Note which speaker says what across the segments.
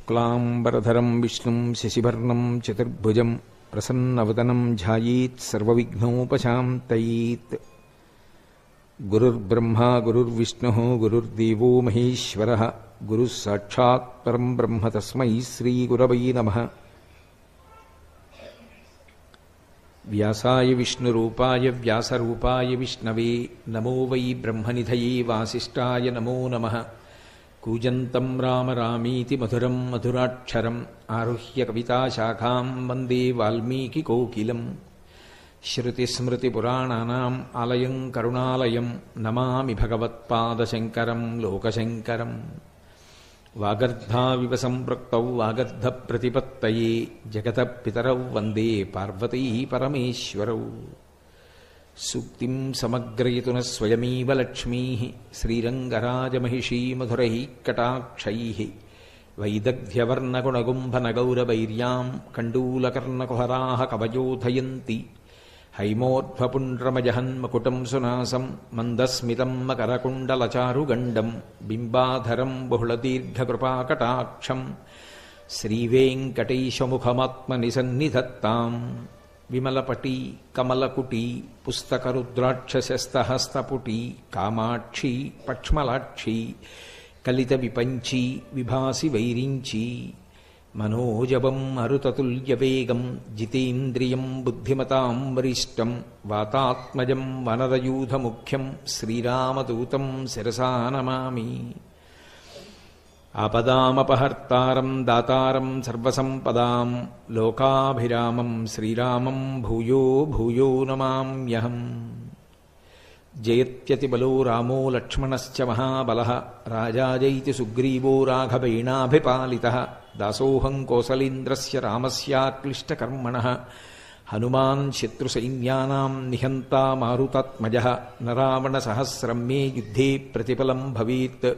Speaker 1: శుక్లాంబరధరం విష్ణుం శశివర్ణం చతుర్భుజం ప్రసన్నవదనం ధ్యాయేత్ సర్వవిఘ్నోపశాంతయేత్. గురుర్బ్రహ్మా గురుర్విష్ణుః గురుర్దేవో మహేశ్వరః గురుః సాక్షాత్ పరం బ్రహ్మ తస్మై శ్రీగురవై నమః. వ్యాసాయ విష్ణురూపాయ వ్యాసరూపాయ విష్ణవే నమో వై బ్రహ్మనిధయే వాసిష్ఠాయ నమో నమః. కూజంతం రామ రామీతి మధురం మధురాక్షరం ఆరుహ్య కవితాశాఖాం వందే వాల్మీకికోకిలం. శృతిస్మృతిపురాణానాం ఆలయం కరుణాలయం నమామి భగవత్పాదశంకరం లోకశంకరం. వాగర్ధావివ సంపృక్తౌ వాగర్ధప్రతిపత్తయే జగతః పితరౌ వందే పార్వతీ పరమేశ్వరౌ. సూక్తిం సమగ్రయతున స్వయమేవ లక్ష్మీః శ్రీరంగరాజమహిషీ మధురైః కటాక్షైః. వైదగ్ధ్యవర్ణగుణగుంభనగౌరవైర్యాం కండూలకర్ణకుహరాः కవయోధయంతి. హైమోర్ధ్వపుండ్రమజహన్మకుటం సునాసం మందస్మితం మకరకుండలచారుగండం బింబాధరం బహుళదీర్ఘకృపాకటాక్షం. శ్రీవేంకటేశముఖమాత్మనిసన్నిధత్తాం. విమలపటీ కమలకుటీ పుస్తకరుద్రాక్షసస్తహస్తపుటీ కామాక్షీ పక్ష్మలాక్షీ కలిత విపంచీ విభాసి వైరించీ. మనోజవం మరుతతుల్యవేగం జితేంద్రియం బుద్ధిమతాం వరిష్టం వాతాత్మజం వనరయూధముఖ్యం శ్రీరామదూతం శిరసా నమామి. ఆపదామపహర్తారం దాతారం సర్వసంపదాం లోకాభిరామం శ్రీరామం భూయో భూయో నమామ్యహం. జయత్యతిబలో రామో లక్ష్మణశ్చ మహాబలః రాజాజైతి సుగ్రీవో రాఘవేణాభిపాలితః. దాసోహం కోసలేంద్రస్య రామస్యాక్లిష్టకర్మణః. హనుమాన్ శత్రుసైన్యానాం నిహంతా మారుతాత్మజః. నరావణసహస్రం మే యుద్ధే ప్రతిఫలం భవేత్.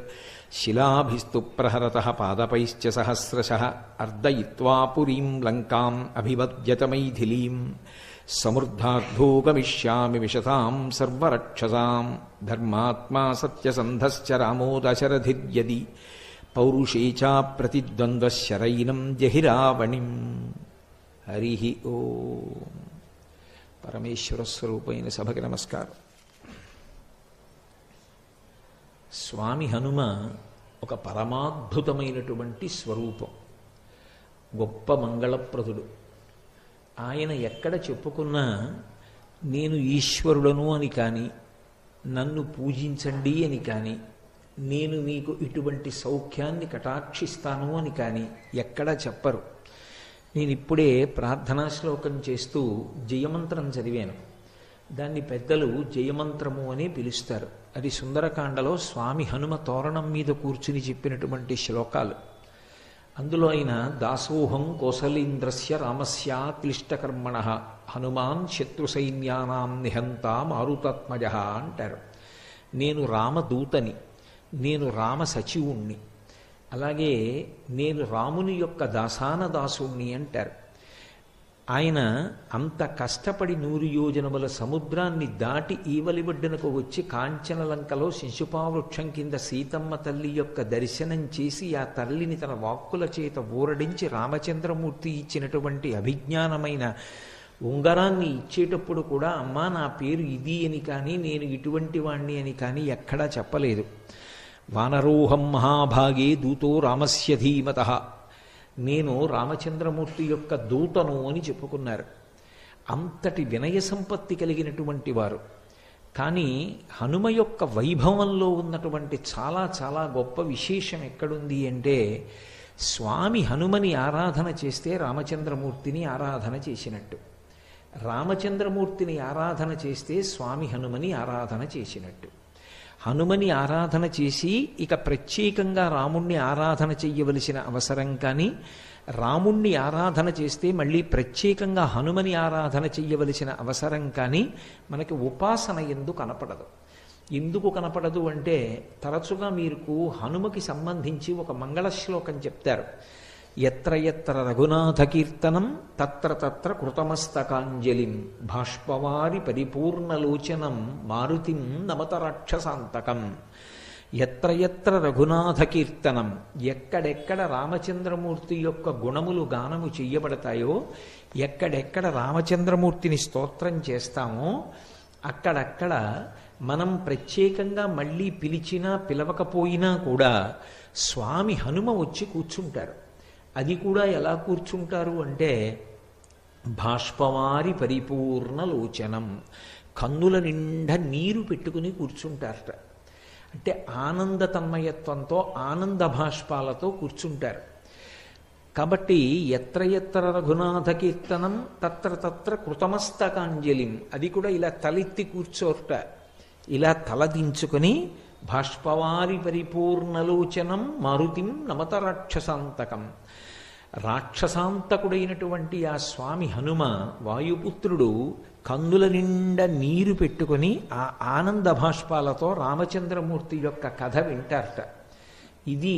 Speaker 1: శిలాభిస్తు ప్రహరతః పాదపైశ్చ సహస్రశః. అర్దయిత్వా పురీం లంకాం అభివద్యత మైథిలీం. సమృద్ధార్థో గమిష్యామి విశతాం సర్వరక్షసాం. ధర్మాత్మా సత్యసంధశ్చ రామో దశరథిర్యది. పౌరుషే చ ప్రతిద్వంద్వశరైనం జహిరావణిం. హరి ఓం. పరమేశ్వర స్వరూపైన సభకి నమస్కారం. స్వామి హనుమ ఒక పరమాద్భుతమైనటువంటి స్వరూపం, గొప్ప మంగళప్రదుడు. ఆయన ఎక్కడ చెప్పుకున్నా నేను ఈశ్వరుడను అని కానీ, నన్ను పూజించండి అని కానీ, నేను మీకు ఇటువంటి సౌఖ్యాన్ని కటాక్షిస్తాను అని కానీ ఎక్కడా చెప్పరు. నేను ఇప్పుడే ప్రార్థనా శ్లోకం చేస్తూ జయమంత్రం చదివాను. దాన్ని పెద్దలు జయమంత్రము అని పిలుస్తారు. అది సుందరకాండలో స్వామి హనుమ తోరణం మీద కూర్చుని చెప్పినటువంటి శ్లోకాలు. అందులో ఆయన దాసోహం కోసలేంద్రస్య రామస్య క్లిష్టకర్మణః హనుమాన్ శత్రుసైన్యానాం నిహంతా మారుతాత్మజః అంటారు. నేను రామదూతని, నేను రామ సచివుణ్ణి, అలాగే నేను రాముని యొక్క దాసాన దాసుణ్ణి అంటారు. ఆయన అంత కష్టపడి 100 యోజనముల సముద్రాన్ని దాటి ఈవలిబడ్డనకు వచ్చి కాంచనలంకలో శిశుపావృక్షం కింద సీతమ్మ తల్లి యొక్క దర్శనం చేసి ఆ తల్లిని తన వాక్కుల చేత ఊరడించి రామచంద్రమూర్తి ఇచ్చినటువంటి అభిజ్ఞానమైన ఉంగరాన్ని ఇచ్చేటప్పుడు కూడా అమ్మా నా పేరు ఇది అని కానీ, నేను ఇటువంటి వాణ్ణి అని కానీ ఎక్కడా చెప్పలేదు. వానరోహం మహాభాగే దూతో రామస్య ధీమతః. నేను రామచంద్రమూర్తి యొక్క దూతను అని చెప్పుకున్నారు. అంతటి వినయ సంపత్తి కలిగినటువంటి వారు. కానీ హనుమ యొక్క వైభవంలో ఉన్నటువంటి చాలా చాలా గొప్ప విశేషం ఎక్కడుంది అంటే, స్వామి హనుమని ఆరాధన చేస్తే రామచంద్రమూర్తిని ఆరాధన చేసినట్టు, రామచంద్రమూర్తిని ఆరాధన చేస్తే స్వామి హనుమని ఆరాధన చేసినట్టు. హనుమని ఆరాధన చేసి ఇక ప్రత్యేకంగా రాముణ్ణి ఆరాధన చెయ్యవలసిన అవసరం కానీ, రాముణ్ణి ఆరాధన చేస్తే మళ్ళీ ప్రత్యేకంగా హనుమని ఆరాధన చెయ్యవలసిన అవసరం కానీ మనకి ఉపాసన ఎందుకు కనపడదు. ఎందుకు కనపడదు అంటే, తరచుగా మీకు హనుమకి సంబంధించి ఒక మంగళ శ్లోకం చెప్తారు. ఎత్ర ఎత్ర రఘునాథ కీర్తనం తత్ర తత్ర కృతమస్తకాంజలిం బాష్పవారి పరిపూర్ణలోచనం మారుతిం నమత రాక్షసాంతకం. ఎత్ర ఎత్ర రఘునాథ కీర్తనం, ఎక్కడెక్కడ రామచంద్రమూర్తి యొక్క గుణములు గానము చెయ్యబడతాయో, ఎక్కడెక్కడ రామచంద్రమూర్తిని స్తోత్రం చేస్తామో అక్కడక్కడ మనం ప్రత్యేకంగా మళ్ళీ పిలిచినా పిలవకపోయినా కూడా స్వామి హనుమ వచ్చి కూర్చుంటారు. అది కూడా ఎలా కూర్చుంటారు అంటే బాష్పవారి పరిపూర్ణ లోచనం, కన్నుల నిండా నీరు పెట్టుకుని కూర్చుంటారట. అంటే ఆనంద తన్మయత్వంతో ఆనంద భాష్పాలతో కూర్చుంటారు. కాబట్టి ఎత్ర ఎత్ర రఘునాథ కీర్తనం తత్ర తత్ర కృతమస్తకాంజలిం, అది కూడా ఇలా తలెత్తి కూర్చోట, ఇలా తలదించుకొని బాష్పవారి పరిపూర్ణలోచనం మారుతిం నమత రాక్షసాంతకం. రాక్షసాంతకుడైనటువంటి ఆ స్వామి హనుమ వాయుపుత్రుడు కందుల నిండా నీరు పెట్టుకొని ఆ ఆనంద భాష్పాలతో రామచంద్రమూర్తి యొక్క కథ వింటారట. ఇది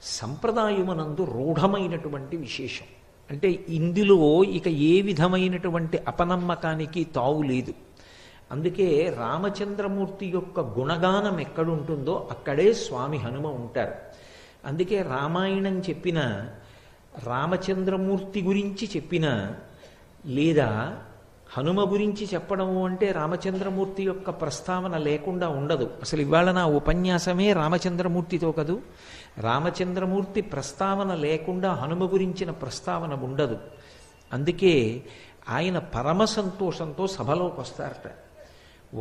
Speaker 1: సంప్రదాయమునందు రూఢమైనటువంటి విశేషం. అంటే ఇందులో ఇక ఏ విధమైనటువంటి అపనమ్మకానికి తావు లేదు. అందుకే రామచంద్రమూర్తి యొక్క గుణగానం ఎక్కడుంటుందో అక్కడే స్వామి హనుమ ఉంటారు. అందుకే రామాయణం చెప్పిన, రామచంద్రమూర్తి గురించి చెప్పిన, లేదా హనుమ గురించి చెప్పడము అంటే రామచంద్రమూర్తి యొక్క ప్రస్తావన లేకుండా ఉండదు. అసలు ఇవాళ నా ఉపన్యాసమే రామచంద్రమూర్తితో కదూ. రామచంద్రమూర్తి ప్రస్తావన లేకుండా హనుమ గురించిన ప్రస్తావన ఉండదు. అందుకే ఆయన పరమ సంతోషంతో సభలోకి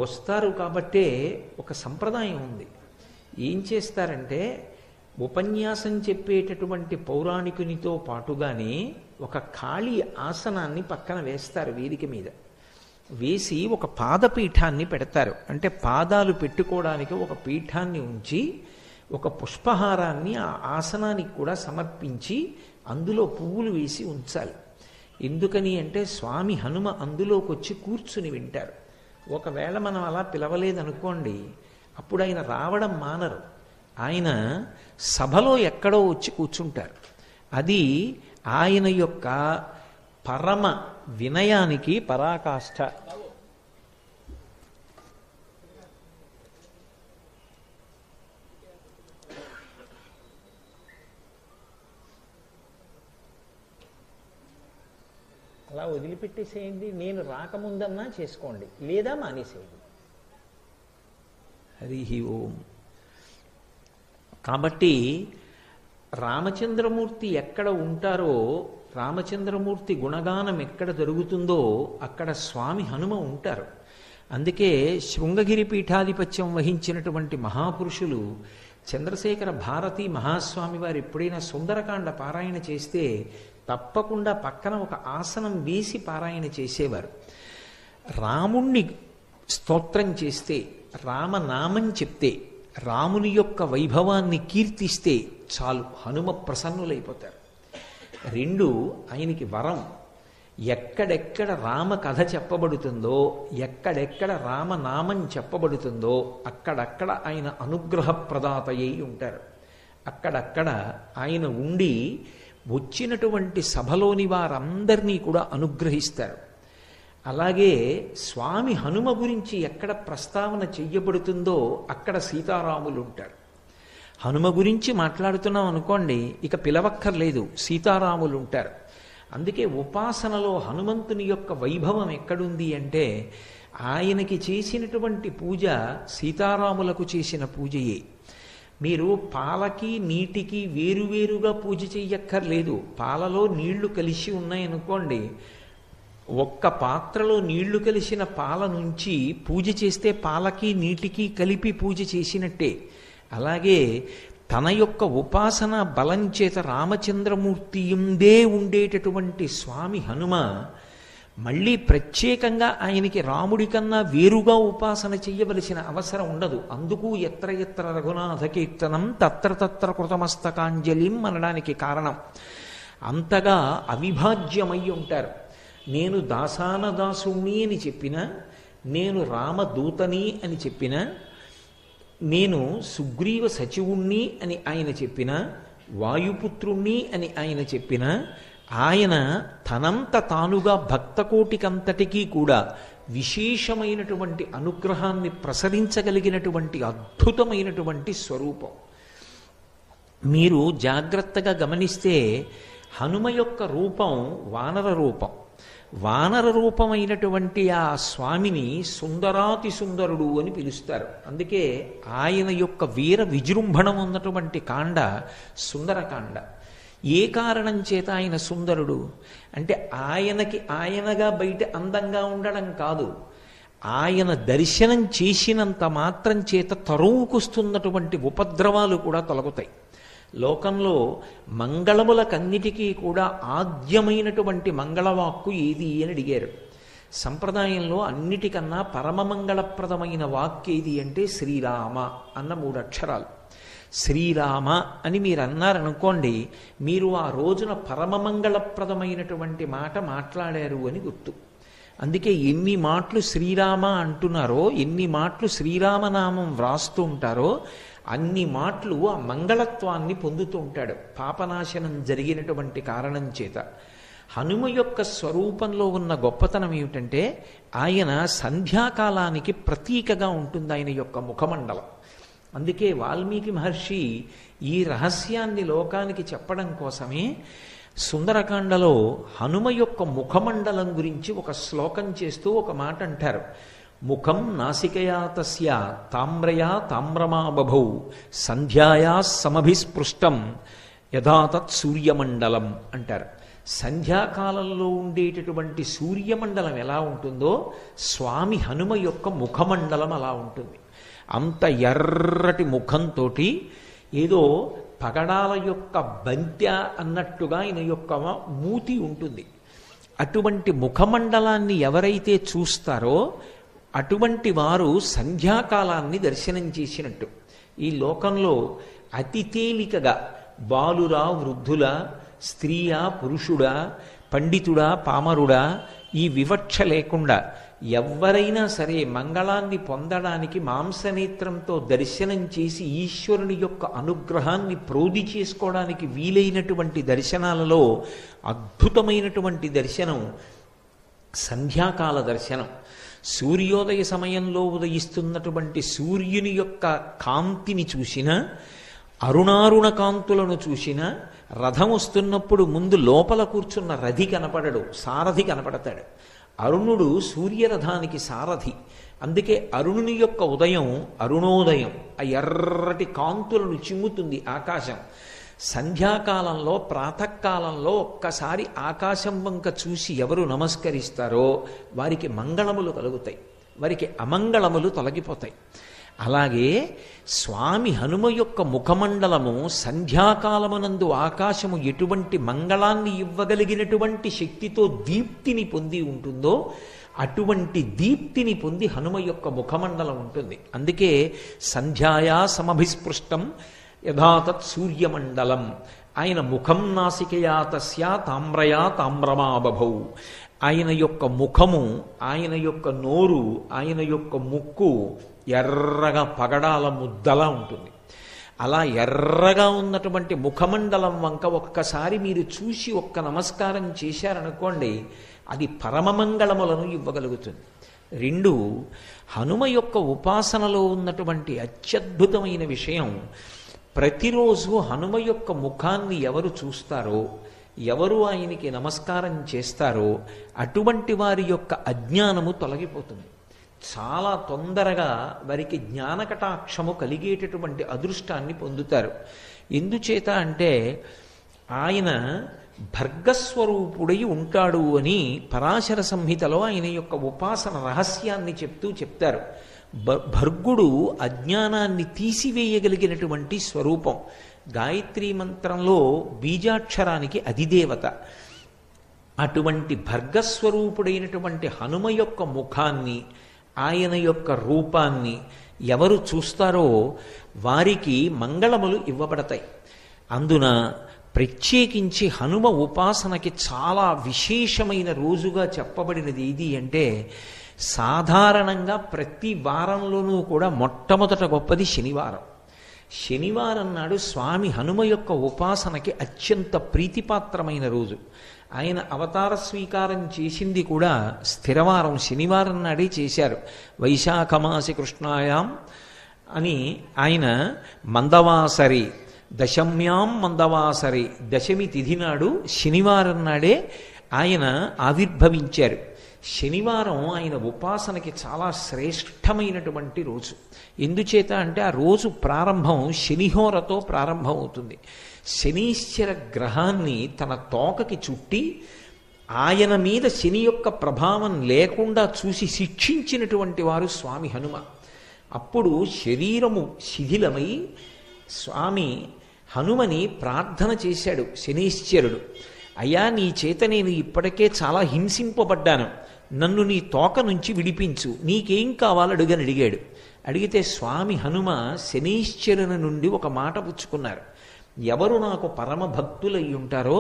Speaker 1: వస్తారు. కాబట్టే ఒక సంప్రదాయం ఉంది. ఏం చేస్తారంటే ఉపన్యాసం చెప్పేటటువంటి పౌరాణికునితో పాటుగానే ఒక ఖాళీ ఆసనాన్ని పక్కన వేస్తారు, వేదిక మీద వేసి ఒక పాదపీఠాన్ని పెడతారు. అంటే పాదాలు పెట్టుకోవడానికి ఒక పీఠాన్ని ఉంచి ఒక పుష్పహారాన్ని ఆ ఆసనానికి కూడా సమర్పించి అందులో పువ్వులు వేసి ఉంచాలి. ఎందుకని అంటే స్వామి హనుమ అందులోకి వచ్చి కూర్చుని వింటారు. ఒకవేళ మనం అలా పిలవలేదనుకోండి, అప్పుడు ఆయన రావడం మానరు. ఆయన సభలో ఎక్కడో వచ్చి కూర్చుంటారు. అది ఆయన యొక్క పరమ వినయానికి పరాకాష్ఠ. అలా వదిలిపెట్టేసేయండి. నేను రాకముందన్నా చేసుకోండి, లేదా మానేసేయండి. హరి ఓం. కాబట్టి రామచంద్రమూర్తి ఎక్కడ ఉంటారో, రామచంద్రమూర్తి గుణగానం ఎక్కడ జరుగుతుందో అక్కడ స్వామి హనుమ ఉంటారు. అందుకే శృంగగిరి పీఠాధిపత్యం వహించినటువంటి మహాపురుషులు చంద్రశేఖర భారతీ మహాస్వామి వారు ఎప్పుడైనా సుందరకాండ పారాయణ చేస్తే తప్పకుండా పక్కన ఒక ఆసనం వేసి పారాయణ చేసేవారు. రాముణ్ణి స్తోత్రం చేస్తే, రామనామం చెప్తే, రాముని యొక్క వైభవాన్ని కీర్తిస్తే చాలు, హనుమ ప్రసన్నులైపోతారు. రెండు, ఆయనకి వరం. ఎక్కడెక్కడ రామ కథ చెప్పబడుతుందో, ఎక్కడెక్కడ రామనామం చెప్పబడుతుందో అక్కడక్కడ ఆయన అనుగ్రహ ప్రదాతయ్యి ఉంటారు. అక్కడక్కడ ఆయన ఉండి వచ్చినటువంటి సభలోని వారందరినీ కూడా అనుగ్రహిస్తారు. అలాగే స్వామి హనుమ గురించి ఎక్కడ ప్రస్తావన చెయ్యబడుతుందో అక్కడ సీతారాములు ఉంటారు. హనుమ గురించి మాట్లాడుతున్నాం అనుకోండి, ఇక పిలవక్కర్లేదు, సీతారాములు ఉంటారు. అందుకే ఉపాసనలో హనుమంతుని యొక్క వైభవం ఎక్కడుంది అంటే ఆయనకి చేసినటువంటి పూజ సీతారాములకు చేసిన పూజయే. మీరు పాలకి నీటికి వేరువేరుగా పూజ చెయ్యక్కర్లేదు. పాలలో నీళ్లు కలిసి ఉన్నాయనుకోండి, ఒక్క పాత్రలో నీళ్లు కలిసిన పాల నుంచి పూజ చేస్తే పాలకి నీటికి కలిపి పూజ చేసినట్టే. అలాగే తన యొక్క ఉపాసన బలం చేత రామచంద్రమూర్తి ఉందే ఉండేటటువంటి స్వామి హనుమ మళ్ళీ ప్రత్యేకంగా ఆయనకి రాముడి కన్నా వేరుగా ఉపాసన చెయ్యవలసిన అవసరం ఉండదు. అందుకు ఎత్ర ఎత్ర రఘునాథ కీర్తనం తత్ర తత్ర కృతమస్తకాంజలిం అనడానికి కారణం. అంతగా అవిభాజ్యమై ఉంటారు. నేను దాసాన దాసుణ్ణి అని చెప్పిన, నేను రామదూతని అని చెప్పిన, నేను సుగ్రీవ సచివుణ్ణి అని ఆయన చెప్పిన, వాయుపుత్రుణ్ణి అని ఆయన చెప్పిన, ఆయన తనంత తానుగా భక్తకోటికంతటికీ కూడా విశేషమైనటువంటి అనుగ్రహాన్ని ప్రసరించగలిగినటువంటి అద్భుతమైనటువంటి స్వరూపం. మీరు జాగ్రత్తగా గమనిస్తే హనుమ యొక్క రూపం వానర రూపం. వానర రూపమైనటువంటి ఆ స్వామిని సుందరాతి సుందరుడు అని పిలుస్తారు. అందుకే ఆయన యొక్క వీర విజృంభణం ఉన్నటువంటి కాండ సుందరకాండ. ఏ కారణం చేత ఆయన సుందరుడు అంటే ఆయనకి ఆయనగా బయట అందంగా ఉండడం కాదు, ఆయన దర్శనం చేసినంత మాత్రం చేత తరువుకొస్తున్నటువంటి ఉపద్రవాలు కూడా తొలగుతాయి. లోకంలో మంగళములకన్నిటికీ కూడా ఆద్యమైనటువంటి మంగళవాక్కు ఏది అని అడిగారు. సంప్రదాయంలో అన్నిటికన్నా పరమమంగళప్రదమైన వాక్కు ఏది అంటే శ్రీరామ అన్న 3 అక్షరాలు. శ్రీరామ అని మీరు అన్నారనుకోండి, మీరు ఆ రోజున పరమమంగళప్రదమైనటువంటి మాట మాట్లాడారు అని గుర్తు. అందుకే ఎన్ని మాటలు శ్రీరామ అంటున్నారో, ఎన్ని మాటలు శ్రీరామనామం వ్రాస్తూ ఉంటారో అన్ని మాటలు ఆ మంగళత్వాన్ని పొందుతూ ఉంటాడు పాపనాశనం జరిగినటువంటి కారణం చేత. హనుమ యొక్క స్వరూపంలో ఉన్న గొప్పతనం ఏమిటంటే ఆయన సంధ్యాకాలానికి ప్రతీకగా ఉంటుంది ఆయన యొక్క ముఖమండలం. అందుకే వాల్మీకి మహర్షి ఈ రహస్యాన్ని లోకానికి చెప్పడం కోసమే సుందరకాండలో హనుమ యొక్క ముఖమండలం గురించి ఒక శ్లోకం చేస్తూ ఒక మాట అంటారు. ముఖం నాసికయా తస్య తామ్రయా తామ్రమా బభౌ సంధ్యాయా సమభిస్పృష్టం యథాతత్ సూర్యమండలం అంటారు. సంధ్యాకాలంలో ఉండేటటువంటి సూర్యమండలం ఎలా ఉంటుందో స్వామి హనుమ యొక్క ముఖమండలం అలా ఉంటుంది. అంత ఎర్రటి ముఖంతో ఏదో పగడాల యొక్క బంత్య అన్నట్టుగా ఆయన యొక్క మూతి ఉంటుంది. అటువంటి ముఖమండలాన్ని ఎవరైతే చూస్తారో అటువంటి వారు సంధ్యాకాలాన్ని దర్శనం చేసినట్టు. ఈ లోకంలో అతి తేలికగా బాలురా వృద్ధులా, స్త్రీయా పురుషుడా, పండితుడా పామరుడా ఈ వివక్ష లేకుండా ఎవరైనా సరే మంగళాన్ని పొందడానికి మాంసనేత్రంతో దర్శనం చేసి ఈశ్వరుని యొక్క అనుగ్రహాన్ని ప్రోధి చేసుకోవడానికి వీలైనటువంటి దర్శనాలలో అద్భుతమైనటువంటి దర్శనం సంధ్యాకాల దర్శనం. సూర్యోదయ సమయంలో ఉదయిస్తున్నటువంటి సూర్యుని యొక్క కాంతిని చూసినా, అరుణారుణ కాంతులను చూసినా, రథం వస్తున్నప్పుడు ముందు లోపల కూర్చున్న రథి కనపడడు, సారథి కనపడతాడు. అరుణుడు సూర్యరథానికి సారథి. అందుకే అరుణుని యొక్క ఉదయం అరుణోదయం ఆ ఎర్రటి కాంతులను చిమ్ముతుంది ఆకాశం. సంధ్యాకాలంలో ప్రాతకాలంలో ఒక్కసారి ఆకాశం వంక చూసి ఎవరు నమస్కరిస్తారో వారికి మంగళములు కలుగుతాయి, వారికి అమంగళములు తొలగిపోతాయి. అలాగే స్వామి హనుమ యొక్క ముఖమండలము సంధ్యాకాలమునందు ఆకాశము ఎటువంటి మంగళాన్ని ఇవ్వగలిగినటువంటి శక్తితో దీప్తిని పొంది ఉంటుందో అటువంటి దీప్తిని పొంది హనుమ యొక్క ముఖమండలం ఉంటుంది. అందుకే సంధ్యాయా సమభిస్పృష్టం యథాతత్ సూర్యమండలం. ఆయన ముఖం నాసికయా తస్య తామ్రయా తామ్రమా బభౌ. ఆయన యొక్క ముఖము, ఆయన యొక్క నోరు, ఆయన యొక్క ముక్కు ఎర్రగా పగడాల ముద్దలా ఉంటుంది. అలా ఎర్రగా ఉన్నటువంటి ముఖమండలం వంక ఒక్కసారి మీరు చూసి ఒక్క నమస్కారం చేశారనుకోండి, అది పరమమంగళములను ఇవ్వగలుగుతుంది. 2, హనుమ యొక్క ఉపాసనలో ఉన్నటువంటి అత్యద్భుతమైన విషయం, ప్రతిరోజు హనుమ యొక్క ముఖాన్ని ఎవరు చూస్తారో, ఎవరు ఆయనకి నమస్కారం చేస్తారో అటువంటి వారి యొక్క అజ్ఞానము తొలగిపోతుంది. చాలా తొందరగా వారికి జ్ఞానకటాక్షము కలిగేటటువంటి అదృష్టాన్ని పొందుతారు. ఎందుచేత అంటే ఆయన భర్గస్వరూపుడై ఉంటాడు అని పరాశర సంహితలో ఆయన యొక్క ఉపాసన రహస్యాన్ని చెప్తారు. భర్గుడు అజ్ఞానాన్ని తీసివేయగలిగినటువంటి స్వరూపం. గాయత్రీ మంత్రంలో బీజాక్షరానికి అధిదేవత. అటువంటి భర్గస్వరూపుడైనటువంటి హనుమ యొక్క ముఖాన్ని, ఆయన యొక్క రూపాన్ని ఎవరు చూస్తారో వారికి మంగళములు ఇవ్వబడతాయి. అందున ప్రత్యేకించి హనుమ ఉపాసనకి చాలా విశేషమైన రోజుగా చెప్పబడినది ఏది అంటే, సాధారణంగా ప్రతి వారంలోనూ కూడా మొట్టమొదట గొప్పది శనివారం. శనివారం నాడు స్వామి హనుమ యొక్క ఉపాసనకి అత్యంత ప్రీతిపాత్రమైన రోజు. ఆయన అవతార స్వీకారం చేసింది కూడా స్థిరవారం శనివారం నాడే చేశారు. వైశాఖమాసి కృష్ణాయాం అని ఆయన మందవాసరి దశమ్యాం మందవాసరి దశమి తిథి నాడు శనివారం నాడే ఆయన ఆవిర్భవించారు. శనివారం ఆయన ఉపాసనకి చాలా శ్రేష్టమైనటువంటి రోజు. ఎందుచేత అంటే ఆ రోజు ప్రారంభం శనిహోరతో ప్రారంభం అవుతుంది. శనీశ్వర గ్రహాన్ని తన తోకకి చుట్టి ఆయన మీద శని యొక్క ప్రభావం లేకుండా చూసి శిక్షించినటువంటి వారు స్వామి హనుమ. అప్పుడు శరీరము శిథిలమై స్వామి హనుమని ప్రార్థన చేశాడు శనీశ్వరుడు. అయ్యా, నీ చేత నేను ఇప్పటికే చాలా హింసింపబడ్డాను, నన్ను నీ తోక నుంచి విడిపించు, నీకేం కావాలో అడిగాడు. అడిగితే స్వామి హనుమ శనీశ్వరుని నుండి ఒక మాట పుచ్చుకున్నారు. ఎవరు నాకు పరమ భక్తులై ఉంటారో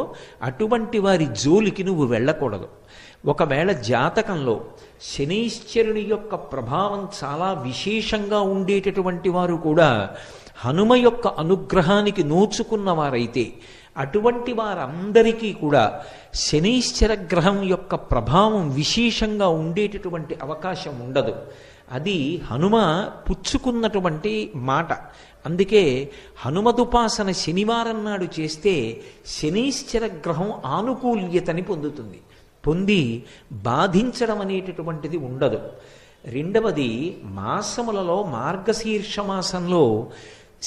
Speaker 1: అటువంటి వారి జోలికి నువ్వు వెళ్ళకూడదు. ఒకవేళ జాతకంలో శనీశ్వరుని యొక్క ప్రభావం చాలా విశేషంగా ఉండేటటువంటి వారు కూడా హనుమ యొక్క అనుగ్రహానికి నోచుకున్న వారైతే అటువంటి వారందరికీ కూడా శనీశ్వర గ్రహం యొక్క ప్రభావం విశేషంగా ఉండేటటువంటి అవకాశం ఉండదు. అది హనుమ పుచ్చుకున్నటువంటి మాట. అందుకే హనుమదుపాసన శనివారం నాడు చేస్తే శనీశ్వర గ్రహం ఆనుకూల్యతని పొందుతుంది. పొంది బాధించడం అనేటటువంటిది ఉండదు. రెండవది, మాసములలో మార్గశీర్ష మాసంలో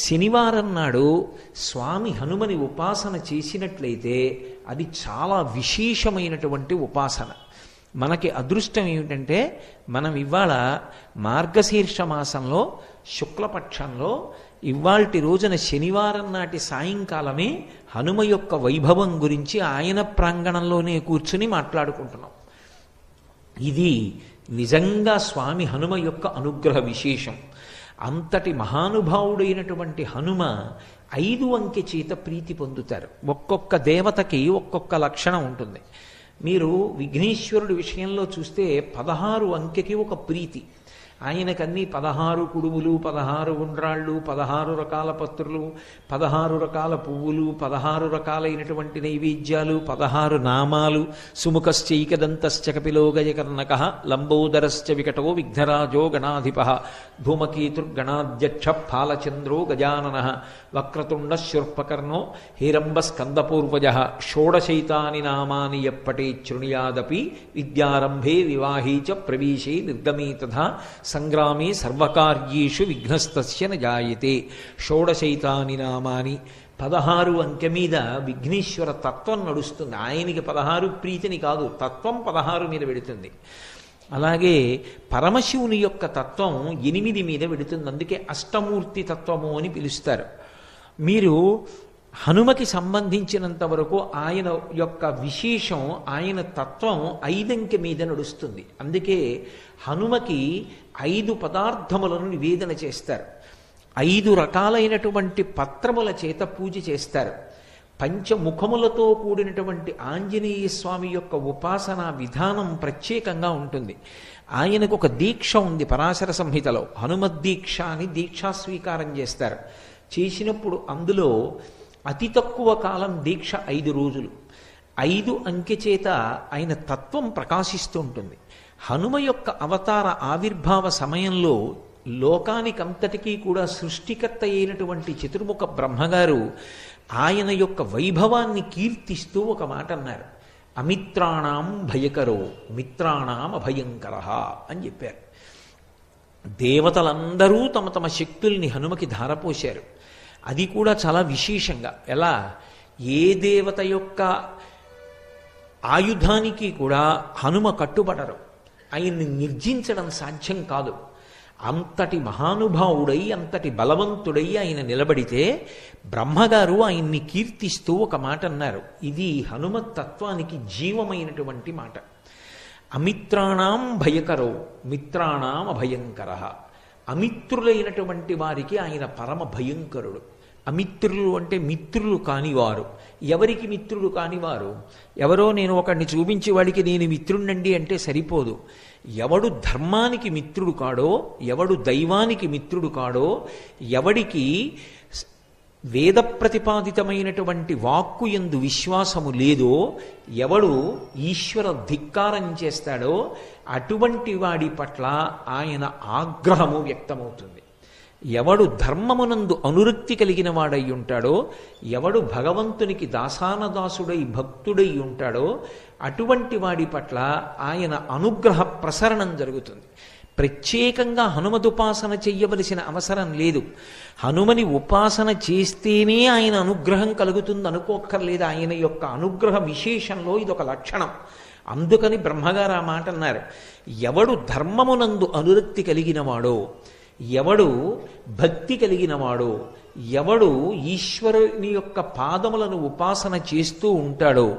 Speaker 1: శనివారం నాడు స్వామి హనుమని ఉపాసన చేసినట్లయితే అది చాలా విశేషమైనటువంటి ఉపాసన. మనకి అదృష్టం ఏమిటంటే మనం ఇవాళ మార్గశీర్ష మాసంలో శుక్లపక్షంలో ఇవాల్టి రోజున శనివారం నాటి సాయంకాలమే హనుమ యొక్క వైభవం గురించి ఆయన ప్రాంగణంలోనే కూర్చుని మాట్లాడుకుంటున్నాం. ఇది నిజంగా స్వామి హనుమ యొక్క అనుగ్రహ విశేషం. అంతటి మహానుభావుడైనటువంటి హనుమ 5 అంకె చేత ప్రీతి పొందుతారు. ఒక్కొక్క దేవతకి ఒక్కొక్క లక్షణం ఉంటుంది. మీరు విఘ్నేశ్వరుడి విషయంలో చూస్తే 16 అంకెకి ఒక ప్రీతి. ఆయనకన్నీ 16 కుడుములు, 16 ఉండ్రాళ్ళు, 16 రకాల పత్రులు, 16 రకాల పువ్వులు, 16 రకాలైనటువంటి నైవేద్యాలు, 16 నామాలు. సుముఖశ్చైకదంతశ్చ కపిలో గజకర్ణకః లంబోదరశ్చ వికటో విఘ్నరాజో గణాధిపః ధూమకేతుర్గణాధ్యక్ష ఫాలచంద్రో గజాననః వక్రతుండ శూర్పకర్ణో హేరంబస్కందపూర్వజః షోడశైతాని నామాని యప్పటే శృణుయాదపి విద్యారంభే వివాహే చ ప్రవేశే నిర్గమే తథా సంగ్రామే సర్వకార్యేషు విఘ్నస్తస్య న జాయతే. షోడశైతాని నామాని 16 అంకె మీద విఘ్నేశ్వర తత్వం నడుస్తుంది. ఆయనకి 16 ప్రీతిని కాదు, తత్వం 16 మీద వెడుతుంది. అలాగే పరమశివుని యొక్క తత్వం 8 మీద వెడుతుంది. అందుకే అష్టమూర్తి తత్వము అని పిలుస్తారు. మీరు హనుమకి సంబంధించినంత వరకు ఆయన యొక్క విశేషం, ఆయన తత్వం 5 అంకె మీద నడుస్తుంది. అందుకే హనుమకి 5 పదార్థములను నివేదన చేస్తారు. 5 రకాలైనటువంటి పత్రముల చేత పూజ చేస్తారు. పంచముఖములతో కూడినటువంటి ఆంజనేయ స్వామి యొక్క ఉపాసనా విధానం ప్రత్యేకంగా ఉంటుంది. ఆయనకు ఒక దీక్ష ఉంది పరాశర సంహితలో, హనుమద్దీక్ష అని దీక్షా స్వీకారం చేస్తారు. చేసినప్పుడు అందులో అతి తక్కువ కాలం దీక్ష 5 రోజులు. 5 అంకె చేత ఆయన తత్వం ప్రకాశిస్తూ ఉంటుంది. హనుమ యొక్క అవతార ఆవిర్భావ సమయంలో లోకానికంతటికీ కూడా సృష్టికర్త అయినటువంటి చతుర్ముఖ బ్రహ్మగారు ఆయన యొక్క వైభవాన్ని కీర్తిస్తూ ఒక మాట అన్నారు. అమిత్రాణం భయకరో మిత్రాణం అభయంకర అని చెప్పారు. దేవతలందరూ తమ తమ శక్తుల్ని హనుమకి ధారపోశారు. అది కూడా చాలా విశేషంగా. ఎలా? ఏ దేవత యొక్క ఆయుధానికి కూడా హనుమ కట్టుబడరు. ఆయన్ని నిర్జించడం సాధ్యం కాదు. అంతటి మహానుభావుడై, అంతటి బలవంతుడై ఆయన నిలబడితే బ్రహ్మగారు ఆయన్ని కీర్తిస్తూ ఒక మాట అన్నారు. ఇది హనుమతత్వానికి జీవమైనటువంటి మాట. అమిత్రాణం భయకరో మిత్రాణం అభయంకర. అమిత్రులైనటువంటి వారికి ఆయన పరమ భయంకరుడు. అమిత్రులు అంటే మిత్రులు కానివారు. ఎవరికి మిత్రుడు కానివారు? ఎవరో నేను ఒకడిని చూపించి వాడికి నేను మిత్రుణ్ణండి అంటే సరిపోదు. ఎవడు ధర్మానికి మిత్రుడు కాడో, ఎవడు దైవానికి మిత్రుడు కాడో, ఎవడికి వేద ప్రతిపాదితమైనటువంటి వాక్కు యందు విశ్వాసము లేదో, ఎవడు ఈశ్వర ధిక్కారం చేస్తాడో అటువంటి వాడి పట్ల ఆయన ఆగ్రహము వ్యక్తమవుతుంది. ఎవడు ధర్మమునందు అనురక్తి కలిగిన వాడై ఉంటాడో, ఎవడు భగవంతునికి దాసానదాసుడై భక్తుడై ఉంటాడో అటువంటి వాడి పట్ల ఆయన అనుగ్రహ ప్రసరణం జరుగుతుంది. ప్రత్యేకంగా హనుమదుపాసన చెయ్యవలసిన అవసరం లేదు. హనుమని ఉపాసన చేస్తేనే ఆయన అనుగ్రహం కలుగుతుంది అనుకోక్కర్లేదు. ఆయన యొక్క అనుగ్రహ విశేషంలో ఇదొక లక్షణం. అందుకని బ్రహ్మగారు ఆ మాట అన్నారు. ఎవడు ధర్మమునందు అనురక్తి కలిగినవాడో, ఎవడు భక్తి కలిగినవాడో, ఎవడు ఈశ్వరుని యొక్క పాదములను ఉపాసన చేస్తూ ఉంటాడో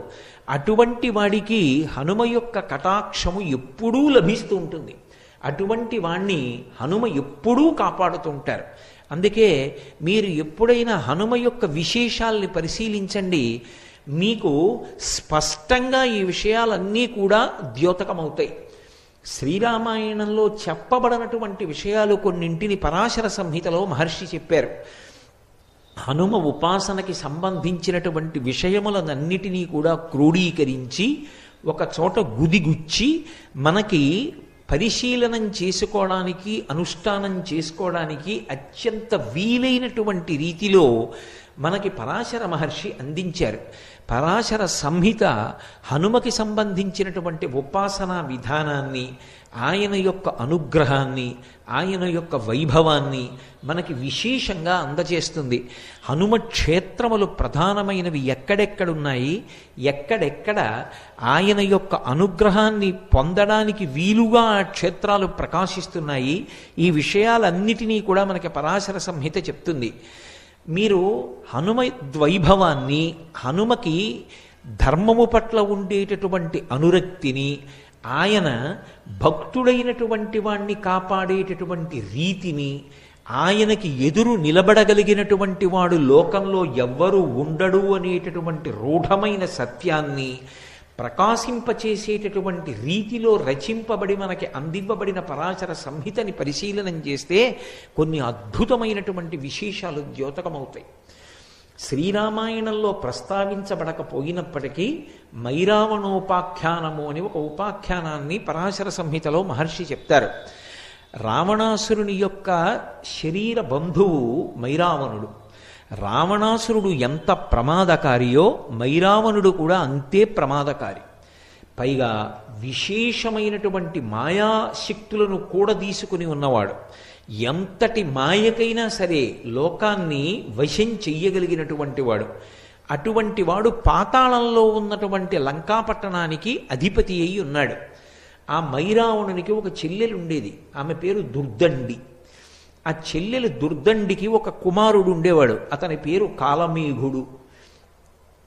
Speaker 1: అటువంటి వాడికి హనుమ యొక్క కటాక్షము ఎప్పుడూ లభిస్తూ ఉంటుంది. అటువంటి వాణ్ణి హనుమ ఎప్పుడూ కాపాడుతుంటారు. అందుకే మీరు ఎప్పుడైనా హనుమ యొక్క విశేషాల్ని పరిశీలించండి, మీకు స్పష్టంగా ఈ విషయాలన్నీ కూడా ద్యోతకమవుతాయి. శ్రీరామాయణంలో చెప్పబడినటువంటి విషయాలు కొన్నింటిని పరాశర సంహితలో మహర్షి చెప్పారు. హనుమ ఉపాసనకి సంబంధించినటువంటి విషయములనన్నిటినీ కూడా క్రోడీకరించి ఒక చోట గుదిగుచ్చి మనకి పరిశీలనం చేసుకోవడానికి, అనుష్ఠానం చేసుకోవడానికి అత్యంత వీలైనటువంటి రీతిలో మనకి పరాశర మహర్షి అందించారు. పరాశర సంహిత హనుమకి సంబంధించినటువంటి ఉపాసనా విధానాన్ని, ఆయన యొక్క అనుగ్రహాన్ని, ఆయన యొక్క వైభవాన్ని మనకి విశేషంగా అందజేస్తుంది. హనుమ క్షేత్రములు ప్రధానమైనవి ఎక్కడెక్కడున్నాయి, ఎక్కడెక్కడ ఆయన యొక్క అనుగ్రహాన్ని పొందడానికి వీలుగా ఆ క్షేత్రాలు ప్రకాశిస్తున్నాయి, ఈ విషయాలన్నిటినీ కూడా మనకి పరాశర సంహిత చెప్తుంది. మీరు హనుమ ద్వైభవాన్ని, హనుమకి ధర్మము పట్ల ఉండేటటువంటి అనురక్తిని, ఆయన భక్తుడైనటువంటి వాణ్ణి కాపాడేటటువంటి రీతిని, ఆయనకి ఎదురు నిలబడగలిగినటువంటి వాడు లోకంలో ఎవ్వరూ ఉండడు అనేటటువంటి రూఢమైన సత్యాన్ని ప్రకాశింపచేసేటటువంటి రీతిలో రచింపబడి మనకి అందివ్వబడిన పరాశర సంహితని పరిశీలనం చేస్తే కొన్ని అద్భుతమైనటువంటి విశేషాలు ద్యోతకమవుతాయి. శ్రీరామాయణంలో ప్రస్తావించబడకపోయినప్పటికీ మైరావణోపాఖ్యానము అని ఒక ఉపాఖ్యానాన్ని పరాశర సంహితలో మహర్షి చెప్తారు. రావణాసురుని యొక్క శరీర బంధువు మైరావణుడు. రావణాసురుడు ఎంత ప్రమాదకారియో మైరావణుడు కూడా అంతే ప్రమాదకారి. పైగా విశేషమైనటువంటి మాయాశక్తులను కూడా తీసుకుని ఉన్నవాడు. ఎంతటి మాయకైనా సరే లోకాన్ని వశం చెయ్యగలిగినటువంటి వాడు. అటువంటి వాడు పాతాళంలో ఉన్నటువంటి లంకాపట్టణానికి అధిపతి అయి ఉన్నాడు. ఆ మైరావణునికి ఒక చెల్లెలు ఉండేది, ఆమె పేరు దుర్దండి. ఆ చెల్లెలు దుర్దండికి ఒక కుమారుడు ఉండేవాడు, అతని పేరు కాలమేఘుడు.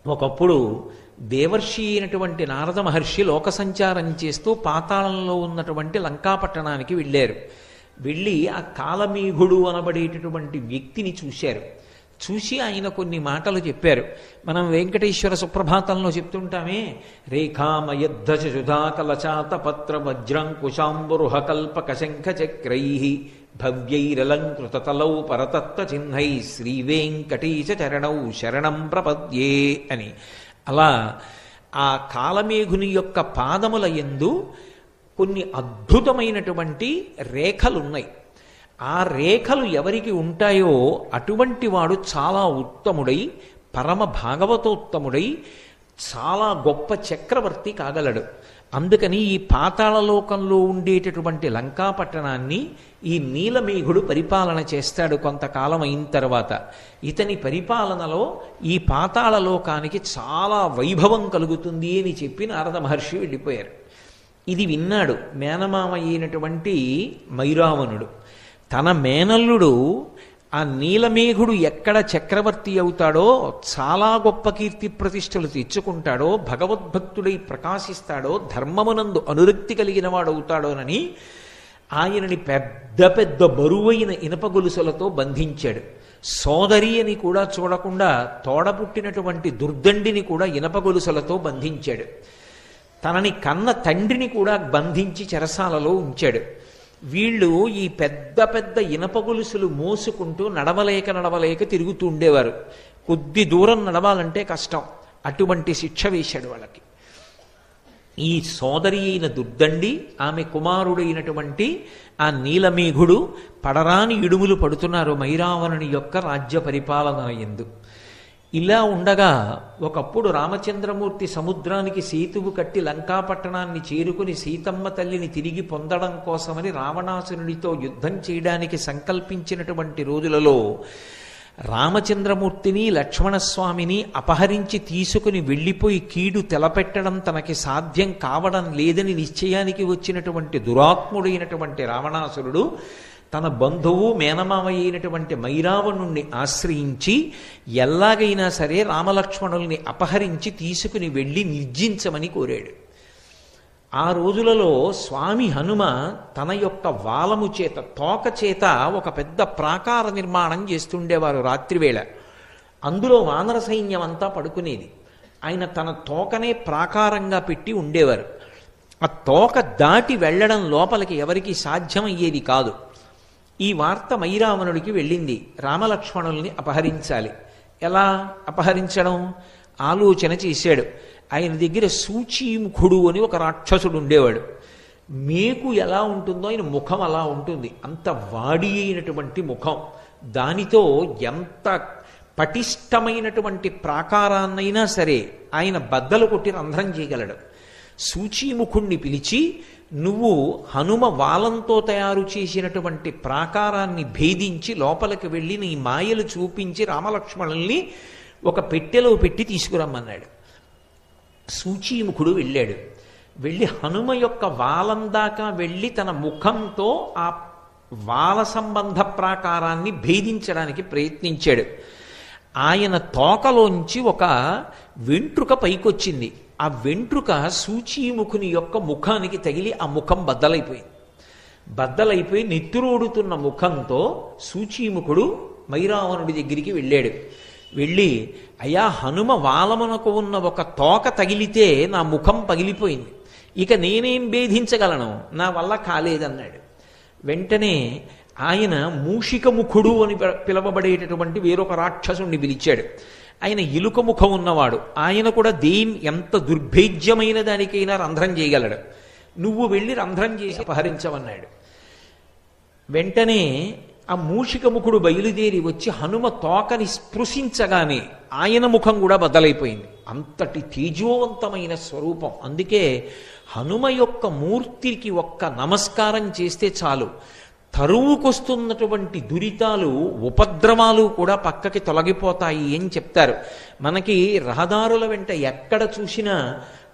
Speaker 1: ఒకప్పుడు దేవర్షి అయినటువంటి నారద మహర్షి లోక సంచారం చేస్తూ పాతాళంలో ఉన్నటువంటి లంకాపట్టణానికి వెళ్ళారు. వెళ్ళి ఆ కాలమేఘుడు అనబడేటటువంటి వ్యక్తిని చూశారు. చూసి ఆయన కొన్ని మాటలు చెప్పారు. మనం వెంకటేశ్వర సుప్రభాతంలో చెప్తుంటామే, రేఖామయద్ధుధాకలచాత పత్ర వజ్రంకుశాంబురుహ కల్పక శంఖ చక్రై భవ్యైరలంకృతతలౌ పరతత్వ చిహ్నై శ్రీవేంకటేశ చరణౌ శరణం ప్రపద్యే అని. అలా ఆ కాలమేఘుని యొక్క పాదముల యందు కొన్ని అద్భుతమైనటువంటి రేఖలున్నాయి. ఆ రేఖలు ఎవరికి ఉంటాయో అటువంటి వాడు చాలా ఉత్తముడై, పరమ భాగవతోత్తముడై, చాలా గొప్ప చక్రవర్తి కాగలడు. అందుకని ఈ పాతాళలోకంలో ఉండేటటువంటి లంకాపట్టణాన్ని ఈ నీలమేఘుడు పరిపాలన చేస్తాడు. కొంతకాలం అయిన తర్వాత ఇతని పరిపాలనలో ఈ పాతాళలోకానికి చాలా వైభవం కలుగుతుంది అని చెప్పి నారద మహర్షి వెళ్ళిపోయారు. ఇది విన్నాడు మేనమామ అయినటువంటి మైరావణుడు. తన మేనల్లుడు ఆ నీలమేఘుడు ఎక్కడ చక్రవర్తి అవుతాడో, చాలా గొప్ప కీర్తి ప్రతిష్టలు తెచ్చుకుంటాడో, భగవద్భక్తుడై ప్రకాశిస్తాడో, ధర్మమునందు అనురక్తి కలిగిన వాడవుతాడోనని ఆయనని పెద్ద పెద్ద బరువైన ఇనప గొలుసులతో బంధించాడు. సోదరి అని కూడా చూడకుండా తోడపుట్టినటువంటి దుర్దండిని కూడా ఇనప గొలుసులతో బంధించాడు. తనని కన్న తండ్రిని కూడా బంధించి చెరసాలలో ఉంచాడు. వీళ్ళు ఈ పెద్ద పెద్ద ఇనప గొలుసులు మోసుకుంటూ నడవలేక తిరుగుతూ ఉండేవారు. కొద్ది దూరం నడవాలంటే కష్టం. అటువంటి శిక్ష వేశాడు వాళ్ళకి. ఈ సోదరి అయిన దుర్దండి, ఆమె కుమారుడైనటువంటి ఆ నీలమేఘుడు పడరాని ఇడుములు పడుతున్నారు మైరావణుని యొక్క రాజ్య పరిపాలన యందు. ఇలా ఉండగా ఒకప్పుడు రామచంద్రమూర్తి సముద్రానికి సేతువు కట్టి లంకాపట్టణాన్ని చేరుకుని సీతమ్మ తల్లిని తిరిగి పొందడం కోసమని రావణాసురుడితో యుద్ధం చేయడానికి సంకల్పించినటువంటి రోజులలో రామచంద్రమూర్తిని లక్ష్మణస్వామిని అపహరించి తీసుకుని వెళ్ళిపోయి కీడు తెలపెట్టడం తనకి సాధ్యం కావడం లేదని నిశ్చయానికి వచ్చినటువంటి దురాత్ముడైనటువంటి రావణాసురుడు తన బంధువు మేనమామ అయినటువంటి మైరావణుణ్ణి ఆశ్రయించి ఎలాగైనా సరే రామలక్ష్మణుల్ని అపహరించి తీసుకుని వెళ్ళి నిర్జించమని కోరాడు. ఆ రోజులలో స్వామి హనుమ తన యొక్క వాలము చేత, తోక చేత ఒక పెద్ద ప్రాకార నిర్మాణం చేస్తుండేవారు రాత్రివేళ. అందులో వానర సైన్యం అంతా పడుకునేది. ఆయన తన తోకనే ప్రాకారంగా పెట్టి ఉండేవారు. ఆ తోక దాటి వెళ్ళడం లోపలికి ఎవరికి సాధ్యమయ్యేది కాదు. ఈ వార్త మైరావణుడికి వెళ్ళింది. రామలక్ష్మణుల్ని అపహరించాలి. ఎలా అపహరించడం ఆలోచన చేశాడు. ఆయన దగ్గర సూచీముఖుడు అని ఒక రాక్షసుడు ఉండేవాడు. మేకు ఎలా ఉంటుందో ఆయన ముఖం అలా ఉంటుంది. అంత వాడి అయినటువంటి ముఖం. దానితో ఎంత పటిష్టమైనటువంటి ప్రాకారాన్నైనా సరే ఆయన బద్దలు కొట్టి రంధ్రం చేయగలడు. సూచీముఖుణ్ణి పిలిచి, నువ్వు హనుమ వాలంతో తయారు చేసినటువంటి ప్రాకారాన్ని భేదించి లోపలికి వెళ్ళి నీ మాయలు చూపించి రామలక్ష్మణుల్ని ఒక పెట్టెలో పెట్టి తీసుకురమ్మన్నాడు. సూచీముఖుడు వెళ్ళాడు. వెళ్ళి హనుమ యొక్క వాలం దాకా వెళ్ళి తన ముఖంతో ఆ వాల సంబంధ ప్రాకారాన్ని భేదించడానికి ప్రయత్నించాడు. ఆయన తోకలోంచి ఒక వెంట్రుక పైకొచ్చింది. ఆ వెంట్రుక సూచీముఖుని యొక్క ముఖానికి తగిలి ఆ ముఖం బద్దలైపోయి నెత్తురోడుతున్న ముఖంతో సూచీముఖుడు మైరావణుడి దగ్గరికి వెళ్ళాడు. వెళ్ళి, అయ్యా, హనుమ వాలమునకు ఉన్న ఒక తోక తగిలితే నా ముఖం పగిలిపోయింది, ఇక నేనేం భేదించగలను, నా వల్ల కాలేదన్నాడు. వెంటనే ఆయన మూషికముఖుడు అని పిలవబడేటటువంటి వేరొక రాక్షసుణ్ణి పిలిచాడు. ఆయన ఎలుక ముఖం ఉన్నవాడు. ఆయన కూడా ఎంత దుర్భేద్యమైన దానికైనా రంధ్రం చేయగలడు. నువ్వు వెళ్ళి రంధ్రం చేసి అపహరించమన్నాడు. వెంటనే ఆ మూషికముఖుడు బయలుదేరి వచ్చి హనుమ తోకని స్పృశించగానే ఆయన ముఖం కూడా బద్దలైపోయింది. అంతటి తేజోవంతమైన స్వరూపం. అందుకే హనుమ యొక్క మూర్తికి ఒక్క నమస్కారం చేస్తే చాలు, తరువుకొస్తున్నటువంటి దురితాలు, ఉపద్రవాలు కూడా పక్కకి తొలగిపోతాయి అని చెప్తారు. మనకి రహదారుల వెంట ఎక్కడ చూసినా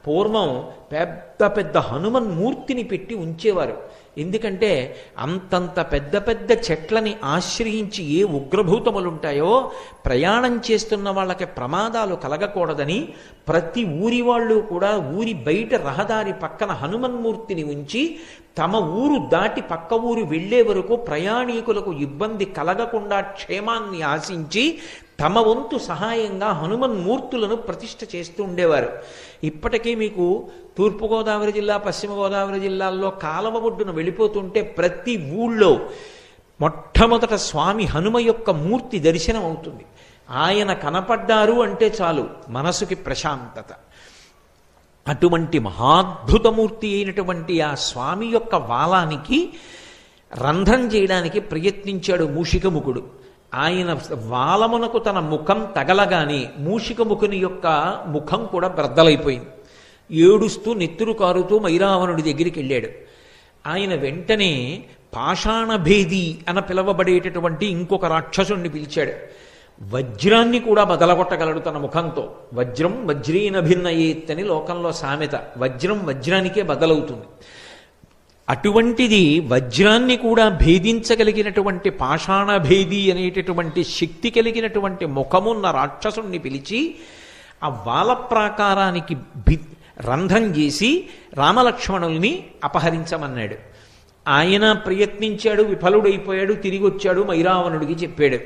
Speaker 1: పూర్వం పెద్ద పెద్ద హనుమన్ మూర్తిని పెట్టి ఉంచేవారు. ఎందుకంటే అంతంత పెద్ద పెద్ద చెట్లని ఆశ్రయించి ఏ ఉగ్రభూతములుంటాయో ప్రయాణం చేస్తున్న వాళ్ళకి ప్రమాదాలు కలగకూడదని ప్రతి ఊరి వాళ్ళు కూడా ఊరి బయట రహదారి పక్కన హనుమన్మూర్తిని ఉంచి తమ ఊరు దాటి పక్క ఊరు వెళ్లే వరకు ప్రయాణికులకు ఇబ్బంది కలగకుండా క్షేమాన్ని ఆశించి తమ వంతు సహాయంగా హనుమన్మూర్తులను ప్రతిష్ఠ చేస్తూ ఉండేవారు. ఇప్పటికీ మీకు తూర్పుగోదావరి జిల్లా, పశ్చిమ గోదావరి జిల్లాల్లో కాలవ ఒడ్డున వెళ్ళిపోతుంటే ప్రతి ఊళ్ళో మొట్టమొదట స్వామి హనుమ యొక్క మూర్తి దర్శనం అవుతుంది. ఆయన కనపడ్డారు అంటే చాలు మనసుకి ప్రశాంతత. అటువంటి మహాద్భుతమూర్తి అయినటువంటి ఆ స్వామి యొక్క వాలానికి రంధ్రం చేయడానికి ప్రయత్నించాడు మూషికముఖుడు. ఆయన వాలమునకు తన ముఖం తగలగానే మూషికముఖుని యొక్క ముఖం కూడా బ్రద్దలైపోయింది. ఏడుస్తూ నెత్తురు కారుతూ మైరావణుడి దగ్గరికి వెళ్ళాడు. ఆయన వెంటనే పాషాణభేది అని పిలవబడేటటువంటి ఇంకొక రాక్షసుణ్ణి పిలిచాడు. వజ్రాన్ని కూడా బదలగొట్టగలడు తన ముఖంతో. వజ్రం వజ్రేన భిన్నయేత్ అని లోకంలో సామెత. వజ్రం వజ్రానికే బదలవుతుంది. అటువంటిది వజ్రాన్ని కూడా భేదించగలిగినటువంటి పాషాణభేది అనేటటువంటి శక్తి కలిగినటువంటి ముఖమున్న రాక్షసుణ్ణి పిలిచి ఆ వాల ప్రాకారానికి రంధ్రం చేసి రామలక్ష్మణుల్ని అపహరించమన్నాడు. ఆయన ప్రయత్నించాడు, విఫలుడైపోయాడు. తిరిగి వచ్చాడు, మైరావణుడికి చెప్పాడు.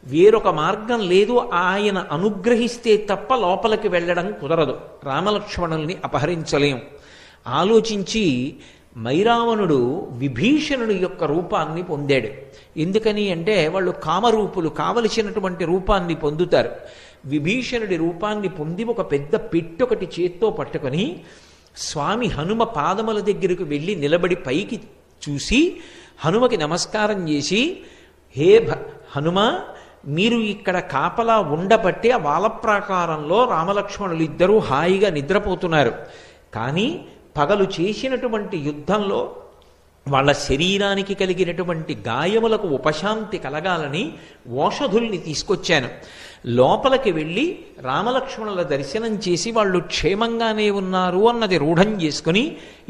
Speaker 1: వేరొక మార్గం లేదు, ఆయన అనుగ్రహిస్తే తప్ప లోపలికి వెళ్ళడం కుదరదు, రామలక్ష్మణుల్ని అపహరించలేం. ఆలోచించి మైరావణుడు విభీషణుడి యొక్క రూపాన్ని పొందాడు. ఎందుకని అంటే వాళ్ళు కామరూపులు, కావలసినటువంటి రూపాన్ని పొందుతారు. విభీషణుడి రూపాన్ని పొంది ఒక పెద్ద పెట్టొకటి చేత్తో పట్టుకొని స్వామి హనుమ పాదముల దగ్గరకు వెళ్ళి నిలబడి పైకి చూసి హనుమకి నమస్కారం చేసి, హే హనుమ, మీరు ఇక్కడ కాపలా ఉండబట్టి ఆ వాలప్రాకారంలో రామలక్ష్మణులు ఇద్దరూ హాయిగా నిద్రపోతున్నారు. కానీ పగలు చేసినటువంటి యుద్ధంలో వాళ్ళ శరీరానికి కలిగినటువంటి గాయములకు ఉపశాంతి కలగాలని ఓషధుల్ని తీసుకొచ్చాను. లోపలికి వెళ్ళి రామలక్ష్మణుల దర్శనం చేసి వాళ్ళు క్షేమంగానే ఉన్నారు అన్నది రూఢం చేసుకుని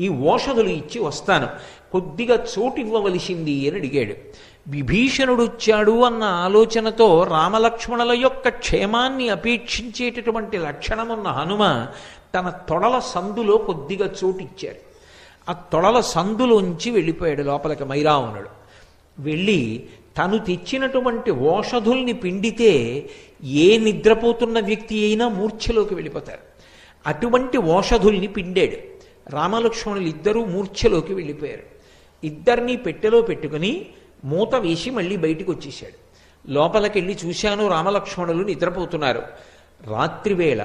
Speaker 1: ఈ ఓషధులు ఇచ్చి వస్తాను, కొద్దిగా చోటు ఇవ్వవలసింది అని అడిగాడు. విభీషణుడు వచ్చాడు అన్న ఆలోచనతో రామలక్ష్మణుల యొక్క క్షేమాన్ని అపేక్షించేటటువంటి లక్షణమున్న హనుమ తన తొడల సందులో కొద్దిగా చోటిచ్చారు. ఆ తొడల సందులోంచి వెళ్ళిపోయాడు లోపలికి మైరావణుడు. వెళ్ళి తను తెచ్చినటువంటి ఓషధుల్ని పిండితే ఏ నిద్రపోతున్న వ్యక్తి అయినా మూర్ఛలోకి వెళ్ళిపోతారు. అటువంటి ఓషధుల్ని పిండాడు. రామలక్ష్మణులు ఇద్దరూ మూర్ఛలోకి వెళ్ళిపోయారు. ఇద్దరినీ పెట్టెలో పెట్టుకుని మూత వేసి మళ్ళీ బయటికి వచ్చేసాడు. లోపలికెళ్ళి చూశాను, రామలక్ష్మణులు నిద్రపోతున్నారు. రాత్రివేళ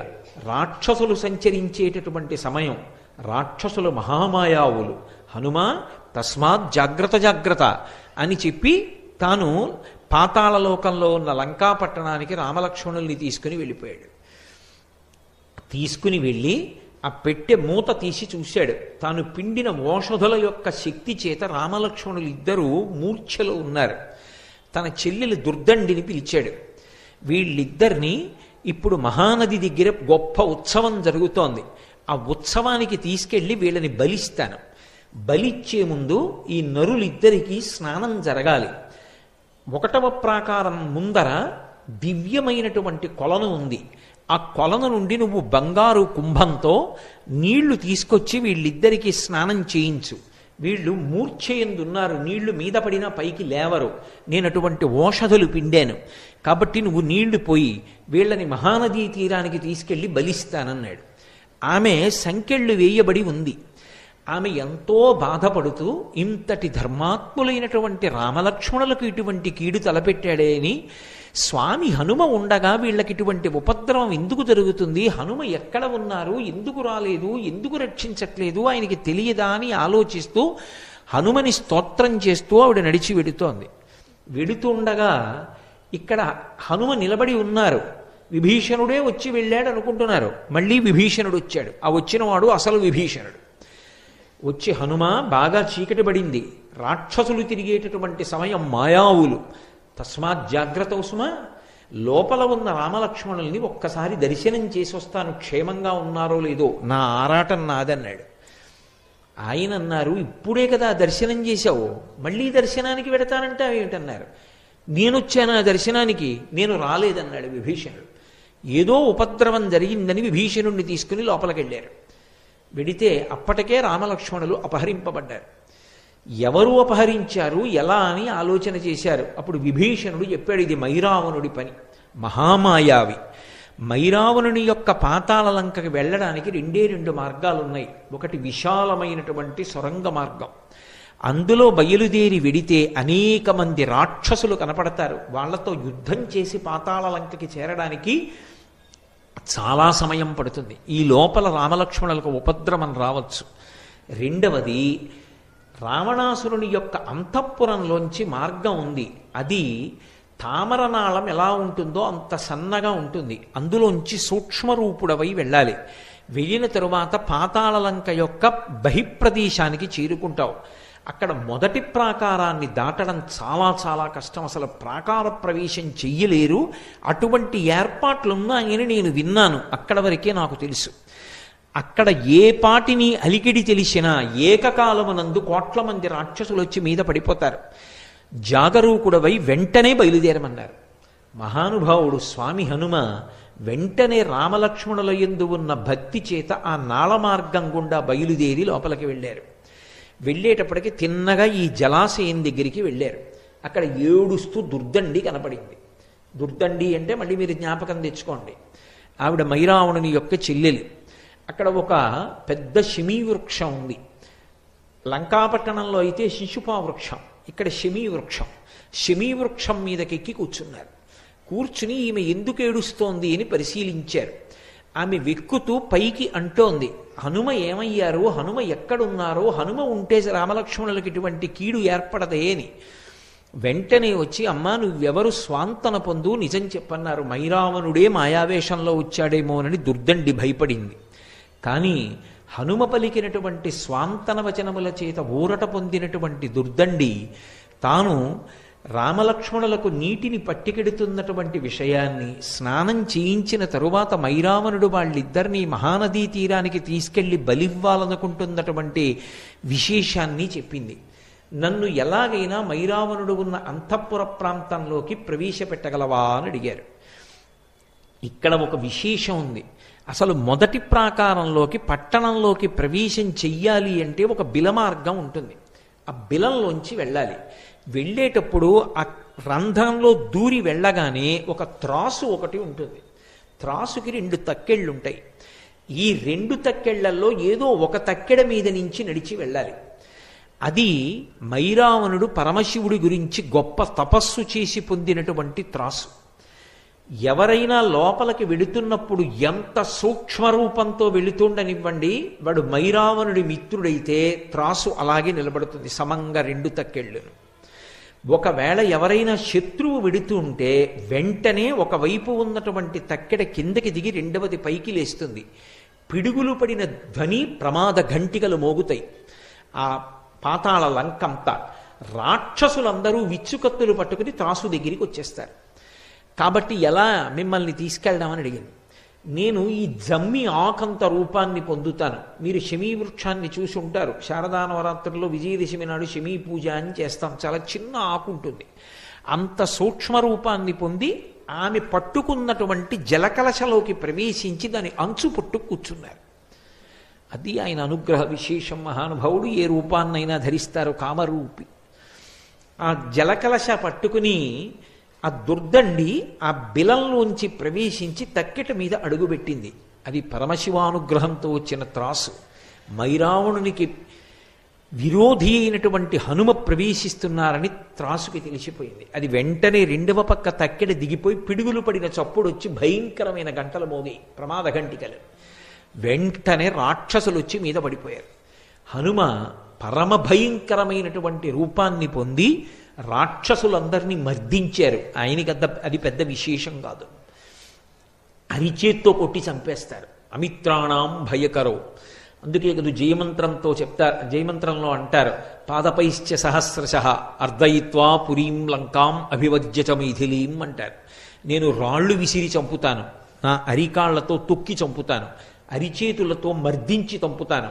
Speaker 1: రాక్షసులు సంచరించేటటువంటి సమయం. రాక్షసులు మహామాయావులు. హనుమ తస్మాత్ జాగ్రత్త జాగ్రత్త అని చెప్పి తాను పాతాళలోకంలో ఉన్న లంకాపట్టణానికి రామలక్ష్మణుల్ని తీసుకుని వెళ్ళిపోయాడు. తీసుకుని వెళ్ళి ఆ పెట్టె మూత తీసి చూశాడు. తాను పిండిన ఓషధుల యొక్క శక్తి చేత రామలక్ష్మణులు ఇద్దరూ మూర్ఛలో ఉన్నారు. తన చెల్లెలు దుర్దండిని పిలిచాడు. వీళ్ళిద్దరినీ ఇప్పుడు మహానది దగ్గర గొప్ప ఉత్సవం జరుగుతోంది. ఆ ఉత్సవానికి తీసుకెళ్ళి వీళ్ళని బలిస్తాను. బలిచ్చే ముందు ఈ నరులిద్దరికీ స్నానం జరగాలి. 1వ ప్రాకారం ముందర దివ్యమైనటువంటి కొలను ఉంది. ఆ కొలను నుండి నువ్వు బంగారు కుంభంతో నీళ్లు తీసుకొచ్చి వీళ్ళిద్దరికీ స్నానం చేయించు. వీళ్ళు మూర్ఛయందున్నారు, నీళ్లు మీద పడినా పైకి లేవరు. నేను అటువంటి ఓషధులు పిండాను కాబట్టి నువ్వు నీళ్లు పోయి వీళ్ళని మహానదీ తీరానికి తీసుకెళ్లి బలిస్తానన్నాడు. ఆమె సంకెళ్ళు వేయబడి ఉంది. ఆమె ఎంతో బాధపడుతూ ఇంతటి ధర్మాత్ములైనటువంటి రామలక్ష్మణులకు ఇటువంటి కీడు తలపెట్టాడే అని, స్వామి హనుమ ఉండగా వీళ్ళకి ఇటువంటి ఉపద్రవం ఎందుకు జరుగుతుంది, హనుమ ఎక్కడ ఉన్నారు, ఎందుకు రాలేదు, ఎందుకు రక్షించట్లేదు, ఆయనకి తెలియదా అని ఆలోచిస్తూ హనుమని స్తోత్రం చేస్తూ ఆవిడ నడిచి వెడుతోంది. వెడుతుండగా ఇక్కడ హనుమ నిలబడి ఉన్నారు. విభీషణుడే వచ్చి వెళ్ళాడు అనుకుంటున్నారు. మళ్ళీ విభీషణుడు వచ్చాడు. ఆ వచ్చినవాడు అసలు విభీషణుడు. వచ్చి హనుమ బాగా చీకటి పడింది, రాక్షసులు తిరిగేటటువంటి సమయం, మాయావులు, తస్మాత్ జాగ్రత్త ఉసుమా, లోపల ఉన్న రామలక్ష్మణుల్ని ఒక్కసారి దర్శనం చేసి వస్తాను, క్షేమంగా ఉన్నారో లేదో, నా ఆరాటం నాదన్నాడు. ఆయన అన్నారు, ఇప్పుడే కదా దర్శనం చేశావు, మళ్ళీ దర్శనానికి వెడతానంటే ఏమిటన్నారు. నేనొచ్చాను ఆ దర్శనానికి, నేను రాలేదన్నాడు విభీషణుడు. ఏదో ఉపద్రవం జరిగిందని విభీషణుడిని తీసుకుని లోపలికి వెళ్ళారు. వెడితే అప్పటికే రామలక్ష్మణులు అపహరింపబడ్డారు. ఎవరు అపహరించారు, ఎలా అని ఆలోచన చేశారు. అప్పుడు విభీషణుడు చెప్పాడు, ఇది మైరావణుడి పని, మహామాయావి. మైరావణుని యొక్క పాతాళ లంకకి వెళ్ళడానికి 2 మార్గాలున్నాయి. ఒకటి విశాలమైనటువంటి సొరంగ మార్గం. అందులో బయలుదేరి వెడితే అనేక మంది రాక్షసులు కనపడతారు. వాళ్లతో యుద్ధం చేసి పాతాళ లంకకి చేరడానికి చాలా సమయం పడుతుంది. ఈ లోపల రామలక్ష్మణులకు ఉపద్రవం రావచ్చు. రెండవది, రావణాసురుని యొక్క అంతఃపురంలోంచి మార్గం ఉంది. అది తామరనాళం ఎలా ఉంటుందో అంత సన్నగా ఉంటుంది. అందులోంచి సూక్ష్మరూపుడవై వెళ్ళాలి. వెళ్ళిన తరువాత పాతాళలంక యొక్క బహిప్రదేశానికి చేరుకుంటావు. అక్కడ మొదటి ప్రాకారాన్ని దాటడం చాలా చాలా కష్టం. అసలు ప్రాకార ప్రవేశం చెయ్యలేరు. అటువంటి ఏర్పాట్లున్నాయని నేను విన్నాను. అక్కడ వరకే నాకు తెలుసు. అక్కడ ఏ పాటిని అలికిడి తెలిసినా ఏకకాలమునందు కోట్ల మంది రాక్షసులు వచ్చి మీద పడిపోతారు. జాగరూకుడవై వెంటనే బయలుదేరమన్నారు. మహానుభావుడు స్వామి హనుమ వెంటనే రామలక్ష్మణుల యందు ఉన్న భక్తి చేత ఆ నాళ మార్గం గుండా బయలుదేరి లోపలికి వెళ్ళారు. వెళ్ళేటప్పటికి తిన్నగా ఈ జలాశయం దగ్గరికి వెళ్ళారు. అక్కడ ఏడుస్తూ దుర్దండి కనపడింది. దుర్దండి అంటే మళ్ళీ మీరు జ్ఞాపకం తెచ్చుకోండి, ఆవిడ మైరావణుని యొక్క చెల్లెలు. అక్కడ ఒక పెద్ద శమీ వృక్షం ఉంది. లంకాపట్టణంలో అయితే శిశుపా వృక్షం, ఇక్కడ శమీ వృక్షం. శమీ వృక్షం మీదకెక్కి కూర్చున్నారు. కూర్చుని ఈమె ఎందుకు ఏడుస్తోంది అని పరిశీలించారు. ఆమె వెక్కుతూ పైకి అంటోంది, హనుమ ఏమయ్యారో, హనుమ ఎక్కడున్నారో, హనుమ ఉంటే రామలక్ష్మణులకు ఇటువంటి కీడు ఏర్పడదే అని. వెంటనే వచ్చి, అమ్మా నువ్వెవరు, స్వాంతన పొందు, నిజం చెప్పన్నారు. మైరావణుడే మాయావేషంలో వచ్చాడేమోనని దుర్దండి భయపడింది. కానీ హనుమ పలికినటువంటి స్వాంతన వచనముల చేత ఊరట పొందినటువంటి దుర్దండి తాను రామలక్ష్మణులకు నీటిని పట్టికెడుతున్నటువంటి విషయాన్ని, స్నానం చేయించిన తరువాత మైరావణుడు వాళ్ళిద్దరినీ మహానదీ తీరానికి తీసుకెళ్లి బలివ్వాలనుకుంటున్నటువంటి విశేషాన్ని చెప్పింది. నన్ను ఎలాగైనా మైరావణుడు ఉన్న అంతఃపుర ప్రాంతంలోకి ప్రవేశపెట్టగలవా అని అడిగారు. ఇక్కడ ఒక విశేషం ఉంది. అసలు మొదటి ప్రాకారంలోకి, పట్టణంలోకి ప్రవేశం చెయ్యాలి అంటే ఒక బిలమార్గం ఉంటుంది. ఆ బిలంలోంచి వెళ్ళాలి. వెళ్ళేటప్పుడు ఆ రంధ్రంలో దూరి వెళ్ళగానే ఒక త్రాసు ఒకటి ఉంటుంది. త్రాసుకి 2 తక్కెళ్ళు ఉంటాయి. ఈ 2 తక్కెళ్లలో ఏదో ఒక తక్కెడ మీద నుంచి నడిచి వెళ్ళాలి. అది మైరావణుడు పరమశివుడి గురించి గొప్ప తపస్సు చేసి పొందినటువంటి త్రాసు. ఎవరైనా లోపలికి వెళుతున్నప్పుడు ఎంత సూక్ష్మరూపంతో వెళుతుండనివ్వండి, వాడు మైరావణుడి మిత్రుడైతే త్రాసు అలాగే నిలబడుతుంది సమంగా 2 తక్కెళ్ళను. ఒకవేళ ఎవరైనా శత్రువు వెడుతూ ఉంటే వెంటనే ఒకవైపు ఉన్నటువంటి తక్కెడ కిందకి దిగి రెండవది పైకి లేస్తుంది. పిడుగులు పడిన ధ్వని, ప్రమాద ఘంటికలు మోగుతాయి. ఆ పాతాళ లంకంతా రాక్షసులందరూ విచ్చుకత్తులు పట్టుకుని త్రాసు దగ్గరికి వచ్చేస్తారు. కాబట్టి ఎలా మిమ్మల్ని తీసుకెళ్దామని అడిగింది. నేను ఈ జమ్మి ఆకంత రూపాన్ని పొందుతాను. మీరు శమీ వృక్షాన్ని చూసి ఉంటారు. శారదా నవరాత్రుల్లో విజయదశమి నాడు శమీ పూజ అని చేస్తాం. చాలా చిన్న ఆకు ఉంటుంది. అంత సూక్ష్మ రూపాన్ని పొంది ఆమె పట్టుకున్నటువంటి జలకలశలోకి ప్రవేశించి దాని అంచు పట్టు కూర్చున్నారు. అది ఆయన అనుగ్రహ విశేషం. మహానుభావుడు ఏ రూపాన్నైనా ధరిస్తారు, కామరూపి. ఆ జలకలశ పట్టుకుని ఆ దుర్దండి ఆ బిలంలోంచి ప్రవేశించి తక్కెట మీద అడుగుపెట్టింది. అది పరమశివానుగ్రహంతో వచ్చిన త్రాసు. మైరావణునికి విరోధి అయినటువంటి హనుమ ప్రవేశిస్తున్నారని త్రాసుకి తెలిసిపోయింది. అది వెంటనే 2వ పక్క తక్కెడ దిగిపోయి పిడుగులు పడిన చప్పుడు వచ్చి భయంకరమైన గంటలు మోగాయి, ప్రమాద గంటికలు. వెంటనే రాక్షసులు వచ్చి మీద పడిపోయారు. హనుమ పరమ భయంకరమైనటువంటి రూపాన్ని పొంది రాక్షసులందరినీ మర్దించారు. ఆయనకి అది పెద్ద విశేషం కాదు. అరిచేత్తో కొట్టి చంపేస్తారు. అమిత్రాణం భయకరో. అందుకే కదా జయమంత్రంతో చెప్తారు. జయమంత్రంలో అంటారు, పాదపైశ్చ సహస్రశః అర్ధయిత్వా పురీం లంకాం అభివజ్యత మైథిలీం అంటారు. నేను రాళ్ళు విసిరి చంపుతాను, నా అరికాళ్లతో తొక్కి చంపుతాను, అరిచేతులతో మర్దించి చంపుతాను,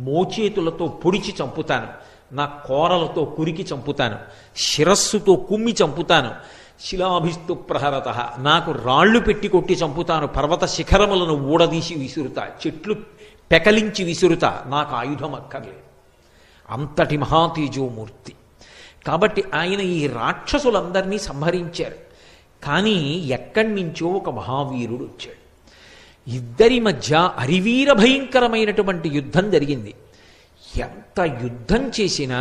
Speaker 1: మోచేతులతో పొడిచి చంపుతాను, నా కోరలతో కురికి చంపుతాను, శిరస్సుతో కుమ్మి చంపుతాను, శిలాభిస్తు ప్రహరత, నాకు రాళ్లు పెట్టి కొట్టి చంపుతాను, పర్వత శిఖరములను ఊడదీసి విసురుతా, చెట్లు పెకలించి విసురుతా, నాకు ఆయుధం అక్కర్లేదు. అంతటి మహాతేజోమూర్తి. కాబట్టి ఆయన ఈ రాక్షసులందరినీ సంహరించారు. కానీ ఎక్కడి నుంచో ఒక మహావీరుడు వచ్చాడు. ఇద్దరి మధ్య అరివీర భయంకరమైనటువంటి యుద్ధం జరిగింది. ఎంత యుద్ధం చేసినా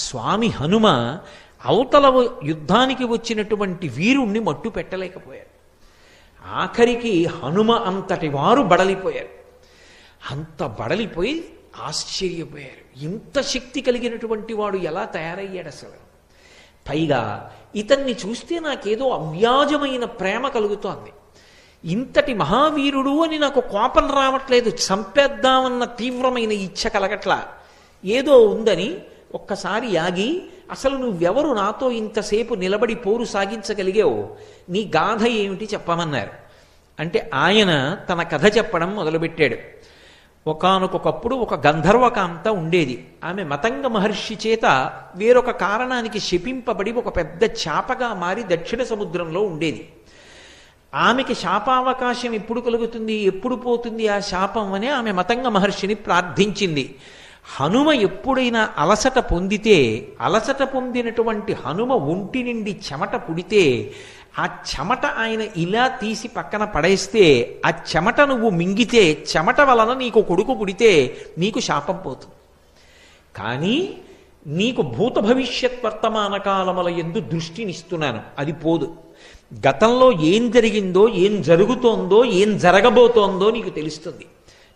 Speaker 1: స్వామి హనుమ అవతల యుద్ధానికి వచ్చినటువంటి వీరుణ్ణి మట్టు పెట్టలేకపోయారు. ఆఖరికి హనుమ అంతటి వారు బడలిపోయారు. అంత బడలిపోయి ఆశ్చర్యపోయారు. ఇంత శక్తి కలిగినటువంటి వాడు ఎలా తయారయ్యాడు అసలు? పైగా ఇతన్ని చూస్తే నాకేదో అవ్యాజమైన ప్రేమ కలుగుతోంది. ఇంతటి మహావీరుడు అని నాకు కోపం రావట్లేదు, చంపేద్దామన్న తీవ్రమైన ఇచ్ఛ కలగట్లా. ఏదో ఉందని ఒక్కసారి ఆగి, అసలు నువ్వెవరు నాతో ఇంతసేపు నిలబడి పోరు సాగించగలిగావు, నీ గాథ ఏమిటి చెప్పమన్నారు. అంటే ఆయన తన కథ చెప్పడం మొదలుపెట్టాడు. ఒకానొకప్పుడు ఒక గంధర్వకాంత ఉండేది. ఆమె మతంగ మహర్షి చేత వేరొక కారణానికి శపింపబడి ఒక పెద్ద చాపగా మారి దక్షిణ సముద్రంలో ఉండేది. ఆమెకి శాపావకాశం ఎప్పుడు కలుగుతుంది, ఎప్పుడు పోతుంది ఆ శాపం అని ఆమె మతంగ మహర్షిని ప్రార్థించింది. హనుమ ఎప్పుడైనా అలసట పొందితే, అలసట పొందినటువంటి హనుమ ఒంటి నుండి చెమట పుడితే, ఆ చెమట ఆయన ఇలా తీసి పక్కన పడేస్తే, ఆ చెమట నువ్వు మింగితే, చెమట వలన నీకు కొడుకు పుడితే నీకు శాపం పోతుంది. కానీ నీకు భూత భవిష్యత్ వర్తమాన కాలముల యందు దృష్టినిస్తున్నాను, అది పోదు. గతంలో ఏం జరిగిందో, ఏం జరుగుతోందో, ఏం జరగబోతోందో నీకు తెలుస్తుంది.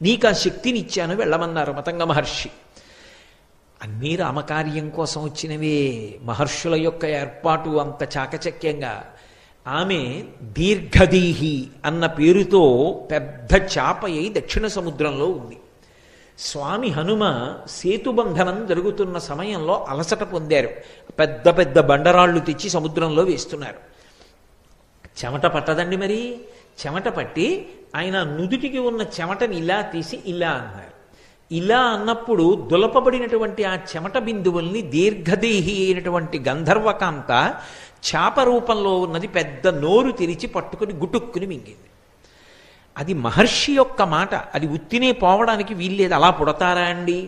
Speaker 1: నీకు ఆ శక్తిని ఇచ్చాను, వెళ్ళమన్నారు మతంగ మహర్షి. అన్నీ రామకార్యం కోసం వచ్చినవే. మహర్షుల యొక్క ఏర్పాటు అంత చాకచక్యంగా. ఆమె దీర్ఘదీహి అన్న పేరుతో పెద్ద చాప అయి దక్షిణ సముద్రంలో ఉంది. స్వామి హనుమ సేతుబంధనం జరుగుతున్న సమయంలో అలసట పొందారు. పెద్ద పెద్ద బండరాళ్ళు తెచ్చి సముద్రంలో వేస్తున్నారు. చెమట పట్టదండి మరి. చెమట పట్టి ఆయన నుదుటికి ఉన్న చెమటని ఇలా తీసి ఇలా అన్నారు. ఇలా అన్నప్పుడు దులపబడినటువంటి ఆ చెమట బిందువుల్ని దీర్ఘదేహి అయినటువంటి గంధర్వకాంత చాప రూపంలో ఉన్నది పెద్ద నోరు తెరిచి పట్టుకుని గుటుక్కుని మింగింది. అది మహర్షి యొక్క మాట. అది ఉత్తినే పోవడానికి వీల్లేదు. అలా పుడతారా అండి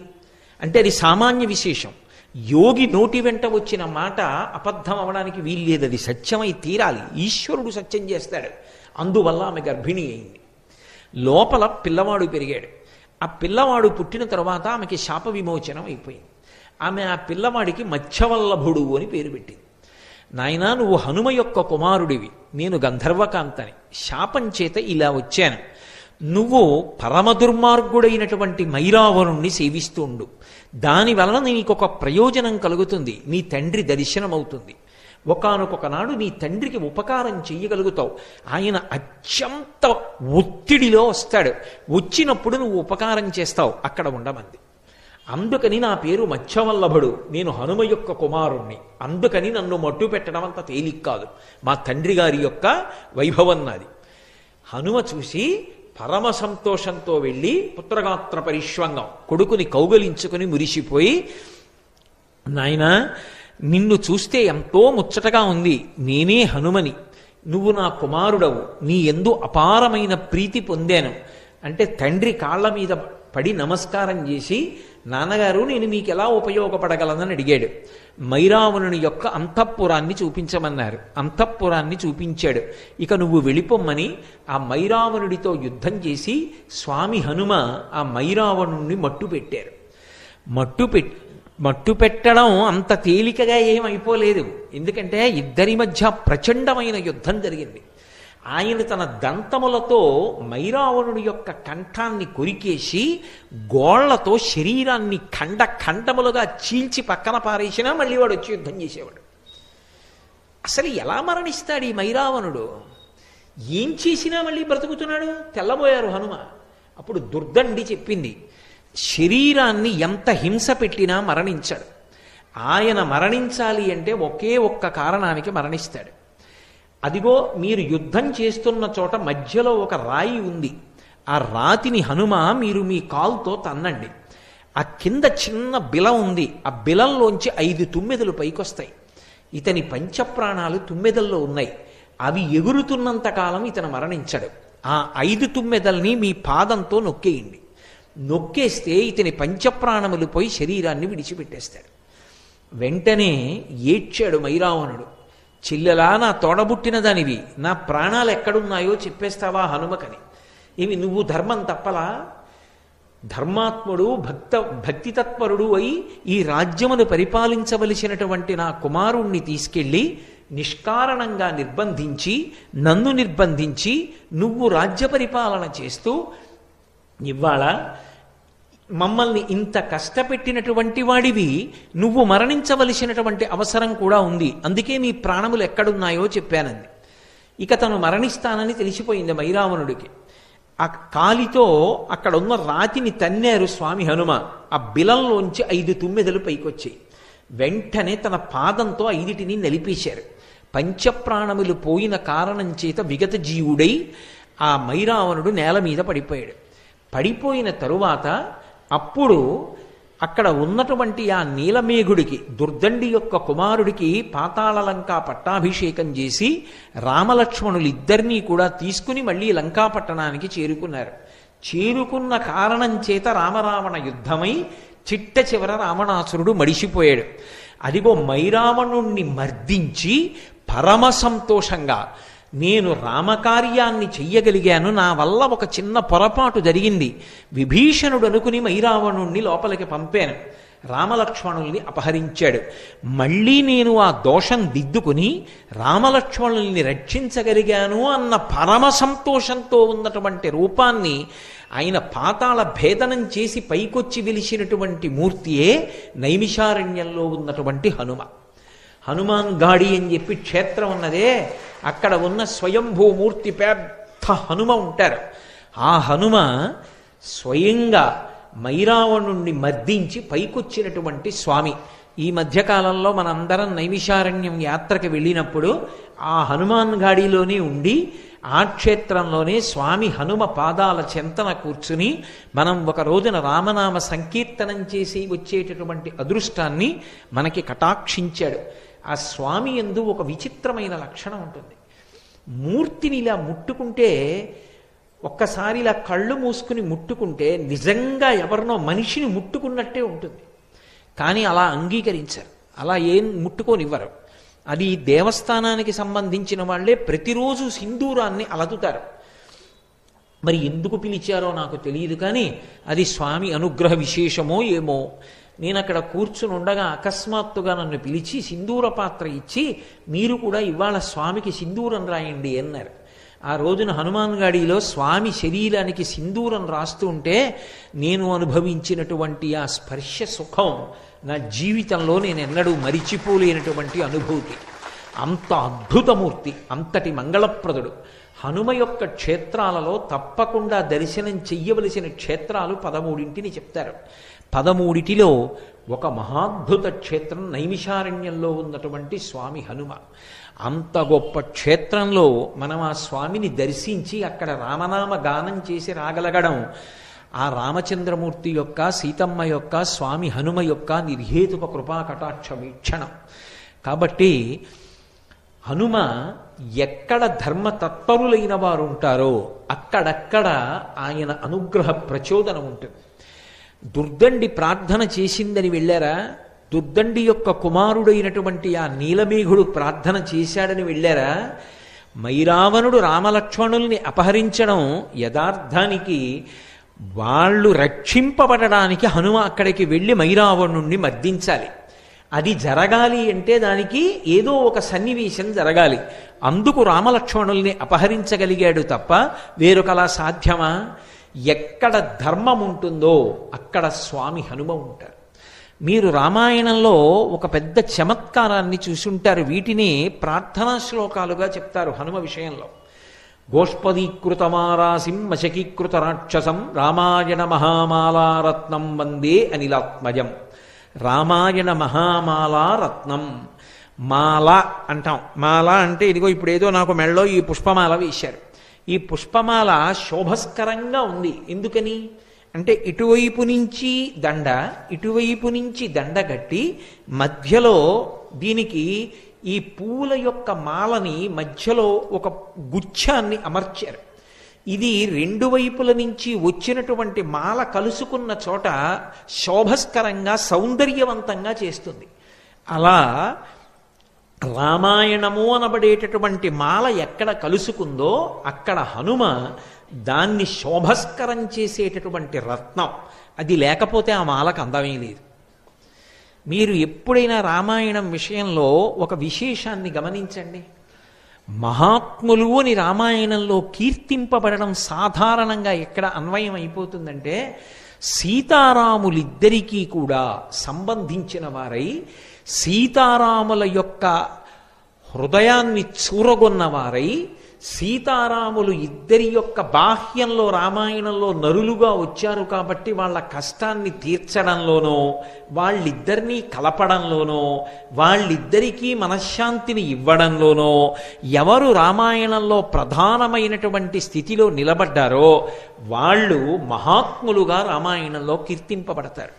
Speaker 1: అంటే అది సామాన్య విశేషం. యోగి నోటి వెంట వచ్చిన మాట అబద్ధం అవడానికి వీల్లేదు. అది సత్యమై తీరాలి. ఈశ్వరుడు సత్యం చేస్తాడు. అందువల్ల ఆమె గర్భిణి అయింది. లోపల పిల్లవాడు పెరిగాడు. ఆ పిల్లవాడు పుట్టిన తర్వాత ఆమెకి శాప విమోచనం అయిపోయింది. ఆమె ఆ పిల్లవాడికి మత్స్యవల్లభుడు అని పేరు పెట్టింది. నాయనా, నువ్వు హనుమ యొక్క కుమారుడివి, నేను గంధర్వకాంతని. శాపం చేత ఇలా వచ్చాను. నువ్వు పరమ దుర్మార్గుడైనటువంటి మైరావణుణ్ణి సేవిస్తూ ఉండు. దానివలన నీకు ఒక ప్రయోజనం కలుగుతుంది. నీ తండ్రి దర్శనమవుతుంది. ఒకానొకనాడు నీ తండ్రికి ఉపకారం చెయ్యగలుగుతావు. ఆయన అత్యంత ఒత్తిడిలో వస్తాడు. వచ్చినప్పుడు నువ్వు ఉపకారం చేస్తావు. అక్కడ ఉండమంది. అందుకని నా పేరు మత్స్యవల్లభుడు. నేను హనుమ యొక్క కుమారుణ్ణి. అందుకని నన్ను మట్టు పెట్టడం అంత తేలిక కాదు. మా తండ్రి గారి యొక్క వైభవం నాది. హనుమ చూసి పరమ సంతోషంతో వెళ్ళి పుత్రగాత్ర పరిష్వంగం కొడుకుని కౌగలించుకుని మురిసిపోయి, నాయనా, నిన్ను చూస్తే ఎంతో ముచ్చటగా ఉంది. నేనే హనుమని. నువ్వు నా కుమారుడవు. నీ యందు అపారమైన ప్రీతి పొందాను అంటే తండ్రి కాళ్ళ మీద పడి నమస్కారం చేసి, నాన్నగారు నేను మీకు ఎలా ఉపయోగపడగలనని అడిగాడు. మైరావణుని యొక్క అంతఃపురాన్ని చూపించమన్నారు. అంతఃపురాన్ని చూపించాడు. ఇక నువ్వు వెళ్ళిపోమ్మని ఆ మైరావణుడితో యుద్ధం చేసి స్వామి హనుమ ఆ మైరావణుణ్ణి మట్టు పెట్టారు. మట్టు పెట్టడం అంత తేలికగా ఏమైపోలేదు. ఎందుకంటే ఇద్దరి మధ్య ప్రచండమైన యుద్ధం జరిగింది. ఆయన తన దంతములతో మైరావణుడి యొక్క కంఠాన్ని కొరికేసి గోళ్లతో శరీరాన్ని ఖండములుగా చీల్చి పక్కన పారేసినా మళ్ళీ వాడు వచ్చి యుద్ధం చేసేవాడు. అసలు ఎలా మరణిస్తాడు ఈ మైరావణుడు? ఏం చేసినా మళ్ళీ బ్రతుకుతున్నాడు. తెల్లబోయారు హనుమ. అప్పుడు దుర్దండి చెప్పింది, శరీరాన్ని ఎంత హింస పెట్టినా మరణించాడు. ఆయన మరణించాలి అంటే ఒకే ఒక్క కారణానికి మరణిస్తాడు. అదిగో మీరు యుద్ధం చేస్తున్న చోట మధ్యలో ఒక రాయి ఉంది. ఆ రాతిని హనుమ మీరు మీ కాలుతో తన్నండి. ఆ కింద చిన్న బిలం ఉంది. ఆ బిలంలోంచి 5 తుమ్మెదలు పైకొస్తాయి. ఇతని పంచప్రాణాలు తుమ్మెదల్లో ఉన్నాయి. అవి ఎగురుతున్నంత కాలం ఇతను మరణించాడు. ఆ 5 తుమ్మెదల్ని మీ పాదంతో నొక్కేయండి. నొక్కేస్తే ఇతని పంచప్రాణములు పోయి శరీరాన్ని విడిచిపెట్టేస్తాడు. వెంటనే ఏడ్చాడు మైరావణుడు. చెల్లెలా, నా తోడబుట్టిన దానివి, నా ప్రాణాలు ఎక్కడున్నాయో చెప్పేస్తావా హనుమకని. ఇవి నువ్వు ధర్మం తప్పలా? ధర్మాత్ముడు భక్తితత్పరుడు అయి ఈ రాజ్యమును పరిపాలించవలసినటువంటి నా కుమారుణ్ణి తీసుకెళ్ళి నిష్కారణంగా నిర్బంధించి, నన్ను నిర్బంధించి నువ్వు రాజ్య పరిపాలన చేస్తూ ఇవాళ మమ్మల్ని ఇంత కష్టపెట్టినటువంటి వాడివి నువ్వు మరణించవలసినటువంటి అవసరం కూడా ఉంది. అందుకే నీ ప్రాణములు ఎక్కడున్నాయో చెప్పానంది. ఇక తను మరణిస్తానని తెలిసిపోయింది మైరావణుడికి. ఆ కాలితో అక్కడ ఉన్న రాతిని తన్నారు స్వామి హనుమ. ఆ బిలంలోంచి 5 తుమ్మెదలు పైకొచ్చాయి. వెంటనే తన పాదంతో 5టిని నలిపేశారు. పంచప్రాణములు పోయిన కారణం చేత విగత జీవుడై ఆ మైరావణుడు నేల మీద పడిపోయాడు. పడిపోయిన తరువాత అప్పుడు అక్కడ ఉన్నటువంటి ఆ నీలమేఘుడికి, దుర్దండి యొక్క కుమారుడికి పాతాళలంకా పట్టాభిషేకం చేసి రామలక్ష్మణులిద్దరినీ కూడా తీసుకుని మళ్ళీ లంకాపట్టణానికి చేరుకున్నారు. చేరుకున్న కారణం చేత రామరావణ యుద్ధమై చిట్ట చివర రావణాసురుడు మడిసిపోయాడు. అదిగో మైరావణుణ్ణి మర్దించి పరమ సంతోషంగా నేను రామకార్యాన్ని చెయ్యగలిగాను, నా వల్ల ఒక చిన్న పొరపాటు జరిగింది, విభీషణుడు అనుకుని మైరావణుణ్ణి లోపలికి పంపాను. రామలక్ష్మణుల్ని అపహరించాడు. మళ్ళీ నేను ఆ దోషం దిద్దుకుని రామలక్ష్మణుల్ని రక్షించగలిగాను అన్న పరమ సంతోషంతో ఉన్నటువంటి రూపాన్ని ఆయన పాతాళ భేదనం చేసి పైకొచ్చి వెలిసినటువంటి మూర్తియే నైమిషారణ్యంలో ఉన్నటువంటి హనుమ. హనుమాన్ గాడి అని చెప్పి క్షేత్రం ఉన్నదే, అక్కడ ఉన్న స్వయంభూమూర్తి పెద్ద హనుమ ఉంటారు. ఆ హనుమ స్వయంగా మైరావణుణ్ణి మర్దించి పైకొచ్చినటువంటి స్వామి. ఈ మధ్యకాలంలో మనందరం నైమిషారణ్యం యాత్రకి వెళ్ళినప్పుడు ఆ హనుమాన్ గాడిలోనే ఉండి ఆ క్షేత్రంలోనే స్వామి హనుమ పాదాల చెంతన కూర్చుని మనం ఒక రోజున రామనామ సంకీర్తనం చేసి వచ్చేటటువంటి అదృష్టాన్ని మనకి కటాక్షించాడు. ఆ స్వామి యందు ఒక విచిత్రమైన లక్షణం ఉంటుంది. మూర్తిని ఇలా ముట్టుకుంటే, ఒక్కసారి ఇలా కళ్ళు మూసుకుని ముట్టుకుంటే నిజంగా ఎవరినో మనిషిని ముట్టుకున్నట్టే ఉంటుంది. కానీ అలా అంగీకరించారు, అలా ఏం ముట్టుకోనివ్వరు. అది దేవస్థానానికి సంబంధించిన వాళ్ళే ప్రతిరోజు సింధూరాన్ని అలదుతారు. మరి ఎందుకు పిలిచారో నాకు తెలియదు, కానీ అది స్వామి అనుగ్రహ విశేషమో ఏమో. నేను అక్కడ కూర్చుని ఉండగా అకస్మాత్తుగా నన్ను పిలిచి సింధూర పాత్ర ఇచ్చి, మీరు కూడా ఇవాళ స్వామికి సింధూరం రాయండి అన్నారు. ఆ రోజున హనుమాన్ గాడిలో స్వామి శరీరానికి సింధూరం రాస్తూ ఉంటే నేను అనుభవించినటువంటి ఆ స్పర్శ సుఖం నా జీవితంలో నేను ఎన్నడూ మరిచిపోలేనటువంటి అనుభూతి. అంత అద్భుతమూర్తి, అంతటి మంగళప్రదుడు. హనుమ యొక్క క్షేత్రాలలో తప్పకుండా దర్శనం చెయ్యవలసిన క్షేత్రాలు 13 చెప్తారు. 13లో ఒక మహాద్భుత క్షేత్రం నైమిషారణ్యంలో ఉన్నటువంటి స్వామి హనుమ. అంత గొప్ప క్షేత్రంలో మనం ఆ స్వామిని దర్శించి అక్కడ రామనామ గానం చేసి రాగలగడం ఆ రామచంద్రమూర్తి యొక్క, సీతమ్మ యొక్క, స్వామి హనుమ యొక్క నిర్హేతుక కృపా కటాక్ష వీక్షణం. కాబట్టి హనుమ ఎక్కడ ధర్మతత్పరులైన వారు ఉంటారో అక్కడక్కడ ఆయన అనుగ్రహ ప్రచోదనం ఉంటుంది. దుర్దండి ప్రార్థన చేసిందని వెళ్ళారా? దుర్దండి యొక్క కుమారుడైనటువంటి ఆ నీలమేఘుడు ప్రార్థన చేశాడని వెళ్ళారా? మైరావణుడు రామలక్ష్మణుల్ని అపహరించడం యథార్థానికి వాళ్ళు రక్షింపబడడానికి హనుమ అక్కడికి వెళ్ళి మైరావణుణ్ణి మర్దించాలి. అది జరగాలి అంటే దానికి ఏదో ఒక సన్నివేశం జరగాలి. అందుకు రామలక్ష్మణుల్ని అపహరించగలిగాడు తప్ప వేరొకలా సాధ్యమా? ఎక్కడ ధర్మం ఉంటుందో అక్కడ స్వామి హనుమ ఉంటారు. మీరు రామాయణంలో ఒక పెద్ద చమత్కారాన్ని చూసుంటారు. వీటిని ప్రార్థనా శ్లోకాలుగా చెప్తారు హనుమ విషయంలో. గోష్పదీకృతమారాసిం మశకీకృత రాక్షసం రామాయణ మహామాలారత్నం వందే అనిలాత్మజం. రామాయణ మహామాలారత్నం. మాల అంటాం. మాల అంటే ఇదిగో ఇప్పుడు ఏదో నాకు మెళ్ళో ఈ పుష్పమాల వేశారు. ఈ పుష్పమాల శోభస్కరంగా ఉంది. ఎందుకని అంటే ఇటువైపు నుంచి దండ, ఇటువైపు నుంచి దండ కట్టి మధ్యలో దీనికి ఈ పూల యొక్క మాలని మధ్యలో ఒక గుచ్ఛాన్ని అమర్చారు. ఇది రెండు వైపుల నుంచి వచ్చినటువంటి మాల కలుసుకున్న చోట శోభస్కరంగా సౌందర్యవంతంగా చేస్తుంది. అలా రామాయణము అనబడేటటువంటి మాల ఎక్కడ కలుసుకుందో అక్కడ హనుమ దాన్ని శోభస్కరం చేసేటటువంటి రత్నం. అది లేకపోతే ఆ మాలకు అందమే లేదు. మీరు ఎప్పుడైనా రామాయణం విషయంలో ఒక విశేషాన్ని గమనించండి. మహాత్ములు అని రామాయణంలో కీర్తింపబడడం సాధారణంగా ఎక్కడ అన్వయం అయిపోతుందంటే సీతారాములిద్దరికీ కూడా సంబంధించిన వారై సీతారాముల యొక్క హృదయాన్ని చూరగొన్నవారై సీతారాములు ఇద్దరి యొక్క బాహ్యంలో రామాయణంలో నరులుగా వచ్చారు కాబట్టి వాళ్ళ కష్టాన్ని తీర్చడంలోనో వాళ్ళిద్దరినీ కలపడంలోనో వాళ్ళిద్దరికీ మనశ్శాంతిని ఇవ్వడంలోనో ఎవరు రామాయణంలో ప్రధానమైనటువంటి స్థితిలో నిలబడ్డారో వాళ్ళు మహాత్ములుగా రామాయణంలో కీర్తింపబడతారు.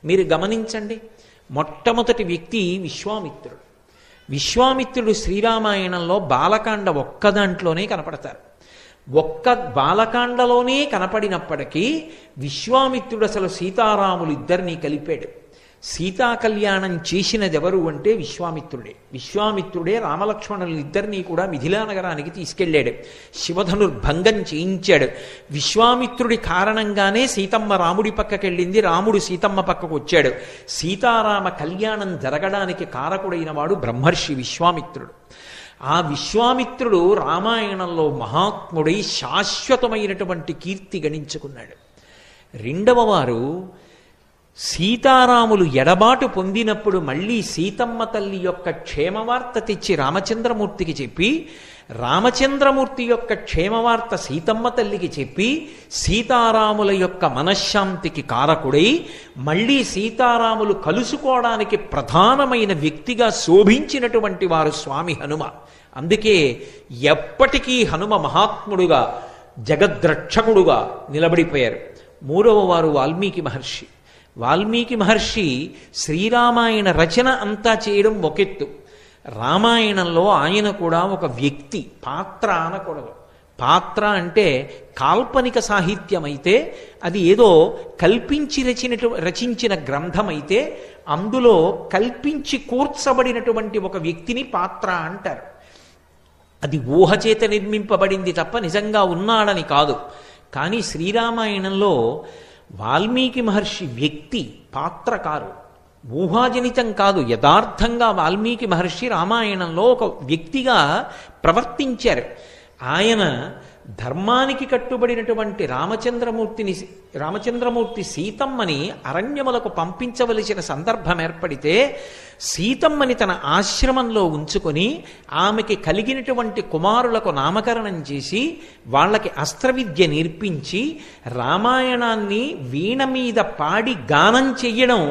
Speaker 1: మీరు గమనించండి, మొట్టమొదటి వ్యక్తి విశ్వామిత్రుడు. విశ్వామిత్రుడు శ్రీరామాయణంలో బాలకాండ ఒక్క దాంట్లోనే కనపడతారు. ఒక్క బాలకాండలోనే కనపడినప్పటికీ విశ్వామిత్రుడు అసలు సీతారాములు ఇద్దరినీ కలిపాడు. సీతా కళ్యాణం చేసినదెవరు అంటే విశ్వామిత్రుడే. విశ్వామిత్రుడే రామలక్ష్మణులు ఇద్దరినీ కూడా మిథిలా నగరానికి తీసుకెళ్ళాడు. శివధనుర్భంగం చేయించాడు. విశ్వామిత్రుడి కారణంగానే సీతమ్మ రాముడి పక్కకెళ్ళింది, రాముడు సీతమ్మ పక్కకు వచ్చాడు. సీతారామ కళ్యాణం జరగడానికి కారకుడైన వాడు బ్రహ్మర్షి విశ్వామిత్రుడు. ఆ విశ్వామిత్రుడు రామాయణంలో మహాత్ముడై శాశ్వతమైనటువంటి కీర్తి గణించుకున్నాడు. రెండవ వారు సీతారాములు ఎడబాటు పొందినప్పుడు మళ్ళీ సీతమ్మ తల్లి యొక్క క్షేమవార్త తెచ్చి రామచంద్రమూర్తికి చెప్పి, రామచంద్రమూర్తి యొక్క క్షేమవార్త సీతమ్మ తల్లికి చెప్పి, సీతారాముల యొక్క మనశ్శాంతికి కారకుడై మళ్ళీ సీతారాములు కలుసుకోవడానికి ప్రధానమైన వ్యక్తిగా శోభించినటువంటి వారు స్వామి హనుమ. అందుకే ఎప్పటికీ హనుమ మహాత్ముడుగా జగద్రక్షకుడుగా నిలబడిపోయారు. మూడవ వారు వాల్మీకి మహర్షి. వాల్మీకి మహర్షి శ్రీరామాయణ రచన అంతా చేయడం ఒకెత్తు, రామాయణంలో ఆయన కూడా ఒక వ్యక్తి, పాత్ర అనకూడదు. పాత్ర అంటే కాల్పనిక సాహిత్యం అయితే, అది ఏదో కల్పించి రచించిన గ్రంథం అయితే, అందులో కల్పించి కూర్చబడినటువంటి ఒక వ్యక్తిని పాత్ర అంటారు. అది ఊహచేత నిర్మింపబడింది తప్ప నిజంగా ఉన్నాడని కాదు. కానీ శ్రీరామాయణంలో వాల్మీకి మహర్షి వ్యక్తి, పాత్రకారు, ఊహాజనితం కాదు. యథార్థంగా వాల్మీకి మహర్షి రామాయణంలో ఒక వ్యక్తిగా ప్రవర్తించారు. ఆయన ధర్మానికి కట్టుబడినటువంటి రామచంద్రమూర్తి సీతమ్మని అరణ్యములకు పంపించవలసిన సందర్భం ఏర్పడితే సీతమ్మని తన ఆశ్రమంలో ఉంచుకొని ఆమెకి కలిగినటువంటి కుమారులకు నామకరణం చేసి వాళ్ళకి అస్త్రవిద్య నేర్పించి రామాయణాన్ని వీణ మీద పాడి గానం చెయ్యడం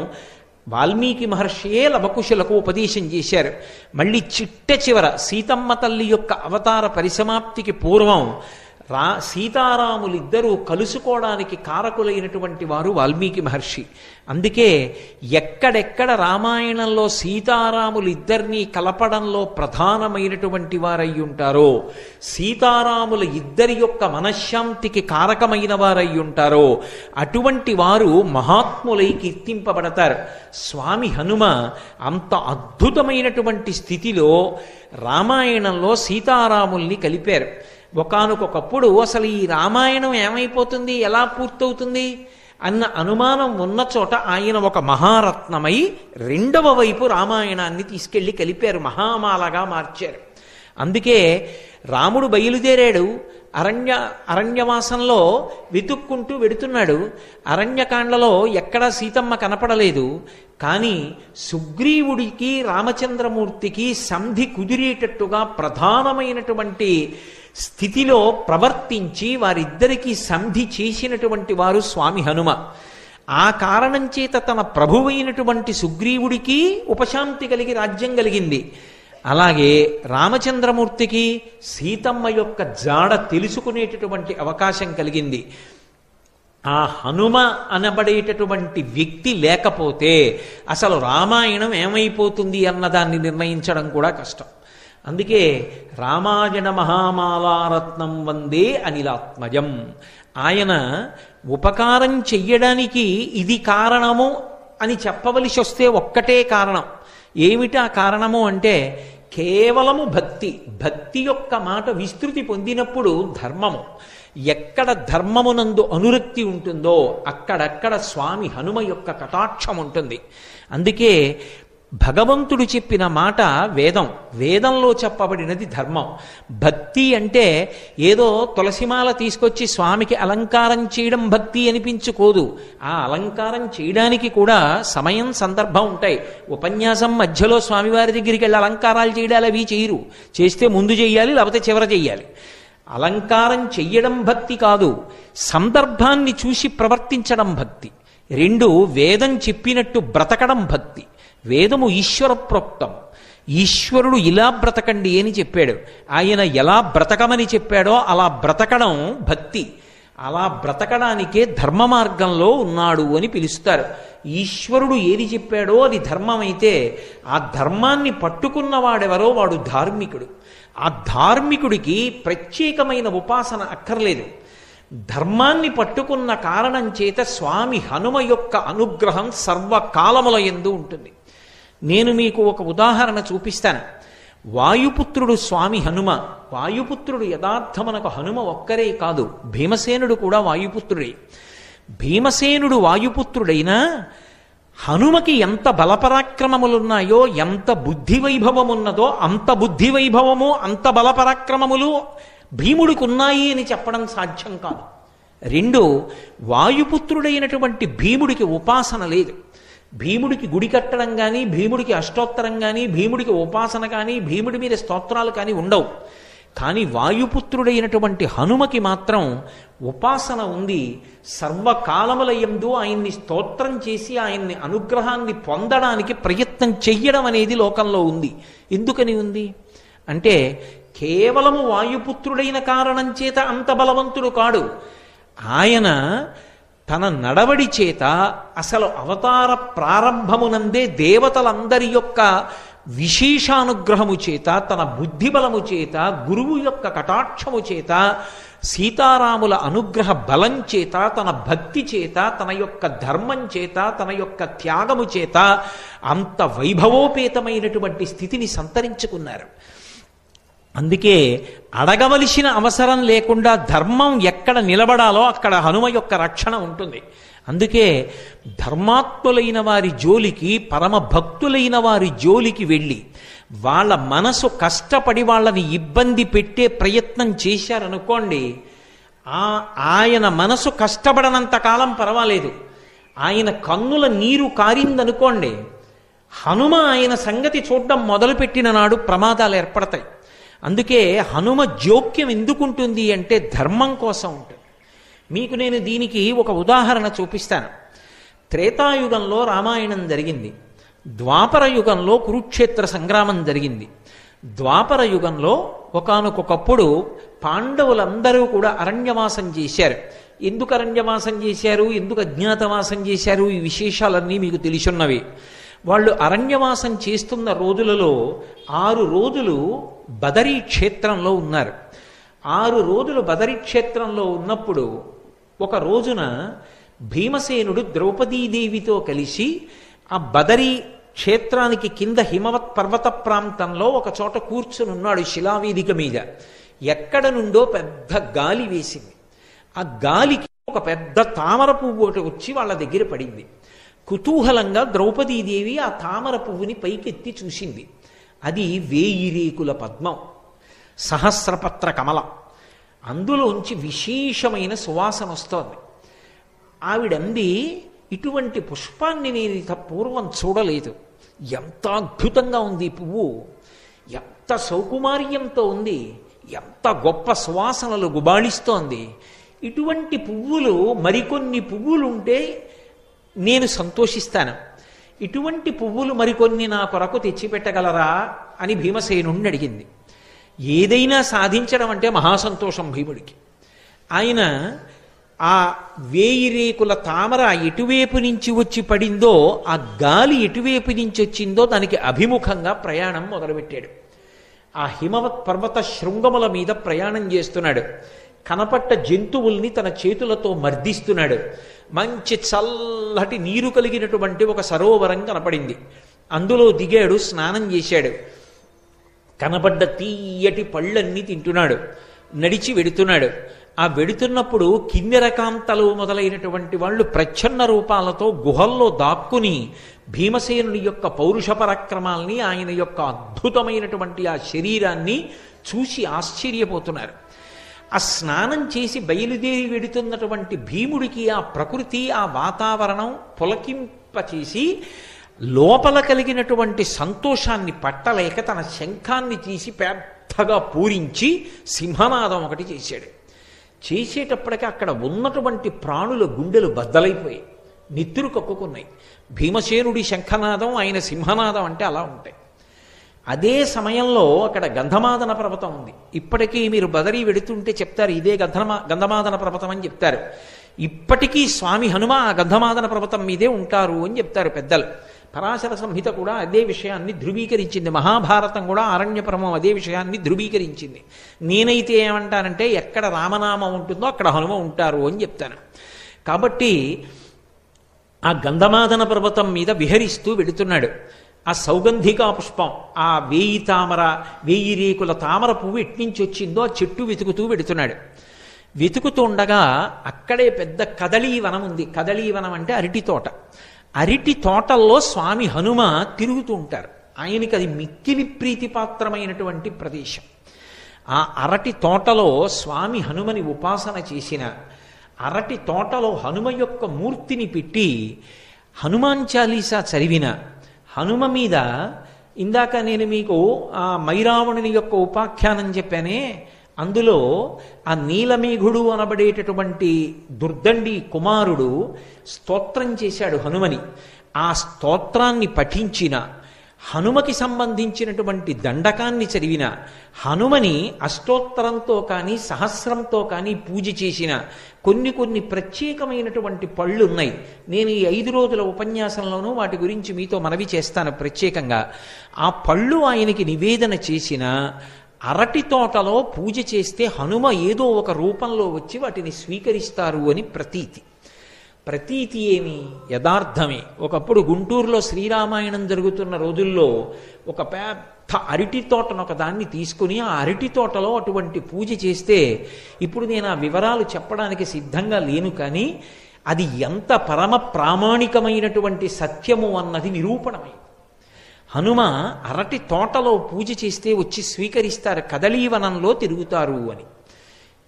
Speaker 1: వాల్మీకి మహర్షియే లవకుశులకు ఉపదేశం చేశారు. మళ్ళీ చిట్ట చివర సీతమ్మ తల్లి యొక్క అవతార పరిసమాప్తికి పూర్వం సీతారాములిద్దరూ కలుసుకోవడానికి కారకులైనటువంటి వారు వాల్మీకి మహర్షి. అందుకే ఎక్కడెక్కడ రామాయణంలో సీతారాములిద్దరినీ కలపడంలో ప్రధానమైనటువంటి వారై ఉంటారో, సీతారాముల ఇద్దరి యొక్క మనశ్శాంతికి కారకమైన వారై ఉంటారో అటువంటి వారు మహాత్ములై కీర్తింపబడతారు. స్వామి హనుమ అంత అద్భుతమైనటువంటి స్థితిలో రామాయణంలో సీతారాముల్ని కలిపారు. ఒకానొకప్పుడు అసలు ఈ రామాయణం ఏమైపోతుంది, ఎలా పూర్తవుతుంది అన్న అనుమానం ఉన్న చోట ఆయన ఒక మహారత్నమై రెండవ వైపు రామాయణాన్ని తీసుకెళ్లి కలిపారు, మహామాలగా మార్చారు. అందుకే రాముడు బయలుదేరాడు, అరణ్యవాసంలో వెతుక్కుంటూ వెడుతున్నాడు. అరణ్యకాండలో ఎక్కడా సీతమ్మ కనపడలేదు. కానీ సుగ్రీవుడికి రామచంద్రమూర్తికి సంధి కుదిరేటట్టుగా ప్రధానమైనటువంటి స్థితిలో ప్రవర్తించి వారిద్దరికీ సంధి చేసినటువంటి వారు స్వామి హనుమ. ఆ కారణం చేత తన ప్రభువైనటువంటి సుగ్రీవుడికి ఉపశాంతి కలిగి రాజ్యం కలిగింది. అలాగే రామచంద్రమూర్తికి సీతమ్మ యొక్క జాడ తెలుసుకునేటటువంటి అవకాశం కలిగింది. ఆ హనుమ అనబడేటటువంటి వ్యక్తి లేకపోతే అసలు రామాయణం ఏమైపోతుంది అన్నదాన్ని నిర్ణయించడం కూడా కష్టం. అందుకే రామాయణ మహామాలారత్నం వందే అనిలాత్మజం. ఆయన ఉపకారం చెయ్యడానికి ఇది కారణము అని చెప్పవలసి వస్తే ఒక్కటే కారణం. ఏమిటా కారణము అంటే కేవలము భక్తి. భక్తి యొక్క మాట విస్తృతి పొందినప్పుడు ధర్మము, ఎక్కడ ధర్మమునందు అనురక్తి ఉంటుందో అక్కడక్కడ స్వామి హనుమ యొక్క కటాక్షం ఉంటుంది. అందుకే భగవంతుడు చెప్పిన మాట వేదం, వేదంలో చెప్పబడినది ధర్మం. భక్తి అంటే ఏదో తులసిమాల తీసుకొచ్చి స్వామికి అలంకారం చేయడం భక్తి అనిపించుకోదు. ఆ అలంకారం చేయడానికి కూడా సమయం సందర్భం ఉంటాయి. ఉపన్యాసం మధ్యలో స్వామివారి దగ్గరికి వెళ్ళి అలంకారాలు చేయడాలు అవి చేయరు. చేస్తే ముందు చెయ్యాలి, లేకపోతే చివర చెయ్యాలి. అలంకారం చెయ్యడం భక్తి కాదు, సందర్భాన్ని చూసి ప్రవర్తించడం భక్తి. రెండు, వేదం చెప్పినట్టు బ్రతకడం భక్తి. వేదము ఈశ్వర ప్రోక్తం. ఈశ్వరుడు ఇలా బ్రతకండి అని చెప్పాడు. ఆయన ఎలా బ్రతకమని చెప్పాడో అలా బ్రతకడం భక్తి. అలా బ్రతకడానికే ధర్మ మార్గంలో ఉన్నాడు అని పిలుస్తారు. ఈశ్వరుడు ఏది చెప్పాడో అది ధర్మం అయితే ఆ ధర్మాన్ని పట్టుకున్నవాడెవరో వాడు ధార్మికుడు. ఆ ధార్మికుడికి ప్రత్యేకమైన ఉపాసన అక్కర్లేదు. ధర్మాన్ని పట్టుకున్న కారణం చేత స్వామి హనుమ యొక్క అనుగ్రహం సర్వకాలముల యందు ఉంటుంది. నేను మీకు ఒక ఉదాహరణ చూపిస్తాను. వాయుపుత్రుడు స్వామి హనుమ. వాయుపుత్రుడు యథార్థమనకు హనుమ ఒక్కరే కాదు, భీమసేనుడు కూడా వాయుపుత్రుడే. భీమసేనుడు వాయుపుత్రుడైనా హనుమకి ఎంత బలపరాక్రమములున్నాయో, ఎంత బుద్ధి వైభవమున్నదో అంత బుద్ధి వైభవము అంత బలపరాక్రమములు భీముడికి ఉన్నాయి అని చెప్పడం సాధ్యం కాదు. రెండు, వాయుపుత్రుడైనటువంటి భీముడికి ఉపాసన లేదు. భీముడికి గుడి కట్టడం కానీ, భీముడికి అష్టోత్తరం కానీ, భీముడికి ఉపాసన కానీ, భీముడి మీద స్తోత్రాలు కానీ ఉండవు. కానీ వాయుపుత్రుడైనటువంటి హనుమకి మాత్రం ఉపాసన ఉంది. సర్వకాలముల యందు ఆయన్ని స్తోత్రం చేసి ఆయన్ని అనుగ్రహాన్ని పొందడానికి ప్రయత్నం చెయ్యడం అనేది లోకంలో ఉంది. ఎందుకని ఉంది అంటే కేవలము వాయుపుత్రుడైన కారణం చేత అంత బలవంతుడు కాడు. ఆయన తన నడవడి చేత అసలు అవతార ప్రారంభమునందే దేవతలందరి యొక్క విశేషానుగ్రహము చేత, తన బుద్ధిబలము చేత, గురువు యొక్క కటాక్షము చేత, సీతారాముల అనుగ్రహ బలం చేత, తన భక్తి చేత, తన యొక్క ధర్మం చేత, తన యొక్క త్యాగము చేత అంత వైభవోపేతమైనటువంటి స్థితిని సంతరించుకున్నారు. అందుకే అడగవలసిన అవసరం లేకుండా ధర్మం ఎక్కడ నిలబడాలో అక్కడ హనుమ యొక్క రక్షణ ఉంటుంది. అందుకే ధర్మాత్ములైన వారి జోలికి, పరమ భక్తులైన వారి జోలికి వెళ్ళి వాళ్ళ మనసు కష్టపడి వాళ్ళని ఇబ్బంది పెట్టే ప్రయత్నం చేశారనుకోండి, ఆయన మనసు కష్టపడనంత కాలం పర్వాలేదు. ఆయన కన్నుల నీరు కారిందనుకోండి, హనుమ ఆయన సంగతి చూడడం మొదలుపెట్టిన నాడు ప్రమాదాలు ఏర్పడతాయి. అందుకే హనుమ జోక్యం ఎందుకుంటుంది అంటే ధర్మం కోసం ఉంటుంది. మీకు నేను దీనికి ఒక ఉదాహరణ చూపిస్తాను. త్రేతాయుగంలో రామాయణం జరిగింది. ద్వాపర యుగంలో కురుక్షేత్ర సంగ్రామం జరిగింది. ద్వాపర యుగంలో ఒకానొకప్పుడు పాండవులందరూ కూడా అరణ్యవాసం చేశారు. ఎందుకు అరణ్యవాసం చేశారు, ఎందుకు అజ్ఞాతవాసం చేశారు, ఈ విశేషాలన్నీ మీకు తెలిసున్నవి. వాళ్ళు అరణ్యవాసం చేస్తున్న రోజులలో 6 రోజులు బదరీ క్షేత్రంలో ఉన్నారు. 6 రోజులు బదరీ క్షేత్రంలో ఉన్నప్పుడు ఒక రోజున భీమసేనుడు ద్రౌపదీదేవితో కలిసి ఆ బదరీ క్షేత్రానికి కింద హిమవత్ పర్వత ప్రాంతంలో ఒక చోట కూర్చుని ఉన్నాడు శిలావేదిక మీద. ఎక్కడ నుండో పెద్ద గాలి వేసింది. ఆ గాలికి ఒక పెద్ద తామర పువ్వు ఒకటి వచ్చి వాళ్ళ దగ్గర పడింది. కుతూహలంగా ద్రౌపదీదేవి ఆ తామర పువ్వుని పైకెత్తి చూసింది. అది 1000 రేకుల పద్మం, సహస్రపత్ర కమలం. అందులోంచి విశేషమైన సువాసన వస్తోంది. ఆవిడంది, ఇటువంటి పుష్పాన్ని నేను పూర్వం చూడలేదు. ఎంత అద్భుతంగా ఉంది ఈ పువ్వు, ఎంత సౌకుమార్యంతో ఉంది, ఎంత గొప్ప సువాసనలు గుబాళిస్తోంది. ఇటువంటి పువ్వులు మరికొన్ని పువ్వులుంటే నేను సంతోషిస్తాను. ఇటువంటి పువ్వులు మరికొన్ని నా కొరకు తెచ్చిపెట్టగలరా అని భీమసేనుణ్ణి అడిగింది. ఏదైనా సాధించడం అంటే మహాసంతోషం భీముడికి. ఆయన ఆ 1000 రేకుల తామర ఎటువైపు నుంచి వచ్చి పడిందో, ఆ గాలి ఎటువైపు నుంచి వచ్చిందో దానికి అభిముఖంగా ప్రయాణం మొదలుపెట్టాడు. ఆ హిమవత్ పర్వత శృంగముల మీద ప్రయాణం చేస్తున్నాడు. కనపట్ట జంతువుల్ని తన చేతులతో మర్దిస్తున్నాడు. మంచి చల్లటి నీరు కలిగినటువంటి ఒక సరోవరం కనపడింది. అందులో దిగాడు, స్నానం చేశాడు. కనపడ్డ తీయటి పళ్ళన్నీ తింటున్నాడు. నడిచి వెడుతున్నాడు. ఆ వెడుతున్నప్పుడు కిన్నెరకాంతలు మొదలైనటువంటి వాళ్ళు ప్రచ్ఛన్న రూపాలతో గుహల్లో దాక్కుని భీమసేనుని యొక్క పౌరుష పరాక్రమాల్ని, ఆయన యొక్క అద్భుతమైనటువంటి ఆ శరీరాన్ని చూసి ఆశ్చర్యపోతున్నారు. ఆ స్నానం చేసి బయలుదేరి వెడుతున్నటువంటి భీముడికి ఆ ప్రకృతి, ఆ వాతావరణం పులకింపచేసి లోపల కలిగినటువంటి సంతోషాన్ని పట్టలేక తన శంఖాన్ని తీసి పెద్దగా పూరించి సింహనాదం ఒకటి చేశాడు. చేసేటప్పటికీ అక్కడ ఉన్నటువంటి ప్రాణుల గుండెలు బద్దలైపోయాయి, నెత్తురు కక్కుకున్నాయి. భీమసేనుడి శంఖనాదం, ఆయన సింహనాదం అంటే అలా ఉంటాయి. అదే సమయంలో అక్కడ గంధమాదన పర్వతం ఉంది. ఇప్పటికీ మీరు బదరీ వెడుతుంటే చెప్తారు, ఇదే గంధమాదన పర్వతం అని చెప్తారు. ఇప్పటికీ స్వామి హనుమ ఆ గంధమాదన పర్వతం మీదే ఉంటారు అని చెప్తారు పెద్దలు. పరాశర సంహిత కూడా అదే విషయాన్ని ధృవీకరించింది, మహాభారతం కూడా ఆరణ్యపర్వం అదే విషయాన్ని ధృవీకరించింది. నేనైతే ఏమంటానంటే ఎక్కడ రామనామం ఉంటుందో అక్కడ హనుమ ఉంటారు అని చెప్తాను. కాబట్టి ఆ గంధమాదన పర్వతం మీద విహరిస్తూ వెడుతున్నాడు. ఆ సౌగంధికా పుష్పం, ఆ 1000 రేకుల తామర పువ్వు ఎట్నుంచి వచ్చిందో ఆ చెట్టు వెతుకుతూ వెడుతున్నాడు. వెతుకుతూ ఉండగా అక్కడే పెద్ద కదళీవనం ఉంది. కదళీవనం అంటే అరటి తోట. అరటి తోటల్లో స్వామి హనుమ తిరుగుతూ ఉంటారు. ఆయనకి అది మిక్కిలి ప్రీతిపాత్రమైనటువంటి ప్రదేశం. ఆ అరటి తోటలో స్వామి హనుమని ఉపాసన చేసిన, అరటి తోటలో హనుమ యొక్క మూర్తిని పెట్టి హనుమాన్ చాలీసా చదివిన, హనుమ మీద ఇందాక నేను మీకు ఆ మైరావణుని యొక్క ఉపాఖ్యానం చెప్పానే, అందులో ఆ నీలమేఘుడు అనబడేటటువంటి దుర్దండి కుమారుడు స్తోత్రం చేశాడు హనుమని. ఆ స్తోత్రాన్ని పఠించిన, హనుమకి సంబంధించినటువంటి దండకాన్ని చదివిన, హనుమని అష్టోత్తరంతో కానీ సహస్రంతో కానీ పూజ చేసిన కొన్ని ప్రత్యేకమైనటువంటి పళ్ళు ఉన్నాయి. నేను ఈ 5 రోజుల ఉపన్యాసంలోనూ వాటి గురించి మీతో మనవి చేస్తాను ప్రత్యేకంగా. ఆ పళ్ళు ఆయనకి నివేదన చేసిన, అరటి తోటలో పూజ చేస్తే హనుమ ఏదో ఒక రూపంలో వచ్చి వాటిని స్వీకరిస్తారు అని ప్రతీతి. ప్రతీతి ఏమి? యథార్థమే. ఒకప్పుడు గుంటూరులో శ్రీరామాయణం జరుగుతున్న రోజుల్లో ఒక పెద్ద అరటి తోటను ఒక దాన్ని తీసుకుని ఆ అరటి తోటలో అటువంటి పూజ చేస్తే, ఇప్పుడు నేను ఆ వివరాలు చెప్పడానికి సిద్ధంగా లేను, కానీ అది ఎంత పరమ ప్రామాణికమైనటువంటి సత్యము అన్నది నిరూపణమైంది. హనుమ అరటి తోటలో పూజ చేస్తే వచ్చి స్వీకరిస్తారు, కదళీవనంలో తిరుగుతారు అని.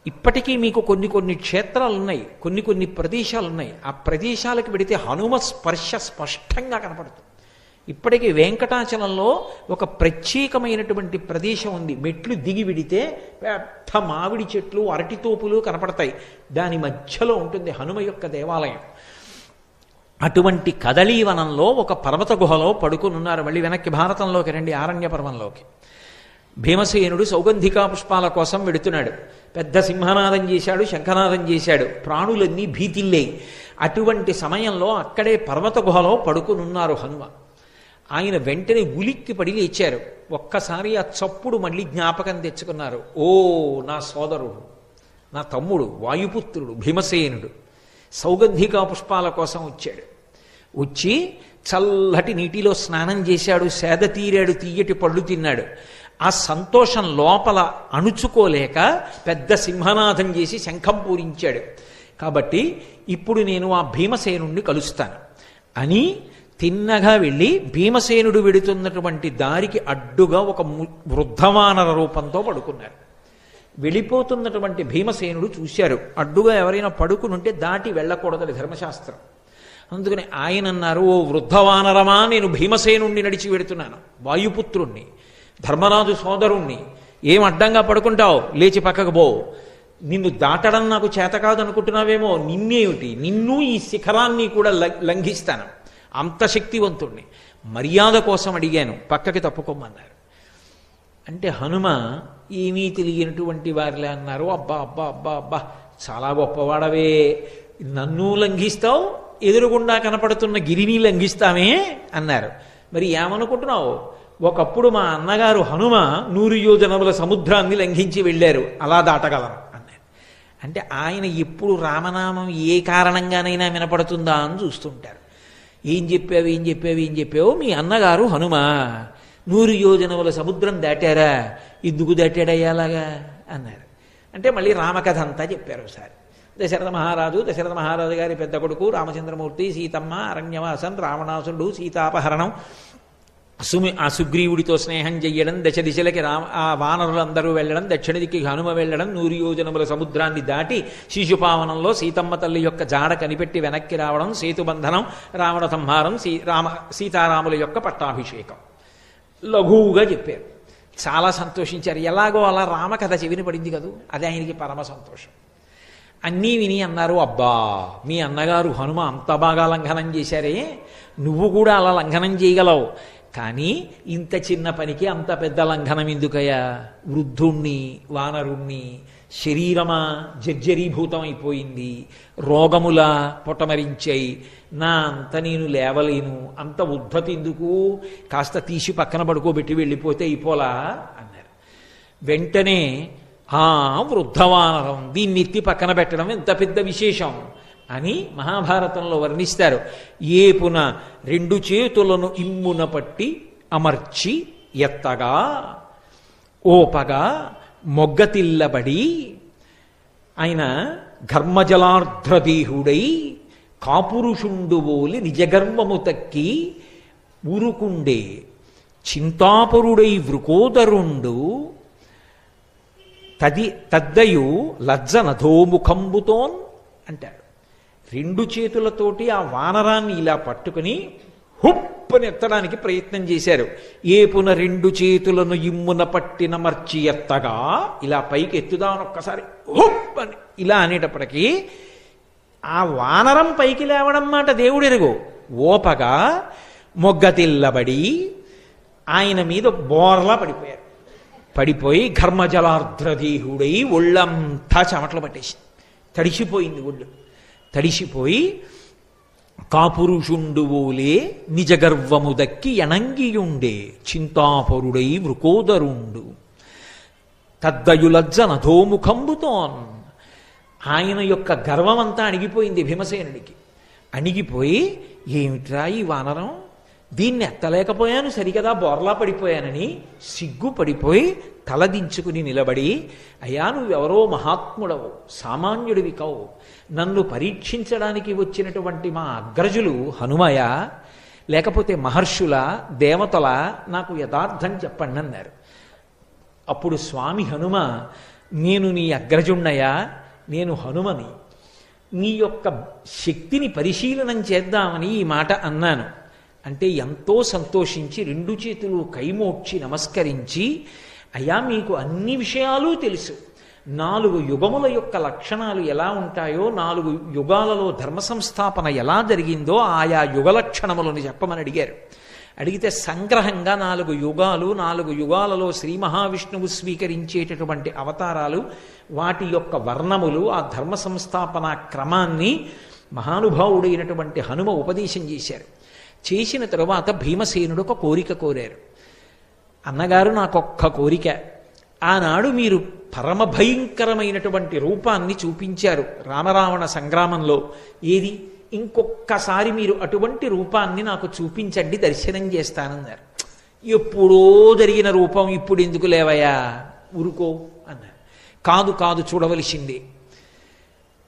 Speaker 1: ఇప్పటికీ మీకు కొన్ని క్షేత్రాలు ఉన్నాయి, కొన్ని ప్రదేశాలు ఉన్నాయి. ఆ ప్రదేశాలకు వెడితే హనుమ స్పర్శ స్పష్టంగా కనపడుతుంది. ఇప్పటికీ వెంకటాచలంలో ఒక ప్రత్యేకమైనటువంటి ప్రదేశం ఉంది. మెట్లు దిగి విడితే పెద్ద మామిడి చెట్లు, అరటి తోపులు కనపడతాయి. దాని మధ్యలో ఉంటుంది హనుమ యొక్క దేవాలయం. అటువంటి కదళీవనంలో ఒక పర్వత గుహలో పడుకుని ఉన్నారు. మళ్ళీ వెనక్కి భారతంలోకి రండి, ఆరణ్య పర్వంలోకి. భీమసేనుడు సౌగంధికా పుష్పాల కోసం వెడుతున్నాడు. పెద్ద సింహనాదం చేశాడు, శంఖనాదం చేశాడు, ప్రాణులన్నీ భీతిల్లేయి. అటువంటి సమయంలో అక్కడే పర్వత గుహలో పడుకునున్నారు హనుమ. ఆయన వెంటనే ఉలిక్కి పడి లేచారు. ఒక్కసారి ఆ చప్పుడు మళ్ళీ జ్ఞాపకం తెచ్చుకున్నారు. ఓ నా సోదరుడు, నా తమ్ముడు, వాయుపుత్రుడు భీమసేనుడు సౌగంధికా పుష్పాల కోసం వచ్చాడు. వచ్చి చల్లటి నీటిలో స్నానం చేశాడు, సేద తీరాడు, తీయటి పళ్ళు తిన్నాడు. ఆ సంతోషం లోపల అణుచుకోలేక పెద్ద సింహనాదం చేసి శంఖం పూరించాడు. కాబట్టి ఇప్పుడు నేను ఆ భీమసేనుణ్ణి కలుస్తాను అని తిన్నగా వెళ్ళి భీమసేనుడు వెడుతున్నటువంటి దారికి అడ్డుగా ఒక వృద్ధవానర రూపంతో పడుకున్నారు. వెళ్ళిపోతున్నటువంటి భీమసేనుడు చూశారు, అడ్డుగా ఎవరైనా పడుకునుంటే దాటి వెళ్ళకూడదని ధర్మశాస్త్రం. అందుకని ఆయన అన్నారు, ఓ వృద్ధవానరమా, నేను భీమసేనుణ్ణి నడిచి వెడుతున్నాను, వాయుపుత్రుణ్ణి, ధర్మరాజు సోదరుణ్ణి, ఏం అడ్డంగా పడుకుంటావు, లేచి పక్కకు పో, నిన్ను దాటడం నాకు చేత కాదు అనుకుంటున్నావేమో, నిన్నేమిటి, నిన్ను ఈ శిఖరాన్ని కూడా లంఘిస్తాను, అంత శక్తివంతుణ్ణి, మర్యాద కోసం అడిగాను, పక్కకి తప్పుకోమన్నారు. అంటే హనుమ ఏమీ తెలియనటువంటి వారిలే అన్నారు, అబ్బా అబ్బా అబ్బా అబ్బా చాలా గొప్పవాడవే, నన్ను లంఘిస్తావు, ఎదురుగుండా కనపడుతున్న గిరిని లంఘిస్తామే అన్నారు. మరి ఏమనుకుంటున్నావు, ఒకప్పుడు మా అన్నగారు హనుమ 100 యోజనముల సముద్రాన్ని లంఘించి వెళ్ళారు, అలా దాటగలను అన్నారు. అంటే ఆయన ఎప్పుడు రామనామం ఏ కారణంగానైనా వినపడుతుందా అని చూస్తుంటారు. ఏం చెప్పావు, మీ అన్నగారు హనుమ 100 యోజనముల సముద్రం దాటారా, ఎందుకు దాటాడయ్యా అలాగా అన్నారు. అంటే మళ్ళీ రామకథ అంతా చెప్పారు. ఒకసారి దశరథ మహారాజు గారి పెద్ద కొడుకు రామచంద్రమూర్తి, సీతమ్మ, అరణ్యవాసం, రావణాసురుడు, సీతాపహరణం, ఆ సుగ్రీవుడితో స్నేహం చెయ్యడం, దశ దిశలకి ఆ వానరులందరూ వెళ్ళడం, దక్షిణ దిక్కి హనుమ వెళ్ళడం, 100 యోజనముల సముద్రాన్ని దాటి శిశుపావనంలో సీతమ్మ తల్లి యొక్క జాడ కనిపెట్టి వెనక్కి రావడం, సేతుబంధనం, రావణ సంహారం, సీతారాముల యొక్క పట్టాభిషేకం లఘువుగా చెప్పారు. చాలా సంతోషించారు. ఎలాగో అలా రామకథ చెవిని పడింది కదూ, అది ఆయనకి పరమ సంతోషం. అన్నీ విని అన్నారు, అబ్బా మీ అన్నగారు హనుమ అంత బాగా లంఘనం చేశారే, నువ్వు కూడా అలా లంఘనం చేయగలవు, కానీ ఇంత చిన్న పనికి అంత పెద్ద లంఘనం ఎందుకయ్యా, వృద్ధుణ్ణి, వానరుణ్ణి, శరీరమా జర్జరీభూతం అయిపోయింది, రోగములా పొటమరించాయి, నా అంత నేను లేవలేను, అంత ఉద్ధతి ఎందుకు, కాస్త తీసి పక్కన పడుకోబెట్టి వెళ్ళిపోతే అయిపోలా అన్నారు. వెంటనే వృద్ధవానరం, దీన్ని ఎత్తి పక్కన పెట్టడం ఎంత పెద్ద విశేషం అని మహాభారతంలో వర్ణిస్తారు. ఏపున 2 చేతులను ఇమ్మున పట్టి అమర్చి ఎత్తగా ఓపగా మొగ్గతిల్లబడి ఆయన ఘర్మజలార్ధ్రదేహుడై కాపురుషుండువోలి నిజగర్వము తక్కి ఊరుకుండే చింతాపరుడై వృకోదరుండు తద్దయు లజ్జ నధోముఖంబుతోన్ అంటాడు. 2 చేతులతోటి ఆ వానరాన్ని ఇలా పట్టుకుని హుప్పని ఎత్తడానికి ప్రయత్నం చేశారు. ఏపున 2 చేతులను ఇమ్మున పట్టిన మర్చి ఎత్తగా, ఇలా పైకి ఎత్తుదామని ఒక్కసారి హుప్పని ఇలా అనేటప్పటికీ ఆ వానరం పైకి లేవడం మాట దేవుడెరుగు. ఓపగా మొగ్గతిల్లబడి ఆయన మీద బోర్లా పడిపోయారు. పడిపోయి ఘర్మజలార్ధ్రదేహుడై ఒళ్ళంతా చెమటలు పట్టేసి తడిసిపోయింది. ఒళ్ళు తడిసిపోయి కాపురుషుండువోలే నిజగర్వము దక్కి ఎణంగియుండే చింతాపరుడై వృకోదరుండు తద్దయులజ్జ నధోముఖంబుతోన్. ఆయన యొక్క గర్వమంతా అణిగిపోయింది భీమసేనుడికి. అణిగిపోయి ఏమిట్రా ఈ వానరం, దీన్ని ఎత్తలేకపోయాను సరికదా బోర్లా పడిపోయానని సిగ్గుపడిపోయి తలదించుకుని నిలబడి, అయ్యా నువ్వెవరో మహాత్ముడవు, సామాన్యుడివి కావు, నన్ను పరీక్షించడానికి వచ్చినటువంటి మా అగ్రజులు హనుమయ లేకపోతే మహర్షుల దేవతల, నాకు యథార్థం చెప్పండి అన్నారు. అప్పుడు స్వామి హనుమ, నేను నీ అగ్రజుణ్ణయా, నేను హనుమని, నీ యొక్క శక్తిని పరిశీలనం చేద్దామని ఈ మాట అన్నాను అంటే ఎంతో సంతోషించి 2 చేతులు కైమోడ్చి నమస్కరించి, అయ్యా మీకు అన్ని విషయాలు తెలుసు, 4 యుగముల యొక్క లక్షణాలు ఎలా ఉంటాయో, 4 యుగాలలో ధర్మ సంస్థాపన ఎలా జరిగిందో ఆయా యుగ లక్షణములను చెప్పమని అడిగారు. అడిగితే సంగ్రహంగా 4 యుగాలు, 4 యుగాలలో శ్రీ మహావిష్ణువు స్వీకరించేటటువంటి అవతారాలు, వాటి యొక్క వర్ణములు, ఆ ధర్మ సంస్థాపన క్రమాన్ని మహానుభావుడైనటువంటి హనుమ ఉపదేశం చేశారు. చేసిన తరువాత భీమసేనుడు ఒక కోరిక కోరారు. అన్నగారు నాకొక్క కోరిక, ఆనాడు మీరు పరమ భయంకరమైనటువంటి రూపాన్ని చూపించారు రామరావణ సంగ్రామంలో, ఏది ఇంకొక్కసారి మీరు అటువంటి రూపాన్ని నాకు చూపించండి, దర్శనం చేస్తానన్నారు. ఎప్పుడో జరిగిన రూపం ఇప్పుడు ఎందుకు లేవయా, ఊరుకో అన్నారు. కాదు కాదు చూడవలసిందే.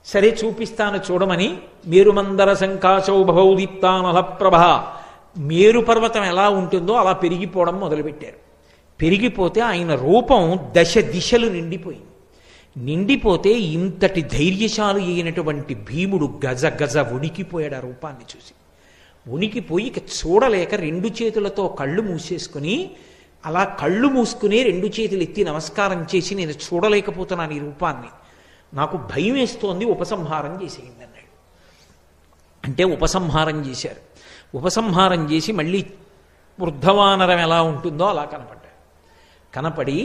Speaker 1: సరే చూపిస్తాను చూడమని మేరుమందర శంఖాచౌభౌ దీప్తానలప్రభ, మేరు పర్వతం ఎలా ఉంటుందో అలా పెరిగిపోవడం మొదలుపెట్టారు. పెరిగిపోతే ఆయన రూపం 10 దిశలు నిండిపోయింది. నిండిపోతే ఇంతటి ధైర్యశాలి అయినటువంటి భీముడు గజ గజ వణికిపోయాడు ఆ రూపాన్ని చూసి. వణికిపోయి ఇక చూడలేక 2 చేతులతో కళ్ళు మూసేసుకుని, అలా కళ్ళు మూసుకుని 2 చేతులు ఎత్తి నమస్కారం చేసి, నేను చూడలేకపోతున్నాను ఈ రూపాన్ని, నాకు భయం వేస్తోంది, ఉపసంహారం చేసేయండి అన్నాడు. అంటే ఉపసంహారం చేశారు. ఉపసంహారం చేసి మళ్ళీ వృద్ధవానరం ఎలా ఉంటుందో అలా కనపడ్డాడు. కనపడి,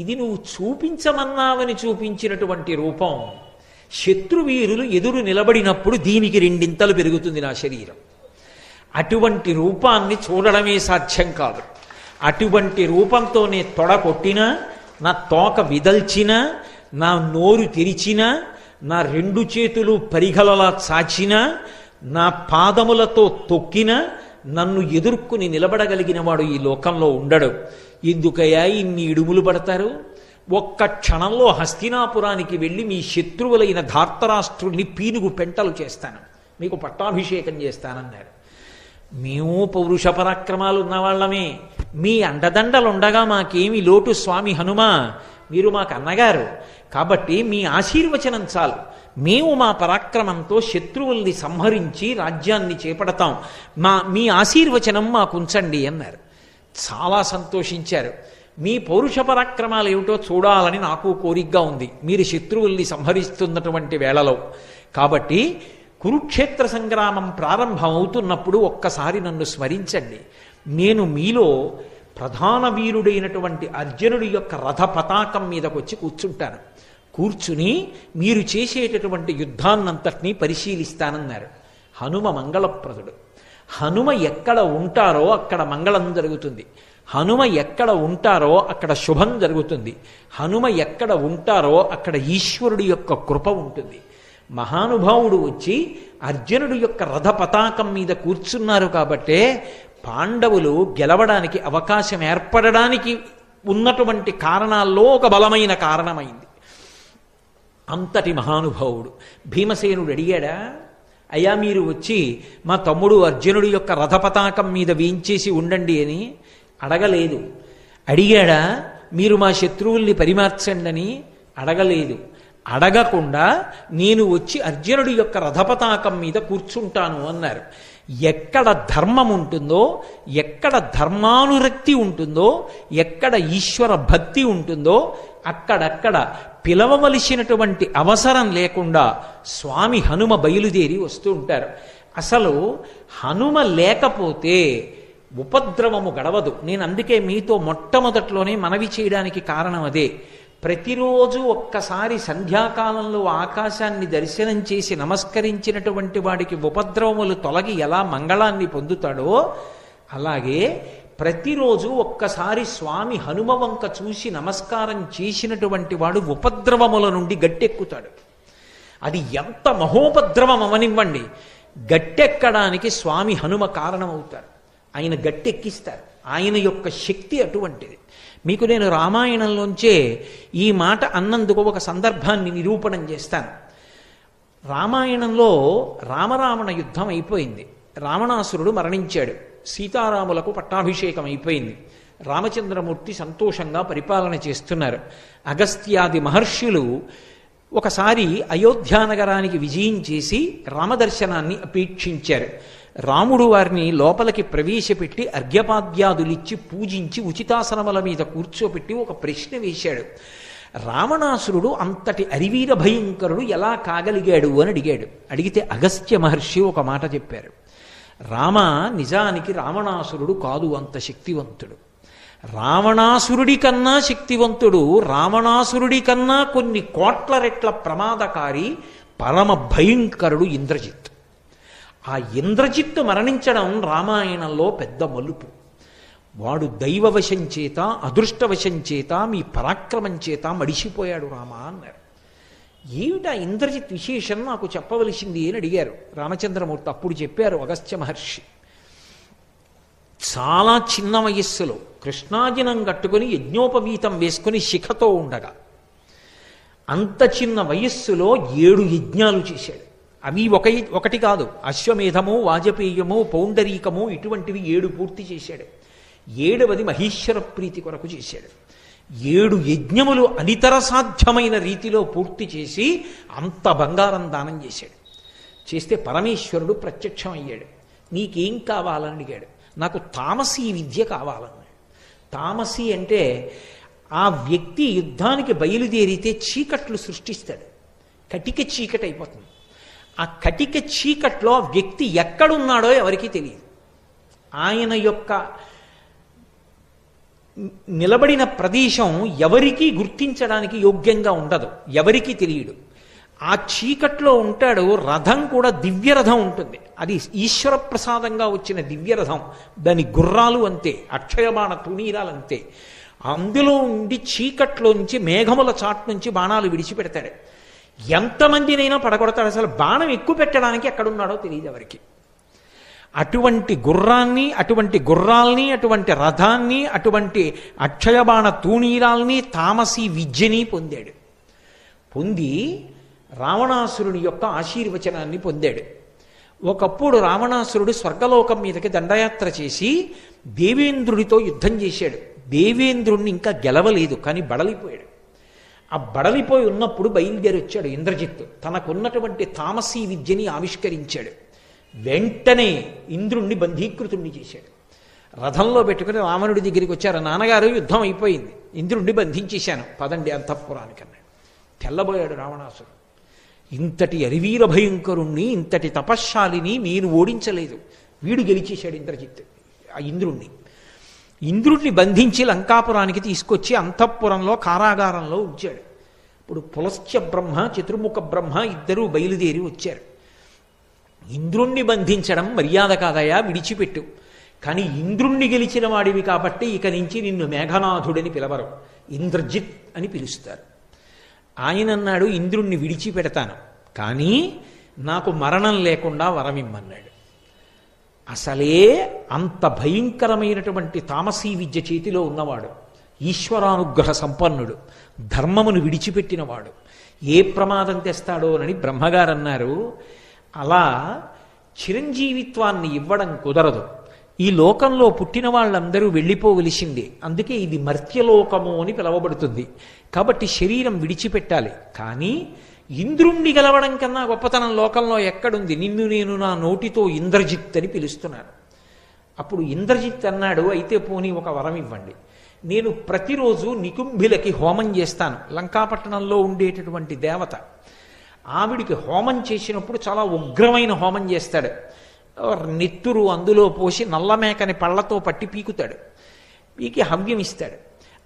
Speaker 1: ఇది నువ్వు చూపించమన్నావని చూపించినటువంటి రూపం, శత్రువీరులు ఎదురు నిలబడినప్పుడు దీనికి 2 పెరుగుతుంది నా శరీరం. అటువంటి రూపాన్ని చూడడమే సాధ్యం కాదు. అటువంటి రూపంతో నే తొడ కొట్టినా, నా తోక విదల్చినా, నా నోరు తెరిచినా, నా 2 చేతులు పరిగలలా చాచినా, నా పాదములతో తొక్కినా, నన్ను ఎదుర్కొని నిలబడగలిగిన వాడు ఈ లోకంలో ఉండడు. ఎందుకయ్యా ఇన్ని ఇడుములు పడతారు? ఒక్క క్షణంలో హస్తినాపురానికి వెళ్ళి మీ శత్రువులైన ధార్తరాష్ట్రుల్ని పీనుగు పెంటలు చేస్తాను, మీకు పట్టాభిషేకం చేస్తానన్నారు. మేము పౌరుష పరాక్రమాలు ఉన్నవాళ్ళమే, మీ అండదండలుండగా మాకేమి లోటు స్వామి హనుమ, మీరు మాకు అన్నగారు కాబట్టి మీ ఆశీర్వచనం చాలు, మేము మా పరాక్రమంతో శత్రువుల్ని సంహరించి రాజ్యాన్ని చేపడతాం, మీ ఆశీర్వచనం మాకుంచండి అన్నారు. చాలా సంతోషించారు. మీ పౌరుష పరాక్రమాలు ఏమిటో చూడాలని నాకు కోరికగా ఉంది మీరు శత్రువుల్ని సంహరిస్తున్నటువంటి వేళలో. కాబట్టి కురుక్షేత్ర సంగ్రామం ప్రారంభం అవుతున్నప్పుడు ఒక్కసారి నన్ను స్మరించండి, నేను మీలో ప్రధాన వీరుడైనటువంటి అర్జునుడి యొక్క రథ పతాకం మీదకి వచ్చి కూర్చుంటాను. కూర్చుని మీరు చేసేటటువంటి యుద్ధాన్నంతటినీ పరిశీలిస్తానన్నారు. హనుమ మంగళప్రదుడు. హనుమ ఎక్కడ ఉంటారో అక్కడ మంగళం జరుగుతుంది. హనుమ ఎక్కడ ఉంటారో అక్కడ శుభం జరుగుతుంది. హనుమ ఎక్కడ ఉంటారో అక్కడ ఈశ్వరుడి యొక్క కృప ఉంటుంది. మహానుభావుడు వచ్చి అర్జునుడి యొక్క రథ పతాకం మీద కూర్చున్నారు కాబట్టే పాండవులు గెలవడానికి అవకాశం ఏర్పడడానికి ఉన్నటువంటి కారణాల్లో ఒక బలమైన కారణమైంది. అంతటి మహానుభావుడు. భీమసేనుడు అడిగాడా, అయ్యా మీరు వచ్చి మా తమ్ముడు అర్జునుడి యొక్క రథపతాకం మీద వేయించేసి ఉండండి అని అడగలేదు. అడిగాడా, మీరు మా శత్రువుల్ని పరిమార్చండి అని అడగలేదు. అడగకుండా నేను వచ్చి అర్జునుడి యొక్క రథపతాకం మీద కూర్చుంటాను అన్నారు. ఎక్కడ ధర్మం ఉంటుందో, ఎక్కడ ధర్మానురక్తి ఉంటుందో, ఎక్కడ ఈశ్వర భక్తి ఉంటుందో అక్కడక్కడ పిలవవలసినటువంటి అవసరం లేకుండా స్వామి హనుమ బయలుదేరి వస్తూ ఉంటారు. అసలు హనుమ లేకపోతే ఉపద్రవము గడవదు. నేను అందుకే మీతో మొట్టమొదట్లోనే మనవి చేయడానికి కారణం అదే. ప్రతిరోజు ఒక్కసారి సంధ్యాకాలంలో ఆకాశాన్ని దర్శనం చేసి నమస్కరించినటువంటి వాడికి ఉపద్రవములు తొలగి ఎలా మంగళాన్ని పొందుతాడో అలాగే ప్రతిరోజు ఒక్కసారి స్వామి హనుమ వంక చూసి నమస్కారం చేసినటువంటి వాడు ఉపద్రవముల నుండి గట్టెక్కుతాడు. అది ఎంత మహోపద్రవం అవనివ్వండి, గట్టెక్కడానికి స్వామి హనుమ కారణమవుతారు. ఆయన గట్టెక్కిస్తారు. ఆయన యొక్క శక్తి అటువంటిది. మీకు నేను రామాయణంలోంచే ఈ మాట అన్నందుకు ఒక సందర్భాన్ని నిరూపణం చేస్తాను. రామాయణంలో రామరావణ యుద్ధం అయిపోయింది. రావణాసురుడు మరణించాడు. సీతారాములకు పట్టాభిషేకం అయిపోయింది. రామచంద్రమూర్తి సంతోషంగా పరిపాలన చేస్తున్నారు. అగస్త్యాది మహర్షులు ఒకసారి అయోధ్యానగరానికి విజయం చేసి రామదర్శనాన్ని అపేక్షించారు. రాముడు వారిని లోపలికి ప్రవేశపెట్టి అర్ఘ్యపాద్యాదులిచ్చి పూజించి ఉచితాసనముల మీద కూర్చోపెట్టి ఒక ప్రశ్న వేశాడు. రావణాసురుడు అంతటి అరివీర భయంకరుడు ఎలా కాగలిగాడు అని అడిగాడు. అడిగితే అగస్త్య మహర్షి ఒక మాట చెప్పారు. రామ, నిజానికి రావణాసురుడు కాదు అంత శక్తివంతుడు. రావణాసురుడి కన్నా శక్తివంతుడు, రావణాసురుడి కన్నా కొన్ని కోట్ల రెట్ల ప్రమాదకారి పరమ భయంకరుడు ఇంద్రజిత్. ఆ ఇంద్రజిత్తు మరణించడం రామాయణంలో పెద్ద మలుపు. వాడు దైవవశం చేత, అదృష్టవశం చేత, మీ పరాక్రమం చేత మడిసిపోయాడు రామా అన్నారు. ఏమిటా ఇంద్రజిత్ విశేషం నాకు చెప్పవలసింది అని అడిగారు రామచంద్రమూర్తి. అప్పుడు చెప్పారు అగస్త్య మహర్షి. చాలా చిన్న వయస్సులో కృష్ణాజినం కట్టుకుని యజ్ఞోపవీతం వేసుకుని శిఖతో ఉండగా అంత చిన్న వయస్సులో 7 యజ్ఞాలు చేశాడు. అవి ఒకటి కాదు, అశ్వమేధము, వాజపేయము, పౌండరీకము ఇటువంటివి 7 పూర్తి చేశాడు. 7వది మహేశ్వర ప్రీతి కొరకు చేశాడు. 7 యజ్ఞములు అనితర సాధ్యమైన రీతిలో పూర్తి చేసి అంత బంగారం దానం చేశాడు. చేస్తే పరమేశ్వరుడు ప్రత్యక్షం అయ్యాడు. నీకేం కావాలని అడిగాడు. నాకు తామసీ విద్య కావాలన్నాడు. తామసీ అంటే ఆ వ్యక్తి యుద్ధానికి బయలుదేరితే చీకట్లు సృష్టిస్తాడు. కటిక చీకటి అయిపోతుంది. ఆ కటిక చీకట్లో వ్యక్తి ఎక్కడున్నాడో ఎవరికీ తెలియదు. ఆయన యొక్క నిలబడిన ప్రదేశం ఎవరికీ గుర్తించడానికి యోగ్యంగా ఉండదు, ఎవరికీ తెలియడు. ఆ చీకట్లో ఉంటాడు. రథం కూడా దివ్యరథం ఉంటుంది. అది ఈశ్వర ప్రసాదంగా వచ్చిన దివ్యరథం. దాని గుర్రాలు అంతే, అక్షయబాణ తుణీరాలు అంతే. అందులో ఉండి చీకట్లోంచి మేఘముల చాటు నుంచి బాణాలు విడిచిపెడతాడు. ఎంతమందినైనా పడగొడతాడు. అసలు బాణం ఎక్కువ పెట్టడానికి ఎక్కడున్నాడో తెలియదు ఎవరికి. అటువంటి గుర్రాన్ని, అటువంటి గుర్రాల్ని, అటువంటి రథాన్ని, అటువంటి అక్షయబాణ తూణీరాల్ని, తామసీ విద్యని పొందాడు. పొంది రావణాసురుని యొక్క ఆశీర్వచనాన్ని పొందాడు. ఒకప్పుడు రావణాసురుడు స్వర్గలోకం మీదకి దండయాత్ర చేసి దేవేంద్రుడితో యుద్ధం చేశాడు. దేవేంద్రుణ్ణి ఇంకా గెలవలేదు, కానీ బడలిపోయాడు. ఆ బడలిపోయి ఉన్నప్పుడు బయలుదేరి వచ్చాడు ఇంద్రజిత్తు. తనకున్నటువంటి తామసీ విద్యని ఆవిష్కరించాడు. వెంటనే ఇంద్రుణ్ణి బంధీకృతుణ్ణి చేశాడు. రథంలో పెట్టుకుని రావణుడి దగ్గరికి వచ్చారు. నాన్నగారు, యుద్ధం అయిపోయింది, ఇంద్రుణ్ణి బంధించేశాను, పదండి అంతఃపురానికన్నాడు. తెల్లబోయాడు రావణాసురుడు. ఇంతటి అరివీర భయంకరుణ్ణి, ఇంతటి తపశ్శాలిని మీరు ఓడించలేదు. వీడు గెలిచేశాడు ఇంద్రజిత్తు ఆ ఇంద్రుణ్ణి. ఇంద్రుడిని బంధించి లంకాపురానికి తీసుకొచ్చి అంతఃపురంలో కారాగారంలో ఉంచాడు. ఇప్పుడు పులస్త్య బ్రహ్మ చతుర్ముఖ బ్రహ్మ ఇద్దరూ బయలుదేరి వచ్చారు. ఇంద్రుణ్ణి బంధించడం మర్యాద కాదయా, విడిచిపెట్టు. కానీ ఇంద్రుణ్ణి గెలిచిన వాడివి కాబట్టి ఇక నుంచి నిన్ను మేఘనాథుడని పిలవరు, ఇంద్రజిత్ అని పిలుస్తారు. ఆయన అన్నాడు, ఇంద్రుణ్ణి విడిచిపెడతాను, కానీ నాకు మరణం లేకుండా వరమిమ్మన్నాడు. అసలే అంత భయంకరమైనటువంటి తామసీ విద్య చేతిలో ఉన్నవాడు, ఈశ్వరానుగ్రహ సంపన్నుడు, ధర్మమును విడిచిపెట్టినవాడు, ఏ ప్రమాదం తెస్తాడోనని బ్రహ్మగారు అన్నారు. అలా చిరంజీవిత్వాన్ని ఇవ్వడం కుదరదు. ఈ లోకంలో పుట్టిన వాళ్ళందరూ వెళ్ళిపోవలసిందే. అందుకే ఇది మర్త్యలోకము అని పిలవబడుతుంది. కాబట్టి శరీరం విడిచిపెట్టాలి. కానీ ఇంద్రుణ్ణి గెలవడం కన్నా గొప్పతనం లోకంలో ఎక్కడుంది? నిన్ను నేను నా నోటితో ఇంద్రజిత్ అని పిలుస్తున్నాను. అప్పుడు ఇంద్రజిత్ అన్నాడు, అయితే పోనీ ఒక వరం ఇవ్వండి. నేను ప్రతిరోజు నికుంభిలకి హోమం చేస్తాను. లంకాపట్టణంలో ఉండేటటువంటి దేవత, ఆవిడికి హోమం చేసినప్పుడు చాలా ఉగ్రమైన హోమం చేస్తాడు. నెత్తురు అందులో పోసి నల్లమేకని పళ్ళతో పట్టి పీకుతాడు, పీకి హవ్యం ఇస్తాడు.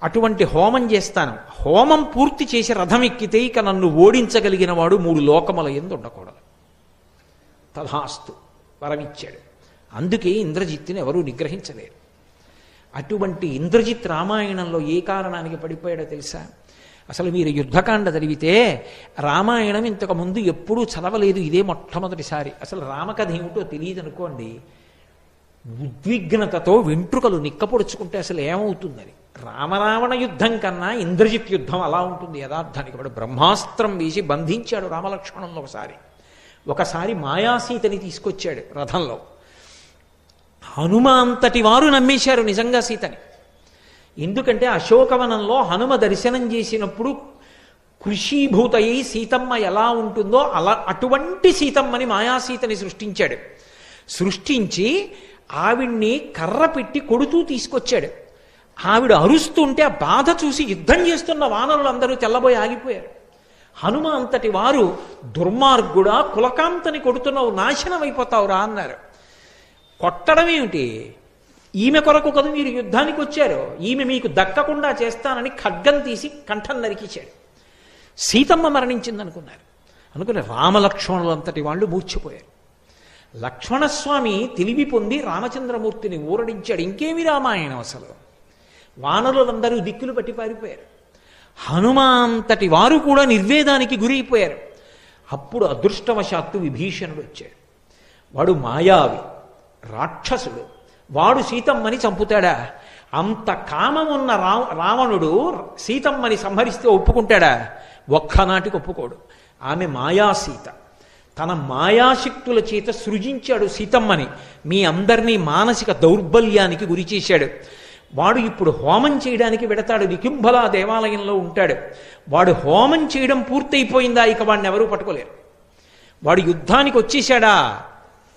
Speaker 1: అటువంటి హోమం చేస్తాను. హోమం పూర్తి చేసి రథం ఎక్కితే ఇక నన్ను ఓడించగలిగిన వాడు 3 లోకముల యందు ఉండకూడదు. తథాస్తు వరమిచ్చాడు. అందుకే ఇంద్రజిత్తుని ఎవరూ నిగ్రహించలేరు. అటువంటి ఇంద్రజిత్ రామాయణంలో ఏ కారణానికి పడిపోయాడో తెలుసా? అసలు మీరు యుద్ధకాండ చదివితే రామాయణం ఇంతకుముందు ఎప్పుడూ చదవలేదు, ఇదే మొట్టమొదటిసారి. అసలు రామకథ ఏమిటో తెలియదు అనుకోండి, ఉద్విగ్నతతో వెంట్రుకలు నిక్కపొడుచుకుంటే అసలు ఏమవుతుందని. రామరావణ యుద్ధం కన్నా ఇంద్రజిత్ యుద్ధం అలా ఉంటుంది యథార్థానికి. వాడు బ్రహ్మాస్త్రం వేసి బంధించాడు రామలక్ష్మణంలో. ఒకసారి మాయాసీతని తీసుకొచ్చాడు రథంలో. హనుమంతటి వారు నమ్మేశారు నిజంగా సీతని. ఎందుకంటే అశోకవనంలో హనుమ దర్శనం చేసినప్పుడు కృషీభూతయి సీతమ్మ ఎలా ఉంటుందో అటువంటి సీతమ్మని మాయాసీతని సృష్టించాడు. సృష్టించి ఆవిడ్ని కర్ర పెట్టి కొడుతూ తీసుకొచ్చాడు. ఆవిడ అరుస్తుంటే ఆ బాధ చూసి యుద్ధం చేస్తున్న వానరులందరూ తెల్లబోయి ఆగిపోయారు. హనుమ అంతటి వారు దుర్మార్గుడా, కులకాంతని కొడుతున్నావు, నాశనం అయిపోతావురా అన్నారు. కొట్టడం ఏమిటి? ఈమె కొరకు కదా మీరు యుద్ధానికి వచ్చారు, ఈమె మీకు దక్కకుండా చేస్తానని ఖడ్గం తీసి కంఠం నరికించాడు. సీతమ్మ మరణించింది అనుకుని రామలక్ష్మణులు అంతటి వాళ్ళు మూర్చిపోయారు. లక్ష్మణస్వామి తెలివి పొంది రామచంద్రమూర్తిని ఊరడించాడు. ఇంకేమి రామాయణం అసలు. వానరులందరూ దిక్కులు పట్టి పారిపోయారు. హనుమంతటి వారు కూడా నిర్వేదానికి గురైపోయారు. అప్పుడు అదృష్టవశాత్తు విభీషణుడు వచ్చాడు. వాడు మాయావి, రాక్షసుడు. వాడు సీతమ్మని చంపుతాడా? అంత కామమున్న రావణుడు సీతమ్మని సంహరిస్తే ఒప్పుకుంటాడా? ఒక్కనాటికి ఒప్పుకోడు. ఆమె మాయాసీత. తన మాయాశక్తుల చేత సృజించాడు సీతమ్మని. మీ అందరినీ మానసిక దౌర్బల్యానికి గురి చేశాడు. వాడు ఇప్పుడు హోమం చేయడానికి వెడతాడు. నికుంభలా దేవాలయంలో ఉంటాడు. వాడు హోమం చేయడం పూర్తయిపోయిందా, ఇక వాడిని ఎవరూ పట్టుకోలేరు. వాడు యుద్ధానికి వచ్చేశాడా,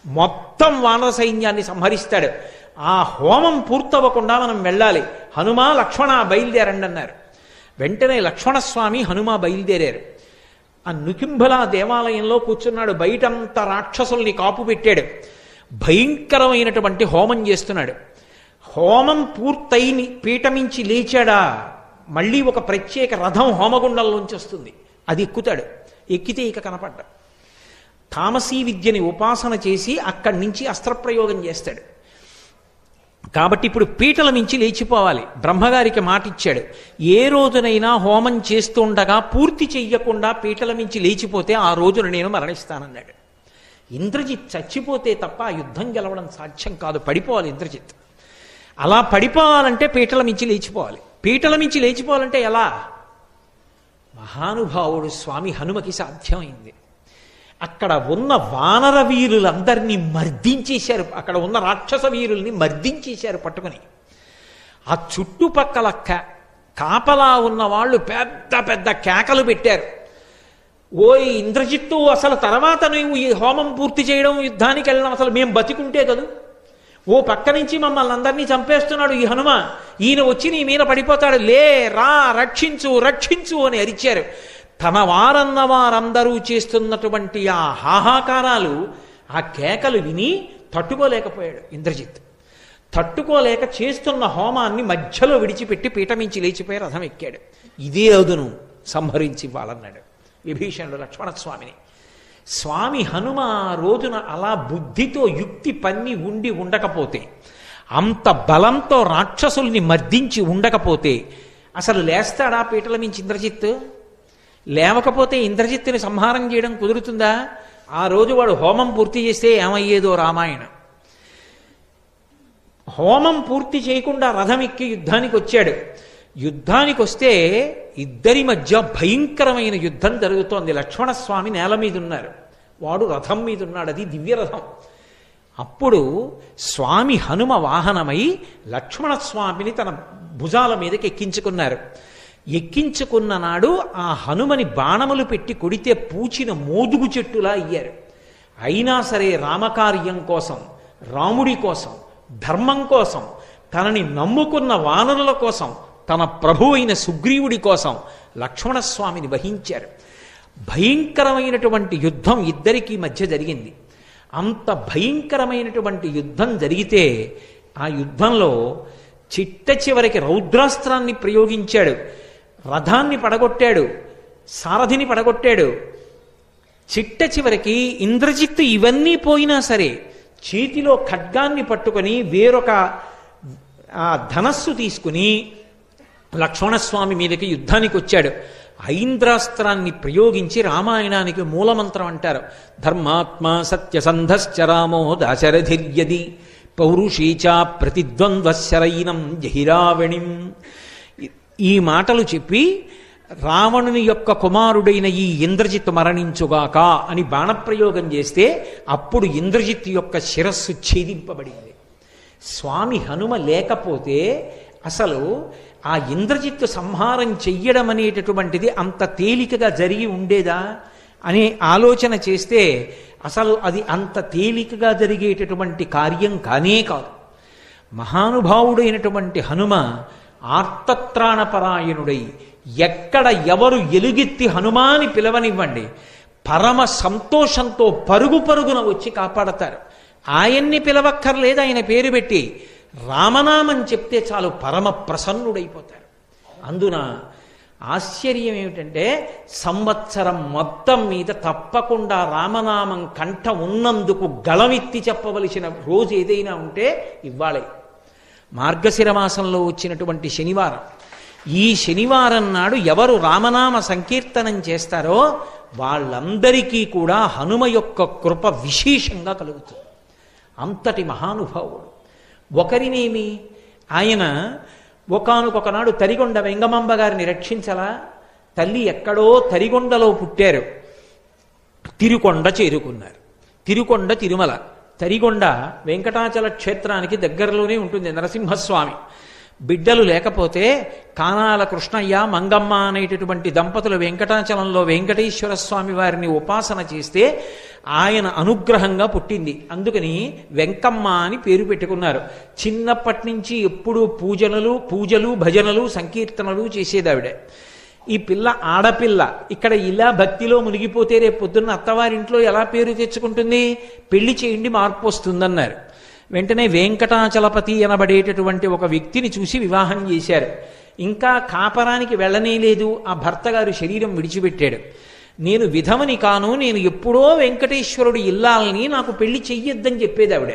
Speaker 1: మొత్తం వానర సైన్యాన్ని సంహరిస్తాడు. ఆ హోమం పూర్తవ్వకుండా మనం వెళ్ళాలి. హనుమ లక్ష్మణ బయలుదేరండి అన్నారు. వెంటనే లక్ష్మణస్వామి హనుమ బయలుదేరారు. ఆ నికుంభలా దేవాలయంలో కూర్చున్నాడు. బయటంతా రాక్షసుల్ని కాపు పెట్టాడు. భయంకరమైనటువంటి హోమం చేస్తున్నాడు. హోమం పూర్తయి పీఠమించి లేచాడా, మళ్ళీ ఒక ప్రత్యేక రథం హోమగుండంలోంచి వస్తుంది. అది ఎక్కుతాడు. ఎక్కితే ఇక కనపడ్డ తామసీ విద్యని ఉపాసన చేసి అక్కడి నుంచి అస్త్రప్రయోగం చేస్తాడు. కాబట్టి ఇప్పుడు పీటల మించి లేచిపోవాలి. బ్రహ్మగారికి మాట ఇచ్చాడు, ఏ రోజునైనా హోమం చేస్తుండగా పూర్తి చెయ్యకుండా పీటల మించి లేచిపోతే ఆ రోజున నేను మరణిస్తానన్నాడు. ఇంద్రజిత్ చచ్చిపోతే తప్ప ఆ యుద్ధం గెలవడం సాధ్యం కాదు. పడిపోవాలి ఇంద్రజిత్. అలా పడిపోవాలంటే పీటల మించి లేచిపోవాలి. పీటల మించి లేచిపోవాలంటే ఎలా? మహానుభావుడు స్వామి హనుమకి సాధ్యమైంది. అక్కడ ఉన్న వానర వీరులందరినీ మర్దించేశారు. అక్కడ ఉన్న రాక్షస వీరుల్ని మర్దించేశారు పట్టుకుని. ఆ చుట్టుపక్కల కాపలా ఉన్న వాళ్ళు పెద్ద పెద్ద కేకలు పెట్టారు. ఓయ్ ఇంద్రజిత్తు, అసలు తర్వాత నువ్వు ఈ హోమం పూర్తి చేయడం, యుద్ధానికి వెళ్ళడం, అసలు మేము బతికుంటే కదూ. ఓ పక్క నుంచి మమ్మల్ని అందరినీ చంపేస్తున్నాడు ఈ హనుమ. ఈయన వచ్చి నీ మీద పడిపోతాడు, లే రా, రక్షించు రక్షించు అని అరిచారు. తన వారన్న వారందరూ చేస్తున్నటువంటి ఆ హాహాకారాలు, ఆ కేకలు విని తట్టుకోలేకపోయాడు ఇంద్రజిత్. తట్టుకోలేక చేస్తున్న హోమాన్ని మధ్యలో విడిచిపెట్టి పీఠమించి లేచిపోయి రథం ఎక్కాడు. ఇదే అదును సంహరించి ఇవ్వాలన్నాడు విభీషణుడు లక్ష్మణస్వామిని. స్వామి హనుమ ఆ రోజున అలా బుద్ధితో యుక్తి పన్ని ఉండి ఉండకపోతే, అంత బలంతో రాక్షసుల్ని మర్దించి ఉండకపోతే అసలు లేస్తాడా పీటల మించి ఇంద్రజిత్తు? లేవకపోతే ఇంద్రజిత్తుని సంహారం చేయడం కుదురుతుందా? ఆ రోజు వాడు హోమం పూర్తి చేస్తే ఏమయ్యేదో రామాయణం. హోమం పూర్తి చేయకుండా రథం ఎక్కి యుద్ధానికి వచ్చాడు. యుద్ధానికి వస్తే ఇద్దరి మధ్య భయంకరమైన యుద్ధం జరుగుతోంది. లక్ష్మణస్వామి నేల మీద ఉన్నారు, వాడు రథం మీద ఉన్నాడు, అది దివ్యరథం. అప్పుడు స్వామి హనుమ వాహనమై లక్ష్మణస్వామిని తన భుజాల మీదకి ఎక్కించుకున్నారు. ఎక్కించుకున్న నాడు ఆ హనుమని బాణములు పెట్టి కొడితే పూచిన మోదుగు చెట్టులా అయ్యారు. అయినా సరే రామకార్యం కోసం, రాముడి కోసం, ధర్మం కోసం, తనని నమ్ముకున్న వానరుల కోసం, తన ప్రభువైన సుగ్రీవుడి కోసం లక్ష్మణస్వామిని వహించారు. భయంకరమైనటువంటి యుద్ధం ఇద్దరికీ మధ్య జరిగింది. అంత భయంకరమైనటువంటి యుద్ధం జరిగితే ఆ యుద్ధంలో చిట్ట చివరికి రౌద్రాస్త్రాన్ని ప్రయోగించాడు. రథాన్ని పడగొట్టాడు, సారథిని పడగొట్టాడు. చిట్ట చివరికి ఇంద్రజిత్తు ఇవన్నీ పోయినా సరే చేతిలో ఖడ్గాన్ని పట్టుకొని వేరొక ధనస్సు తీసుకుని లక్ష్మణస్వామి మీదకి యుద్ధానికి వచ్చాడు. ఐంద్రాస్త్రాన్ని ప్రయోగించి రామాయణానికి మూలమంత్రం అంటారు. ధర్మాత్మ సత్యసంధశ్చ రామో దాశరథిర్యది పౌరుషీచా ప్రతిద్వంద్వశరైనం జహిరావణిం. ఈ మాటలు చెప్పి రావణుని యొక్క కుమారుడైన ఈ ఇంద్రజిత్తు మరణించుగాక అని బాణప్రయోగం చేస్తే అప్పుడు ఇంద్రజిత్తు యొక్క శిరస్సు ఛేదింపబడింది. స్వామి హనుమ లేకపోతే అసలు ఆ ఇంద్రజిత్తు సంహారం చెయ్యడం అనేటటువంటిది అంత తేలికగా జరిగి ఉండేదా అనే ఆలోచన చేస్తే అసలు అది అంత తేలికగా జరిగేటటువంటి కార్యం కానే కాదు. మహానుభావుడైనటువంటి హనుమ ఆర్తత్రాణపరాయణుడై ఎక్కడ ఎవరు ఎలుగెత్తి హనుమాని పిలవనివ్వండి, పరమ సంతోషంతో పరుగు పరుగున వచ్చి కాపాడతారు. ఆయన్ని పిలవక్కర్లేదు, ఆయన పేరు పెట్టి రామనామం చెప్తే చాలు పరమ ప్రసన్నుడైపోతారు. అందున ఆశ్చర్యం ఏమిటంటే సంవత్సరం మొత్తం మీద తప్పకుండా రామనామం కంఠ ఉన్నందుకు గళమెత్తి చెప్పవలసిన రోజు ఏదైనా ఉంటే ఇవ్వాలే. మార్గశిర మాసంలో వచ్చినటువంటి శనివారం. ఈ శనివారం నాడు ఎవరు రామనామ సంకీర్తనం చేస్తారో వాళ్ళందరికీ కూడా హనుమ యొక్క కృప విశేషంగా కలుగుతుంది. అంతటి మహానుభావుడు. ఒకరినేమి, ఆయన ఒకానొకనాడు తరిగొండ వెంగమాంబ గారిని రక్షించలా. తల్లి ఎక్కడో తరిగొండలో పుట్టారు, తిరుకొండ చేరుకున్నారు. తిరుకొండ తిరుమల, తరిగొండ వెంకటాచల క్షేత్రానికి దగ్గరలోనే ఉంటుంది. నరసింహస్వామి బిడ్డలు లేకపోతే కానాల కృష్ణయ్య మంగమ్మ అనేటటువంటి దంపతులు వెంకటాచలంలో వెంకటేశ్వర స్వామి వారిని ఉపాసన చేస్తే ఆయన అనుగ్రహంగా పుట్టింది. అందుకని వెంకమ్మ అని పేరు పెట్టుకున్నారు. చిన్నప్పటి నుంచి ఎప్పుడూ పూజలు భజనలు సంకీర్తనలు చేసేదావిడే. ఈ పిల్ల ఆడపిల్ల ఇక్కడ ఇలా భక్తిలో మునిగిపోతే రేపు పొద్దున్న అత్తవారింట్లో ఎలా పేరు తెచ్చుకుంటుంది? పెళ్లి చేయండి, మార్పు వస్తుందన్నారు. వెంటనే వెంకటాచలపతి అనబడేటటువంటి ఒక వ్యక్తిని చూసి వివాహం చేశారు. ఇంకా కాపరానికి వెళ్ళనే లేదు, ఆ భర్త గారు శరీరం విడిచిపెట్టాడు. నేను విధవని కాను, నేను ఎప్పుడో వెంకటేశ్వరుడు ఇల్లాలని, నాకు పెళ్లి చెయ్యొద్దని చెప్పేది ఆవిడ.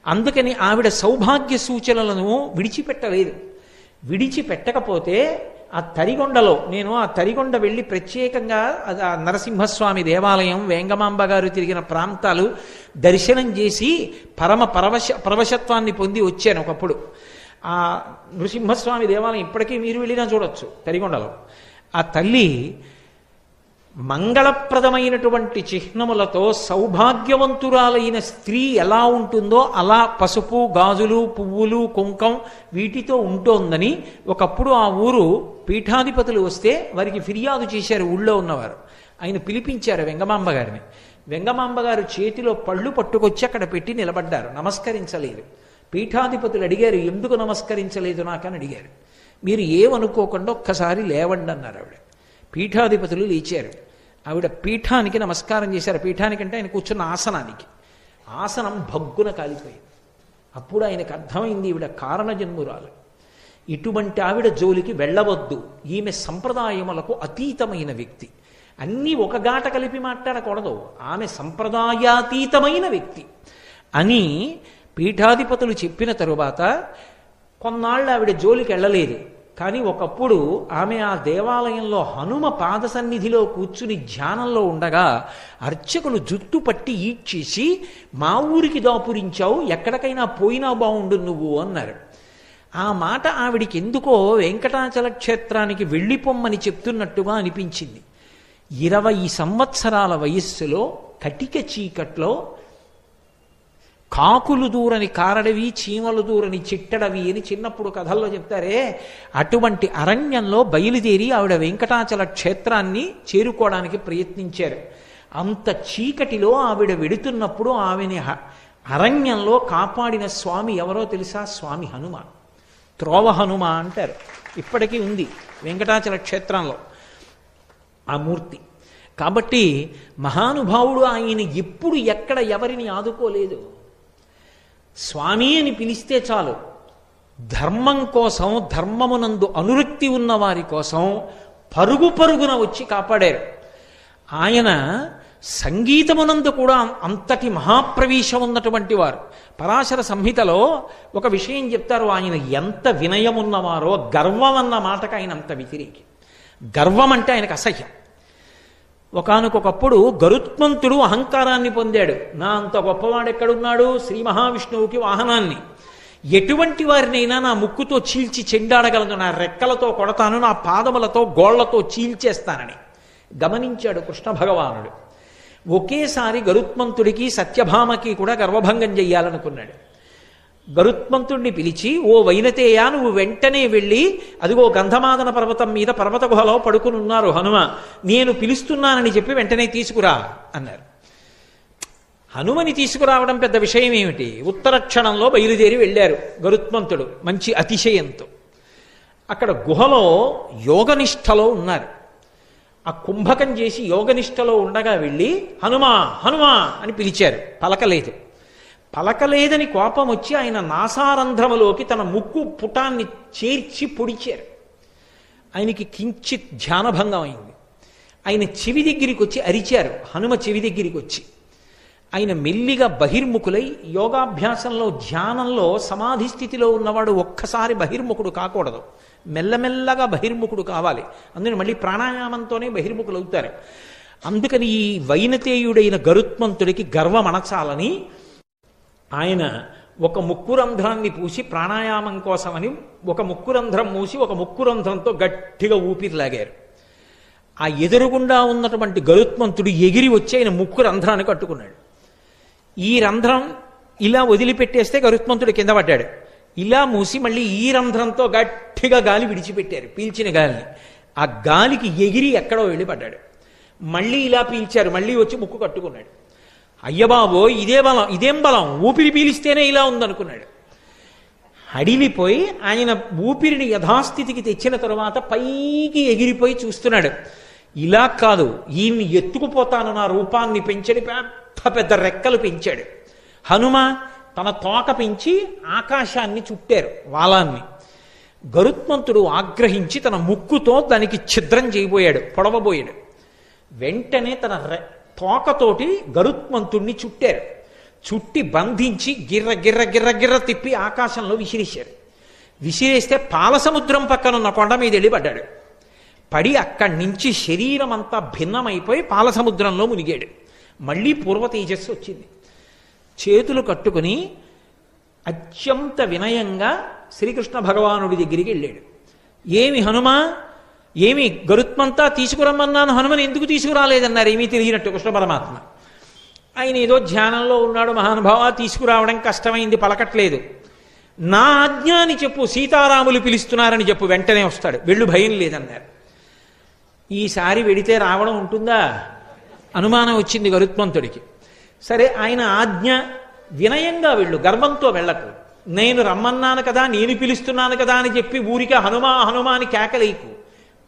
Speaker 1: అందుకని ఆవిడ సౌభాగ్య సూచనలను విడిచిపెట్టలేదు. విడిచిపెట్టకపోతే ఆ తరిగొండలో నేను ఆ తరిగొండ వెళ్ళి ప్రత్యేకంగా ఆ నరసింహస్వామి దేవాలయం, వేంగమాంబ గారు తిరిగిన ప్రాంతాలు దర్శనం చేసి పరమ పరవశత్వాన్ని పొంది వచ్చాను ఒకప్పుడు. ఆ నృసింహస్వామి దేవాలయం ఇప్పటికీ మీరు వెళ్ళినా చూడొచ్చు తరిగొండలో. ఆ తల్లి మంగళప్రదమైనటువంటి చిహ్నములతో సౌభాగ్యవంతురాలైన స్త్రీ ఎలా ఉంటుందో అలా పసుపు, గాజులు, పువ్వులు, కుంకం వీటితో ఉంటోందని ఒకప్పుడు ఆ ఊరు పీఠాధిపతులు వస్తే వారికి ఫిర్యాదు చేశారు. ఊళ్ళో ఉన్నవారు ఆయన పిలిపించారు వెంగమాంబ గారిని. వెంగమాంబ గారు చేతిలో పళ్ళు పట్టుకొచ్చి అక్కడ పెట్టి నిలబడ్డారు, నమస్కరించలేదు. పీఠాధిపతులు అడిగారు, ఎందుకు నమస్కరించలేదు నాకని అడిగారు. మీరు ఏమనుకోకుండా ఒక్కసారి లేవండి అన్నారు ఆవిడ. పీఠాధిపతులు లేచారు. ఆవిడ పీఠానికి నమస్కారం చేశారు. పీఠానికంటే ఆయన కూర్చున్న ఆసనానికి. ఆసనం భగ్గున కాలిపోయింది. అప్పుడు ఆయనకు అర్థమైంది ఈవిడ కారణజన్మురాలు. ఇటువంటి ఆవిడ జోలికి వెళ్ళవద్దు, ఈమె సంప్రదాయములకు అతీతమైన వ్యక్తి. అన్నీ ఒక గాట కలిపి మాట్లాడకూడదు, ఆమె సంప్రదాయాతీతమైన వ్యక్తి అని పీఠాధిపతులు చెప్పిన తరువాత కొన్నాళ్ళు ఆవిడ జోలికి వెళ్ళలేదు. కానీ ఒకప్పుడు ఆమె ఆ దేవాలయంలో హనుమ పాద సన్నిధిలో కూర్చుని ధ్యానంలో ఉండగా అర్చకులు జుట్టు పట్టి ఈడ్చేసి, మా ఊరికి దాపురించావు, ఎక్కడికైనా పోయినా బాగుండు నువ్వు అన్నారు. ఆ మాట ఆవిడికి ఎందుకో వెంకటాచల క్షేత్రానికి వెళ్ళిపోమ్మని చెప్తున్నట్టుగా అనిపించింది. 20 సంవత్సరాల వయస్సులో కటిక చీకట్లో కాకులు దూరని కారడవి, చీమలు దూరని చిట్టడవి అని చిన్నప్పుడు కథల్లో చెప్తారే, అటువంటి అరణ్యంలో బయలుదేరి ఆవిడ వెంకటాచల క్షేత్రాన్ని చేరుకోవడానికి ప్రయత్నించారు. అంత చీకటిలో ఆవిడ వెడుతున్నప్పుడు ఆమెని అరణ్యంలో కాపాడిన స్వామి ఎవరో తెలుసా? స్వామి హనుమ. త్రోవ హనుమ అంటారు, ఇప్పటికీ ఉంది వెంకటాచల క్షేత్రంలో ఆ మూర్తి. కాబట్టి మహానుభావుడు ఆయన ఎప్పుడు ఎక్కడ ఎవరిని ఆదుకోలేదు. స్వామి అని పిలిస్తే చాలు, ధర్మం కోసం, ధర్మమునందు అనురక్తి ఉన్న వారి కోసం పరుగు పరుగున వచ్చి కాపాడారు. ఆయన సంగీతమునందు కూడా అంతటి మహాప్రవేశం ఉన్నటువంటి వారు. పరాశర సంహితలో ఒక విషయం చెప్తారు, ఆయన ఎంత వినయమున్నవారో. గర్వం అన్న మాటకు ఆయన అంత వ్యతిరేకి. గర్వం అంటే ఆయనకు అసహ్యం. ఒకానొకప్పుడు గరుత్మంతుడు అహంకారాన్ని పొందాడు. నా అంత గొప్పవాడు ఎక్కడున్నాడు? శ్రీ మహావిష్ణువుకి వాహనాన్ని. ఎటువంటి వారినైనా నా ముక్కుతో చీల్చి చెండాడగలను, నా రెక్కలతో కొడతాను, నా పాదములతో గోళ్లతో చీల్చేస్తానని గమనించాడు కృష్ణ భగవానుడు. ఒకేసారి గరుత్మంతుడికి సత్యభామకి కూడా గర్వభంగం చెయ్యాలనుకున్నాడు. గరుత్మంతుణ్ణి పిలిచి, ఓ వైనతేయ, నువ్వు వెంటనే వెళ్ళి, అదిగో గంధమాదన పర్వతం మీద పర్వత గుహలో పడుకుని ఉన్నారు హనుమ, నేను పిలుస్తున్నానని చెప్పి వెంటనే తీసుకురా అన్నారు. హనుమని తీసుకురావడం పెద్ద విషయం ఏమిటి? ఉత్తర క్షణంలో బయలుదేరి వెళ్ళారు గరుత్మంతుడు మంచి అతిశయంతో. అక్కడ గుహలో యోగనిష్టలో ఉన్నారు. ఆ కుంభకం చేసి యోగనిష్టలో ఉండగా వెళ్ళి హనుమా హనుమా అని పిలిచారు. పలకలేదు. పలకలేదని కోపం వచ్చి ఆయన నాసారంధ్రములోకి తన ముక్కు పుటాన్ని చేర్చి పొడిచారు. ఆయనకి కించిత్ ధ్యానభంగం అయింది. ఆయన చెవి దగ్గరికి వచ్చి అరిచారు. హనుమ చెవి దగ్గరికి వచ్చి ఆయన మెల్లిగా బహిర్ముఖులై, యోగాభ్యాసంలో ధ్యానంలో సమాధి స్థితిలో ఉన్నవాడు ఒక్కసారి బహిర్ముఖుడు కాకూడదు, మెల్లమెల్లగా బహిర్ముఖుడు కావాలి. అందుకని మళ్ళీ ప్రాణాయామంతోనే బహిర్ముఖులు అవుతారు. అందుకని ఈ వైనతేయుడైన గరుత్మంతుడికి గర్వం అణచాలని ఆయన ఒక ముక్కురంధ్రాన్ని పూసి ప్రాణాయామం కోసమని ఒక ముక్కురంధ్రం మూసి ఒక ముక్కురంధ్రంతో గట్టిగా ఊపిరిలాగారు. ఆ ఎదురుగుండా ఉన్నటువంటి గరుత్మంతుడు ఎగిరి వచ్చి ఆయన ముక్కురంధ్రాన్ని కట్టుకున్నాడు. ఈ రంధ్రం ఇలా వదిలిపెట్టేస్తే గరుత్మంతుడు కింద పడ్డాడు. ఇలా మూసి మళ్ళీ ఈ రంధ్రంతో గట్టిగా గాలి విడిచిపెట్టారు, పీల్చిన గాలిని. ఆ గాలికి ఎగిరి ఎక్కడో వెళ్ళి పడ్డాడు. మళ్ళీ ఇలా పీల్చారు, మళ్ళీ వచ్చి ముక్కు కట్టుకున్నాడు. అయ్యబాబో ఇదే బలం, ఇదేం బలం, ఊపిరి పీలిస్తేనే ఇలా ఉందనుకున్నాడు. అడిలిపోయి ఆయన ఊపిరిని యథాస్థితికి తెచ్చిన తరువాత పైకి ఎగిరిపోయి చూస్తున్నాడు. ఇలా కాదు, ఈయన్ని ఎత్తుకుపోతాను, నా రూపాన్ని పెంచడి, పెద్ద పెద్ద రెక్కలు పెంచాడు. హనుమ తన తోక పెంచి ఆకాశాన్ని చుట్టారు, వాలాన్ని. గరుత్మంతుడు ఆగ్రహించి తన ముక్కుతో దానికి ఛిద్రం చేయబోయాడు, పొడవబోయాడు. వెంటనే తన తోకతోటి గరుత్మంతుణ్ణి చుట్టారు. చుట్టి బంధించి గిర్ర గిర్ర గిర్ర గిర్ర తిప్పి ఆకాశంలో విసిరేశారు. విసిరేస్తే పాలసముద్రం పక్కనున్న కొండ మీద వెళ్ళి పడ్డాడు. పడి అక్కడి నుంచి శరీరం అంతా భిన్నమైపోయి పాలసముద్రంలో మునిగాడు. మళ్ళీ పూర్వ తేజస్సు వచ్చింది. చేతులు కట్టుకుని అత్యంత వినయంగా శ్రీకృష్ణ భగవానుడి దగ్గరికి వెళ్ళాడు. ఏమి హనుమా, ఏమి గరుత్మంతా తీసుకురమ్మన్నాను, హనుమని ఎందుకు తీసుకురాలేదన్నారు. ఏమీ తెలియనట్టు కృష్ణ పరమాత్మ. ఆయన ఏదో ధ్యానంలో ఉన్నాడు, మహానుభావ తీసుకురావడం కష్టమైంది, పలకట్లేదు. నా ఆజ్ఞ అని చెప్పు, సీతారాములు పిలుస్తున్నారని చెప్పు, వెంటనే వస్తాడు, వెళ్ళు, భయం లేదన్నారు. ఈసారి వెడితే రావడం ఉంటుందా? అనుమానం వచ్చింది గరుత్మంతుడికి. సరే, ఆయన ఆజ్ఞ, వినయంగా వెళ్ళు, గర్వంతో వెళ్ళకు. నేను రమ్మన్నాను కదా, నేను పిలుస్తున్నాను కదా అని చెప్పి ఊరికే హనుమా హనుమా అని కేకలేకు.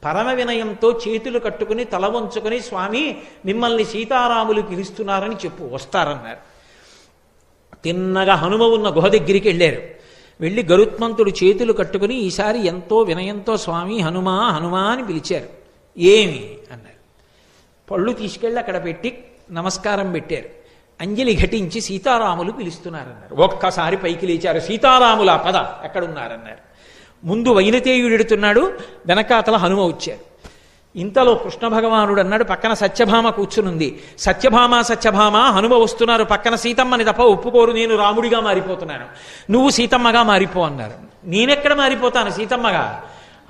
Speaker 1: పరమ వినయంతో చేతులు కట్టుకుని తల వంచుకొని, స్వామి మిమ్మల్ని సీతారాములు పిలుస్తున్నారని చెప్పు, వస్తారన్నారు. తిన్నగా హనుమ ఉన్న గుహ దగ్గరికి వెళ్ళారు. వెళ్ళి గరుత్మంతుడు చేతులు కట్టుకుని ఈసారి ఎంతో వినయంతో స్వామి హనుమా హనుమా అని పిలిచారు. ఏమి అన్నారు. పళ్ళు తీసుకెళ్ళి అక్కడ పెట్టి నమస్కారం పెట్టారు. అంజలి ఘటించి సీతారాములు పిలుస్తున్నారన్నారు. ఒక్కసారి పైకి లేచారు. సీతారాముల పద ఎక్కడున్నారన్నారు. ముందు వైనతేయుడెడుతున్నాడు, వెనకాతల హనుమ వచ్చారు. ఇంతలో కృష్ణ భగవానుడు అన్నాడు, పక్కన సత్యభామ కూర్చునుంది. సత్యభామ హనుమ వస్తున్నారు, పక్కన సీతమ్మని తప్ప ఒప్పుకోరు, నేను రాముడిగా మారిపోతున్నాను, నువ్వు సీతమ్మగా మారిపో అన్నారు. నేనెక్కడ మారిపోతాను సీతమ్మగా?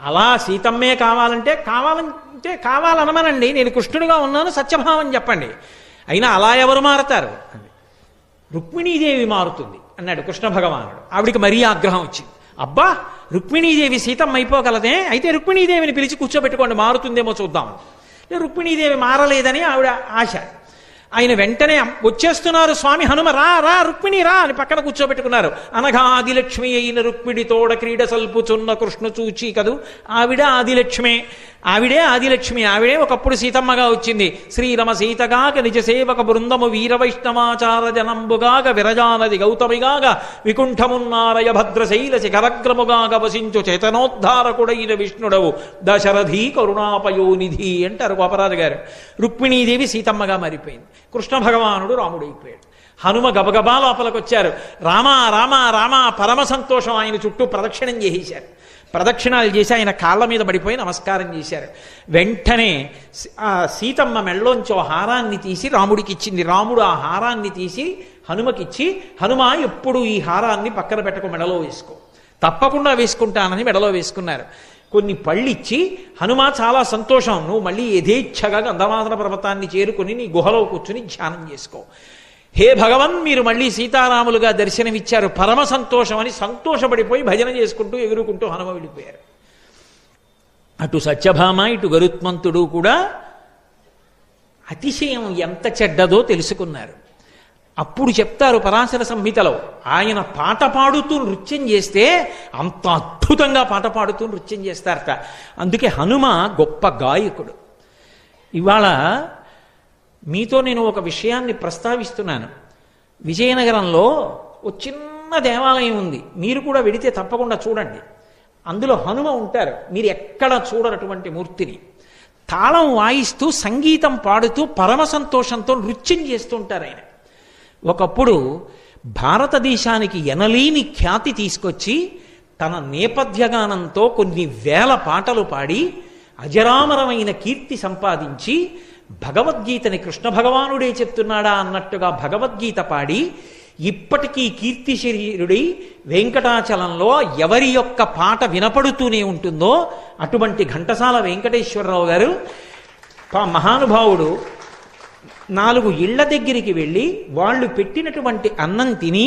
Speaker 1: అలా సీతమ్మే కావాలంటే కావాలనమనండి, నేను కృష్ణుడిగా ఉన్నాను సత్యభామని చెప్పండి. అయినా అలా ఎవరు మారతారు? రుక్మిణీదేవి మారుతుంది అన్నాడు కృష్ణ భగవానుడు. ఆవిడికి మరీ ఆగ్రహం వచ్చింది. అబ్బా, రుక్మిణీదేవి సీతమ్మ అయిపోగలదే, అయితే రుక్మిణీదేవిని పిలిచి కూర్చోబెట్టుకోండి, మారుతుందేమో చూద్దాం. రుక్మిణీదేవి మారలేదని ఆవిడ ఆశ. ఆయన వెంటనే వచ్చేస్తున్నారు స్వామి హనుమ, రా రా రుక్మిణి రా అని పక్కన కూర్చోబెట్టుకున్నారు. అనగా ఆదిలక్ష్మి అయిన రుక్మిణి తోడ క్రీడ సల్పుచున్న కృష్ణ చూచి కదూ, ఆవిడే ఆదిలక్ష్మి, ఆవిడే ఒకప్పుడు సీతమ్మగా వచ్చింది. శ్రీరమ సీతగాక నిజ సేవక బృందము వీర వైష్ణవాచార జనంబుగాక విరజానది గౌతమిగాక వికుంఠమున్నారయ భద్రశైల శిఖరగ్రముగాక వసించు చేతనోద్ధారకుడైన విష్ణుడవు దశరథి కరుణాపయోనిధి అంటారు గోపరాజు గారు. రుక్మిణీదేవి సీతమ్మగా మారిపోయింది. కృష్ణ భగవానుడు రాముడైపోయాడు. హనుమ గబగబా లోపలికి వచ్చారు. రామా రామా రామా పరమ సంతోషం. ఆయన చుట్టూ ప్రదక్షిణం చేసేశారు. ప్రదక్షిణాలు చేసి ఆయన కాళ్ళ మీద పడిపోయి నమస్కారం చేశారు. వెంటనే ఆ సీతమ్మ మెళ్ళలోంచి హారాన్ని తీసి రాముడికి ఇచ్చింది. రాముడు ఆ హారాన్ని తీసి హనుమకిచ్చి, హనుమ ఎప్పుడు ఈ హారాన్ని పక్కన పెట్టకు, మెడలో వేసుకో. తప్పకుండా వేసుకుంటానని మెడలో వేసుకున్నారు. కొన్ని పళ్ళిచ్చి, హనుమ చాలా సంతోషం, నువ్వు మళ్ళీ యథేచ్ఛగా గంధమాదన పర్వతాన్ని చేరుకుని నీ గుహలో కూర్చుని ధ్యానం చేసుకో. హే భగవన్, మీరు మళ్ళీ సీతారాములుగా దర్శనమిచ్చారు, పరమ సంతోషం అని సంతోషపడిపోయి భజన చేసుకుంటూ ఎగురుకుంటూ హనుమ వెళ్ళిపోయారు. అటు సత్యభామ ఇటు గరుత్మంతుడు కూడా అతిశయం ఎంత చెడ్డదో తెలుసుకున్నారు. అప్పుడు చెప్తారు పరాశర సంహితలో, ఆయన పాట పాడుతూ నృత్యం చేస్తే అంత అద్భుతంగా పాట పాడుతూ నృత్యం చేస్తారట. అందుకే హనుమ గొప్ప గాయకుడు. ఇవాళ మీతో నేను ఒక విషయాన్ని ప్రస్తావిస్తున్నాను. విజయనగరంలో ఒక చిన్న దేవాలయం ఉంది, మీరు కూడా వెడితే తప్పకుండా చూడండి. అందులో హనుమ ఉంటారు, మీరు ఎక్కడ చూడనటువంటి మూర్తిని. తాళం వాయిస్తూ సంగీతం పాడుతూ పరమ సంతోషంతో నృత్యం చేస్తుంటారు ఆయన. ఒకప్పుడు భారతదేశానికి ఎనలేని ఖ్యాతి తీసుకొచ్చి తన నేపథ్యగానంతో కొన్ని వేల పాటలు పాడి అజరామరమైన కీర్తి సంపాదించి భగవద్గీతని కృష్ణ భగవానుడే చెప్తున్నాడా అన్నట్టుగా భగవద్గీత పాడి ఇప్పటికీ కీర్తి శరీరుడి వెంకటాచలంలో ఎవరి యొక్క పాట వినపడుతూనే ఉంటుందో అటువంటి ఘంటసాల వెంకటేశ్వరరావు గారు మహానుభావుడు 4 ఇళ్ల దగ్గరికి వెళ్ళి వాళ్ళు పెట్టినటువంటి అన్నం తిని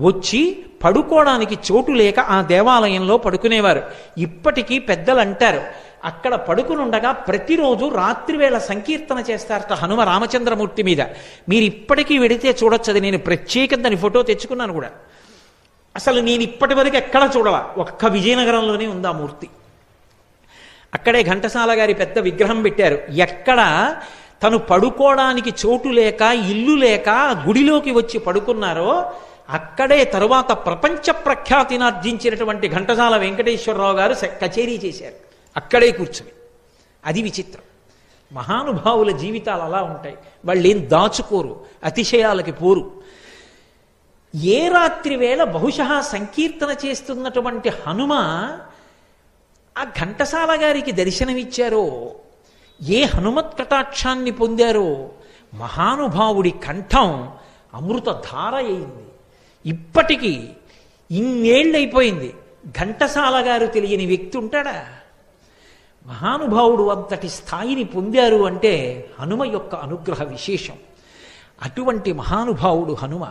Speaker 1: వచ్చి పడుకోవడానికి చోటు లేక ఆ దేవాలయంలో పడుకునేవారు. ఇప్పటికీ పెద్దలు అంటారు, అక్కడ పడుకునుండగా ప్రతిరోజు రాత్రివేళ సంకీర్తన చేస్తారట హనుమ రామచంద్రమూర్తి మీద. మీరు ఇప్పటికీ వెడితే చూడొచ్చు. అది నేను ప్రత్యేకంగా దాని ఫోటో తెచ్చుకున్నాను కూడా. అసలు నేను ఇప్పటి వరకు ఎక్కడ చూడాల, ఒక్క విజయనగరంలోనే ఉంది ఆ మూర్తి. అక్కడే ఘంటసాల గారి పెద్ద విగ్రహం పెట్టారు. ఎక్కడ తను పడుకోవడానికి చోటు లేక ఇల్లు లేక గుడిలోకి వచ్చి పడుకున్నారో అక్కడే తరువాత ప్రపంచ ప్రఖ్యాతిని ఆర్జించినటువంటి ఘంటసాల వెంకటేశ్వరరావు గారు కచేరీ చేశారు అక్కడే కూర్చుని. అది విచిత్రం. మహానుభావుల జీవితాలు అలా ఉంటాయి. వాళ్ళు ఏం దాచుకోరు, అతిశయాలకి పోరు. ఏ రాత్రి వేళ బహుశः సంకీర్తన చేస్తున్నటువంటి హనుమ ఆ ఘంటసాల గారికి దర్శనమిచ్చారో, ఏ హనుమత్ కటాక్షాన్ని పొందారో, మహానుభావుడి కంఠం అమృతధార అయింది. ఇప్పటికీ ఇన్నేళ్ళైపోయింది, ఘంటసాల గారు తెలియని వ్యక్తి ఉంటాడా? మహానుభావుడు అంతటి స్థాయిని పొందారు అంటే హనుమ యొక్క అనుగ్రహ విశేషం. అటువంటి మహానుభావుడు హనుమ.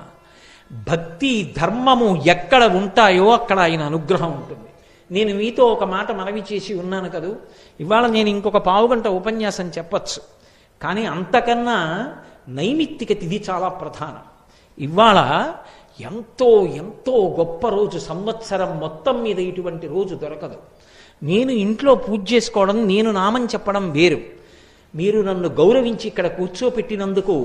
Speaker 1: భక్తి ధర్మము ఎక్కడ ఉంటాయో అక్కడ ఆయన అనుగ్రహం ఉంటుంది. నేను మీతో ఒక మాట మనవి చేసి ఉన్నాను కదూ, ఇవాళ నేను ఇంకొక పావుగంట ఉపన్యాసం చెప్పచ్చు, కానీ అంతకన్నా నైమిత్తిక తిథి చాలా ప్రధానం. ఇవాళ ఎంతో ఎంతో గొప్ప రోజు, సంవత్సరం మొత్తం మీద ఇటువంటి రోజు దొరకదు. నేను ఇంట్లో పూజ చేసుకోవడం, నేను నామం చెప్పడం వేరు. మీరు నన్ను గౌరవించి ఇక్కడ కూర్చోపెట్టినందుకు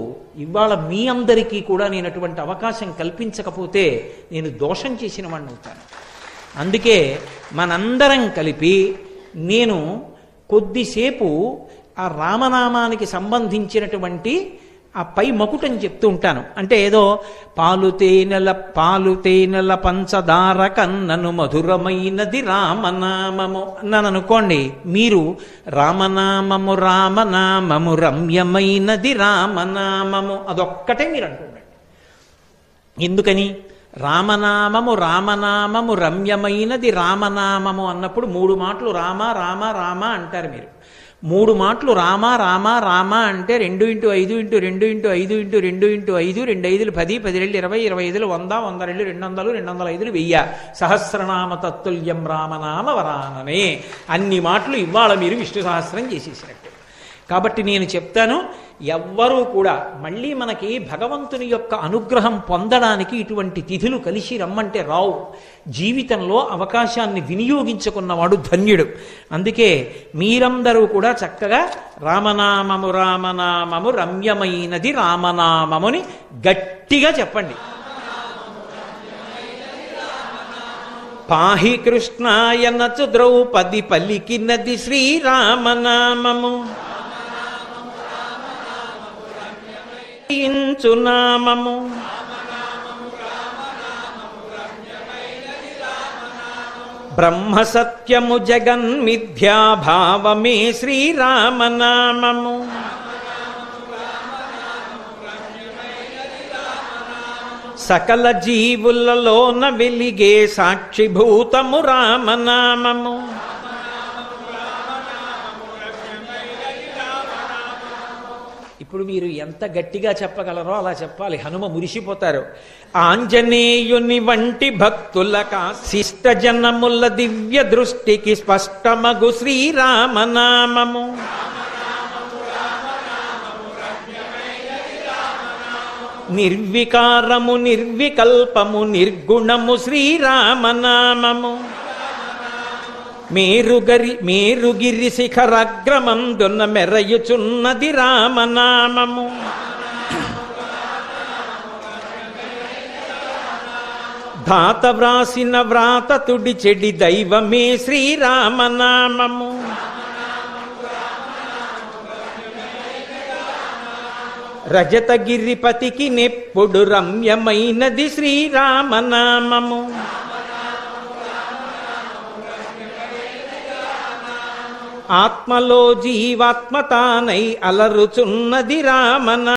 Speaker 1: ఇవాళ మీ అందరికీ కూడా నేను అటువంటి అవకాశం కల్పించకపోతే నేను దోషం చేసిన వాడిని అవుతాను. అందుకే మనందరం కలిపి నేను కొద్దిసేపు ఆ రామనామానికి సంబంధించినటువంటి ఆ పై మకుటం చెప్తూ ఉంటాను. అంటే ఏదో పాలు తేనెల పంచదార కన్నను మధురమైనది రామనామము అన్నాను అనుకోండి, మీరు రామనామము రమ్యమైనది రామనామము అదొక్కటే మీరు అంటుండండి. ఎందుకని? రామనామము రమ్యమైనది రామనామము అన్నప్పుడు 3 మాటలు రామ రామ రామ అంటారు. మీరు 3 మాటలు రామ రామ రామ అంటే 2 × 5 × 2 × 5 × 2 × 5 2 5 10 10 20 20 100 100 200 205 1000 సహస్రనామ తత్తుల్యం రామనామ వరాననే అన్ని మాటలు ఇవాళ మీరు విష్ణు సహస్రం చేసేసినట్టు. కాబట్టి నేను చెప్తాను, ఎవ్వరూ కూడా మళ్ళీ మనకి భగవంతుని యొక్క అనుగ్రహం పొందడానికి ఇటువంటి తిథులు కలిసి రమ్మంటే రావు. జీవితంలో అవకాశాన్ని వినియోగించుకున్నవాడు ధన్యుడు. అందుకే మీరందరూ కూడా చక్కగా రామనామము రమ్యమైనది రామనామముని గట్టిగా చెప్పండి. పాహి కృష్ణాయ నచు ద్రౌపది పలికినది శ్రీరామనామము నామము బ్రహ్మ సత్యము జగన్మిథ్యాభావమే శ్రీరామనామము సకల జీవులలోన వెలిగే సాక్షిభూతము రామనామము ఇప్పుడు మీరు ఎంత గట్టిగా చెప్పగలరో అలా చెప్పాలి. హనుమ మురిసిపోతారు. ఆంజనేయుని వంటి భక్తులక శిష్ట జనముల దివ్య దృష్టికి స్పష్టమగు శ్రీరామనామము నిర్వికారము నిర్వికల్పము నిర్గుణము శ్రీరామనామము మేరుగిరి శిఖరగ్రమందున మెరయుచున్నది రామనామము ధాత వ్రాసిన వ్రాత తుడి చెడి దైవమే శ్రీరామనామము రజతగిరిపతికి నెప్పుడు రమ్యమైనది శ్రీరామనామము ఆత్మలో జీవాత్మతానై అలరుచున్నది రామనామము